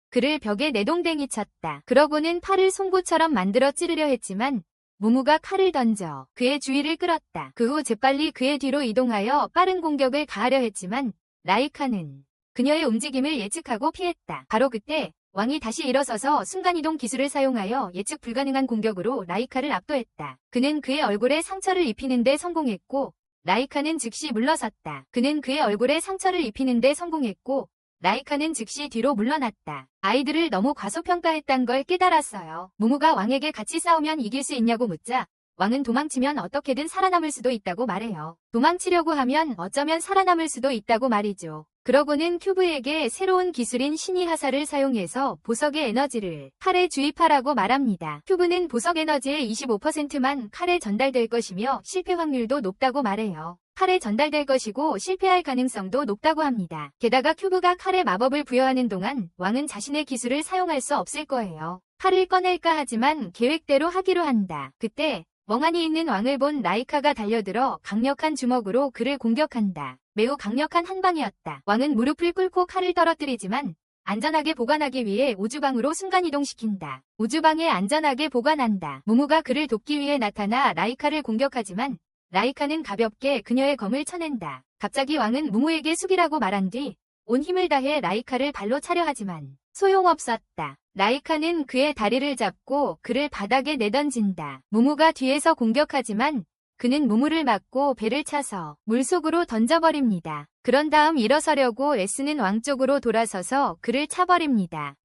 그를 벽에 내동댕이 쳤다. 그러고는 팔을 송곳처럼 만들어 찌르려 했지만 무무가 칼을 던져 그의 주의를 끌었다. 그 후 재빨리 그의 뒤로 이동하여 빠른 공격을 가하려 했지만 라이카는 그녀의 움직임을 예측하고 피했다. 바로 그때 왕이 다시 일어서서 순간이동 기술을 사용하여 예측 불가능한 공격으로 라이카를 압도했다. 그는 그의 얼굴에 상처를 입히는 데 성공했고 라이카는 즉시 물러섰다. 그는 그의 얼굴에 상처를 입히는 데 성공했고 라이카는 즉시 뒤로 물러났다. 아이들을 너무 과소평가했단 걸 깨달았어요. 무무가 왕에게 같이 싸우면 이길 수 있냐고 묻자 왕은 도망치면 어떻게든 살아남을 수도 있다고 말해요. 도망치려고 하면 어쩌면 살아남을 수도 있다고 말이죠. 그러고는 큐브에게 새로운 기술인 신의 하사를 사용해서 보석의 에너지를 칼에 주입하라고 말합니다. 큐브는 보석 에너지의 25%만 칼에 전달될 것이며 실패 확률도 높다고 말해요. 칼에 전달될 것이고 실패할 가능성도 높다고 합니다. 게다가 큐브가 칼에 마법을 부여하는 동안 왕은 자신의 기술을 사용할 수 없을 거예요. 칼을 꺼낼까 하지만 계획대로 하기로 한다. 그때 멍하니 있는 왕을 본 라이카가 달려들어 강력한 주먹으로 그를 공격한다. 매우 강력한 한 방이었다. 왕은 무릎을 꿇고 칼을 떨어뜨리지만 안전하게 보관하기 위해 우주방으로 순간이동시킨다. 우주방에 안전하게 보관한다. 무무가 그를 돕기 위해 나타나 라이카를 공격하지만 라이카는 가볍게 그녀의 검을 쳐낸다. 갑자기 왕은 무무에게 숙이라고 말한 뒤 온 힘을 다해 라이카를 발로 차려 하지만 소용없었다. 라이카는 그의 다리를 잡고 그를 바닥에 내던진다. 무무가 뒤에서 공격하지만 그는 무무를 맞고 배를 차서 물속으로 던져버립니다. 그런 다음 일어서려고 애쓰는 왕 쪽으로 돌아서서 그를 차버립니다.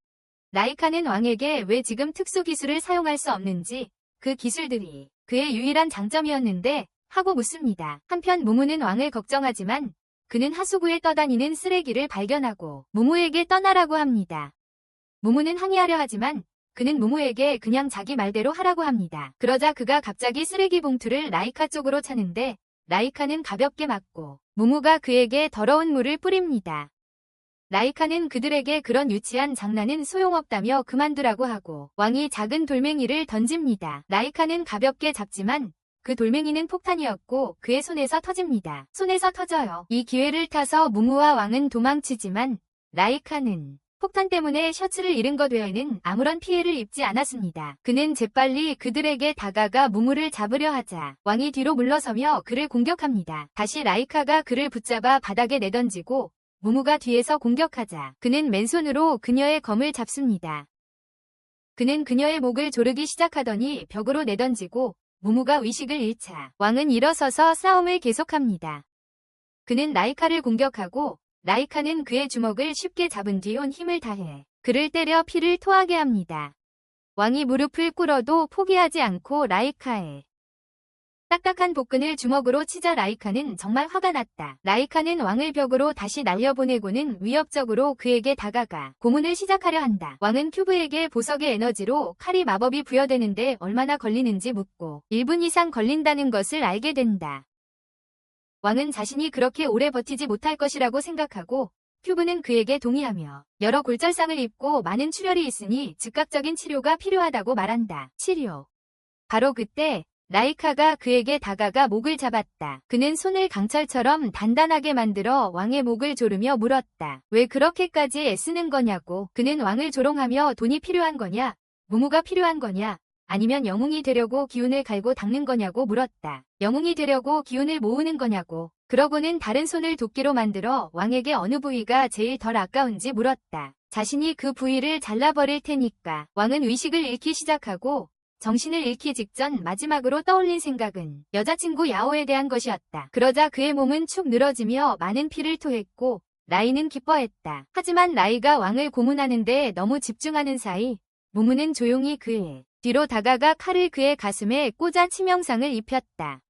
라이카는 왕에게 왜 지금 특수기술을 사용할 수 없는지 그 기술들이 그의 유일한 장점이었는데 하고 묻습니다. 한편 무무는 왕을 걱정하지만 그는 하수구에 떠다니는 쓰레기를 발견하고 무무에게 떠나라고 합니다. 무무는 항의하려 하지만 그는 무무에게 그냥 자기 말대로 하라고 합니다. 그러자 그가 갑자기 쓰레기 봉투를 라이카 쪽으로 차는데 라이카는 가볍게 맞고 무무가 그에게 더러운 물을 뿌립니다. 라이카는 그들에게 그런 유치한 장난은 소용없다며 그만두라고 하고 왕이 작은 돌멩이를 던집니다. 라이카는 가볍게 잡지만 그 돌멩이는 폭탄이었고 그의 손에서 터집니다. 손에서 터져요. 이 기회를 타서 무무와 왕은 도망치지만 라이카는 폭탄 때문에 셔츠를 잃은 것 외에는 아무런 피해를 입지 않았습니다. 그는 재빨리 그들에게 다가가 무무를 잡으려 하자 왕이 뒤로 물러서며 그를 공격합니다. 다시 라이카가 그를 붙잡아 바닥에 내던지고 무무가 뒤에서 공격하자 그는 맨손으로 그녀의 검을 잡습니다. 그는 그녀의 목을 조르기 시작하더니 벽으로 내던지고 무무가 의식을 잃자 왕은 일어서서 싸움을 계속합니다. 그는 라이카를 공격하고 라이카는 그의 주먹을 쉽게 잡은 뒤 온 힘을 다해 그를 때려 피를 토하게 합니다. 왕이 무릎을 꿇어도 포기하지 않고 라이카의 딱딱한 복근을 주먹으로 치자 라이카는 정말 화가 났다. 라이카는 왕을 벽으로 다시 날려보내고는 위협적으로 그에게 다가가 고문을 시작하려 한다. 왕은 큐브에게 보석의 에너지로 칼이 마법이 부여되는데 얼마나 걸리는지 묻고 1분 이상 걸린다는 것을 알게 된다. 왕은 자신이 그렇게 오래 버티지 못할 것이라고 생각하고 큐브는 그에게 동의하며 여러 골절상을 입고 많은 출혈이 있으니 즉각적인 치료가 필요하다고 말한다. 치료. 바로 그때 라이카가 그에게 다가가 목을 잡았다. 그는 손을 강철처럼 단단하게 만들어 왕의 목을 조르며 물었다. 왜 그렇게까지 애쓰는 거냐고. 그는 왕을 조롱하며 돈이 필요한 거냐, 무무가 필요한 거냐, 아니면 영웅이 되려고 기운을 갈고 닦는 거냐고 물었다. 영웅이 되려고 기운을 모으는 거냐고. 그러고는 다른 손을 도끼로 만들어 왕에게 어느 부위가 제일 덜 아까운지 물었다. 자신이 그 부위를 잘라버릴 테니까. 왕은 의식을 잃기 시작하고 정신을 잃기 직전 마지막으로 떠올린 생각은 여자친구 야오에 대한 것이었다. 그러자 그의 몸은 축 늘어지며 많은 피를 토했고 라이는 기뻐했다. 하지만 라이가 왕을 고문하는데 너무 집중하는 사이 무무는 조용히 그의 뒤로 다가가 칼을 그의 가슴에 꽂아 치명상을 입혔다.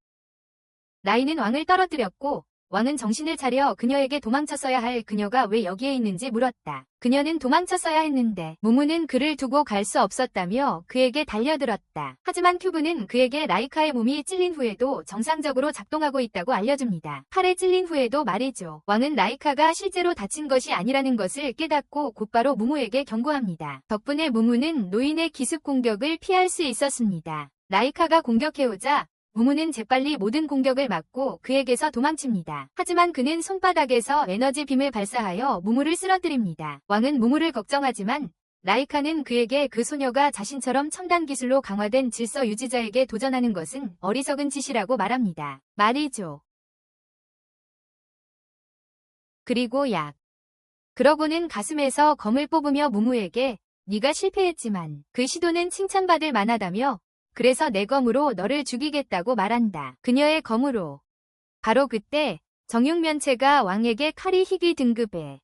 라이는 왕을 떨어뜨렸고 왕은 정신을 차려 그녀에게 도망쳤어야 할 그녀가 왜 여기에 있는지 물었다. 그녀는 도망쳤어야 했는데 무무는 그를 두고 갈 수 없었다며 그에게 달려들었다. 하지만 큐브는 그에게 라이카의 몸이 찔린 후에도 정상적으로 작동하고 있다고 알려줍니다. 칼에 찔린 후에도 말이죠. 왕은 라이카가 실제로 다친 것이 아니라는 것을 깨닫고 곧바로 무무에게 경고합니다. 덕분에 무무는 노인의 기습 공격을 피할 수 있었습니다. 라이카가 공격해오자 무무는 재빨리 모든 공격을 막고 그에게서 도망칩니다. 하지만 그는 손바닥에서 에너지 빔을 발사하여 무무를 쓰러뜨립니다. 왕은 무무를 걱정하지만 라이카는 그에게 그 소녀가 자신처럼 첨단 기술로 강화된 질서 유지자에게 도전하는 것은 어리석은 짓이라고 말합니다. 말이죠. 그리고 그러고는 가슴에서 검을 뽑으며 무무에게 네가 실패했지만 그 시도는 칭찬받을 만하다며 그래서 내 검으로 너를 죽이겠다고 말한다. 그녀의 검으로. 바로 그때 정육면체가 왕에게 칼이 희귀 등급의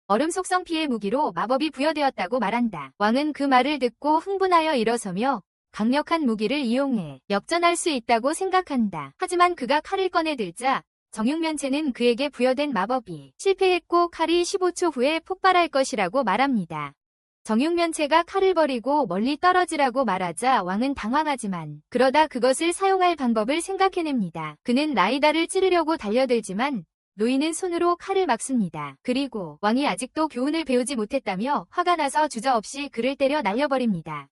얼음 속성 피해 무기로 마법이 부여되었다고 말한다. 왕은 그 말을 듣고 흥분하여 일어서며 강력한 무기를 이용해 역전할 수 있다고 생각한다. 하지만 그가 칼을 꺼내들자 정육면체는 그에게 부여된 마법이 실패했고 칼이 15초 후에 폭발할 것이라고 말합니다. 정육면체가 칼을 버리고 멀리 떨어지라고 말하자 왕은 당황하지만 그러다 그것을 사용할 방법을 생각해냅니다. 그는 라이다를 찌르려고 달려들지만 노인은 손으로 칼을 막습니다. 그리고 왕이 아직도 교훈을 배우지 못했다며 화가 나서 주저없이 그를 때려 날려버립니다.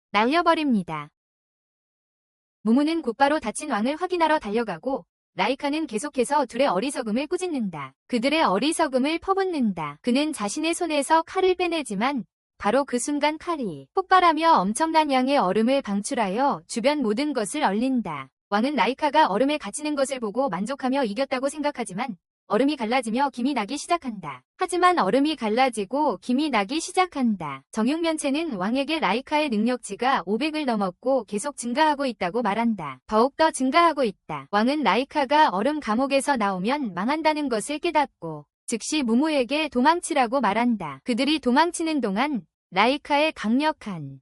무무는 곧바로 다친 왕을 확인하러 달려가고 라이카는 계속해서 둘의 어리석음을 꾸짖는다. 그들의 어리석음을 퍼붓는다. 그는 자신의 손에서 칼을 빼내지만 바로 그 순간 칼이 폭발하며 엄청난 양의 얼음을 방출하여 주변 모든 것을 얼린다. 왕은 라이카가 얼음에 갇히는 것을 보고 만족하며 이겼다고 생각하지만 얼음이 갈라지며 김이 나기 시작한다. 하지만 얼음이 갈라지고 김이 나기 시작한다. 정육면체는 왕에게 라이카의 능력치가 500을 넘었고 계속 증가하고 있다고 말한다. 더욱더 증가하고 있다. 왕은 라이카가 얼음 감옥에서 나오면 망한다는 것을 깨닫고 즉시 무무에게 도망치라고 말한다. 그들이 도망치는 동안 라이카의 강력한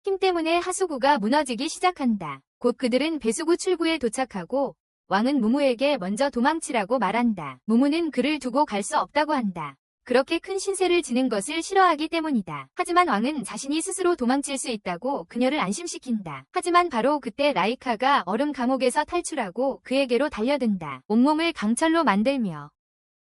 힘 때문에 하수구가 무너지기 시작한다. 곧 그들은 배수구 출구에 도착하고 왕은 무무에게 먼저 도망치라고 말한다. 무무는 그를 두고 갈 수 없다고 한다. 그렇게 큰 신세를 지는 것을 싫어하기 때문이다. 하지만 왕은 자신이 스스로 도망칠 수 있다고 그녀를 안심시킨다. 하지만 바로 그때 라이카가 얼음 감옥에서 탈출하고 그에게로 달려든다. 온몸을 강철로 만들며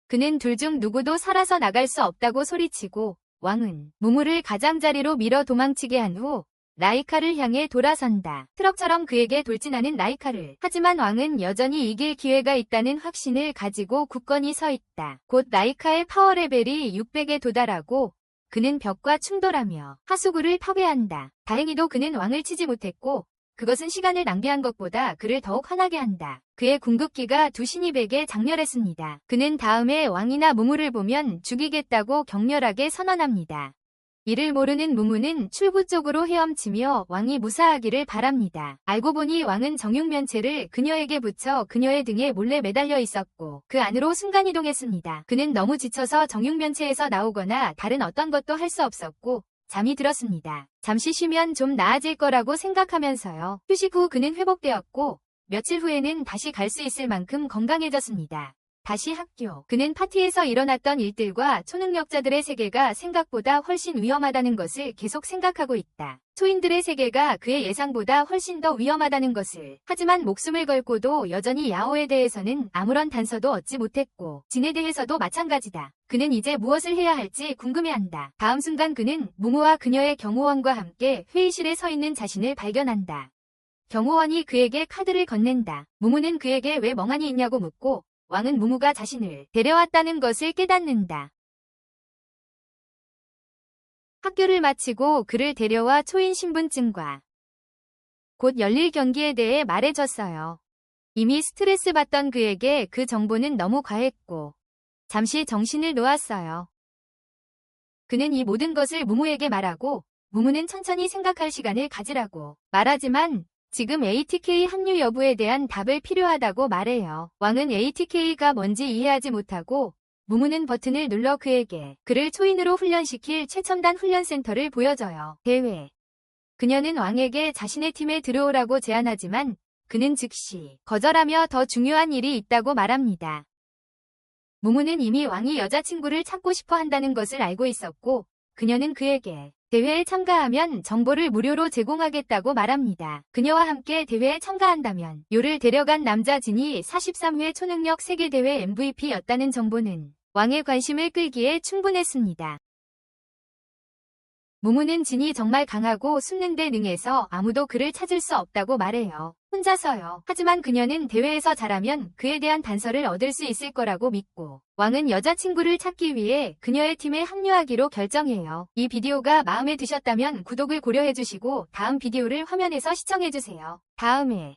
그는 둘 중 누구도 살아서 나갈 수 없다고 소리치고 왕은 무무를 가장자리로 밀어 도망치게 한 후 라이카를 향해 돌아선다. 트럭처럼 그에게 돌진하는 라이카를. 하지만 왕은 여전히 이길 기회가 있다는 확신을 가지고 굳건히 서 있다. 곧 라이카의 파워 레벨이 600에 도달하고 그는 벽과 충돌하며 하수구를 파괴한다. 다행히도 그는 왕을 치지 못했고 그것은 시간을 낭비한 것보다 그를 더욱 화나게 한다. 그의 궁극기가 두 신입에게 장렬했습니다. 그는 다음에 왕이나 무무를 보면 죽이겠다고 격렬하게 선언합니다. 이를 모르는 무무는 출구 쪽으로 헤엄치며 왕이 무사하기를 바랍니다. 알고 보니 왕은 정육면체를 그녀에게 붙여 그녀의 등에 몰래 매달려 있었고 그 안으로 순간이동했습니다. 그는 너무 지쳐서 정육면체에서 나오거나 다른 어떤 것도 할 수 없었고 잠이 들었습니다. 잠시 쉬면 좀 나아질 거라고 생각하면서요. 휴식 후 그는 회복되었고 며칠 후에는 다시 갈 수 있을 만큼 건강해졌습니다. 다시 학교. 그는 파티에서 일어났던 일들과 초능력자들의 세계가 생각보다 훨씬 위험하다는 것을 계속 생각하고 있다. 초인들의 세계가 그의 예상보다 훨씬 더 위험하다는 것을. 하지만 목숨을 걸고도 여전히 야오에 대해서는 아무런 단서도 얻지 못했고 진에 대해서도 마찬가지다. 그는 이제 무엇을 해야 할지 궁금해한다. 다음 순간 그는 무무와 그녀의 경호원과 함께 회의실에 서 있는 자신을 발견한다. 경호원이 그에게 카드를 건넨다. 무무는 그에게 왜 멍하니 있냐고 묻고 왕은 무무가 자신을 데려왔다는 것을 깨닫는다. 학교를 마치고 그를 데려와 초인 신분증과 곧 열릴 경기에 대해 말해줬어요. 이미 스트레스 받던 그에게 그 정보는 너무 과했고 잠시 정신을 놓았어요. 그는 이 모든 것을 무무에게 말하고 무무는 천천히 생각할 시간을 가지라고 말하지만 지금 ATK 합류 여부에 대한 답을 필요하다고 말해요. 왕은 ATK가 뭔지 이해하지 못하고 무무는 버튼을 눌러 그를 초인으로 훈련시킬 최첨단 훈련센터를 보여줘요. 대회. 그녀는 왕에게 자신의 팀에 들어오라고 제안하지만 그는 즉시 거절하며 더 중요한 일이 있다고 말합니다. 무무는 이미 왕이 여자친구를 찾고 싶어 한다는 것을 알고 있었고 그녀는 그에게 대회에 참가하면 정보를 무료로 제공하겠다고 말합니다. 그녀와 함께 대회에 참가한다면 요를 데려간 남자 진이 43회 초능력 세계대회 MVP였다는 정보는 왕의 관심을 끌기에 충분했습니다. 무무는 진이 정말 강하고 숨는데 능해서 아무도 그를 찾을 수 없다고 말해요. 혼자서요. 하지만 그녀는 대회에서 잘하면 그에 대한 단서를 얻을 수 있을 거라고 믿고 왕은 여자친구를 찾기 위해 그녀의 팀에 합류하기로 결정해요. 이 비디오가 마음에 드셨다면 구독을 고려해주시고 다음 비디오를 화면에서 시청해주세요. 다음에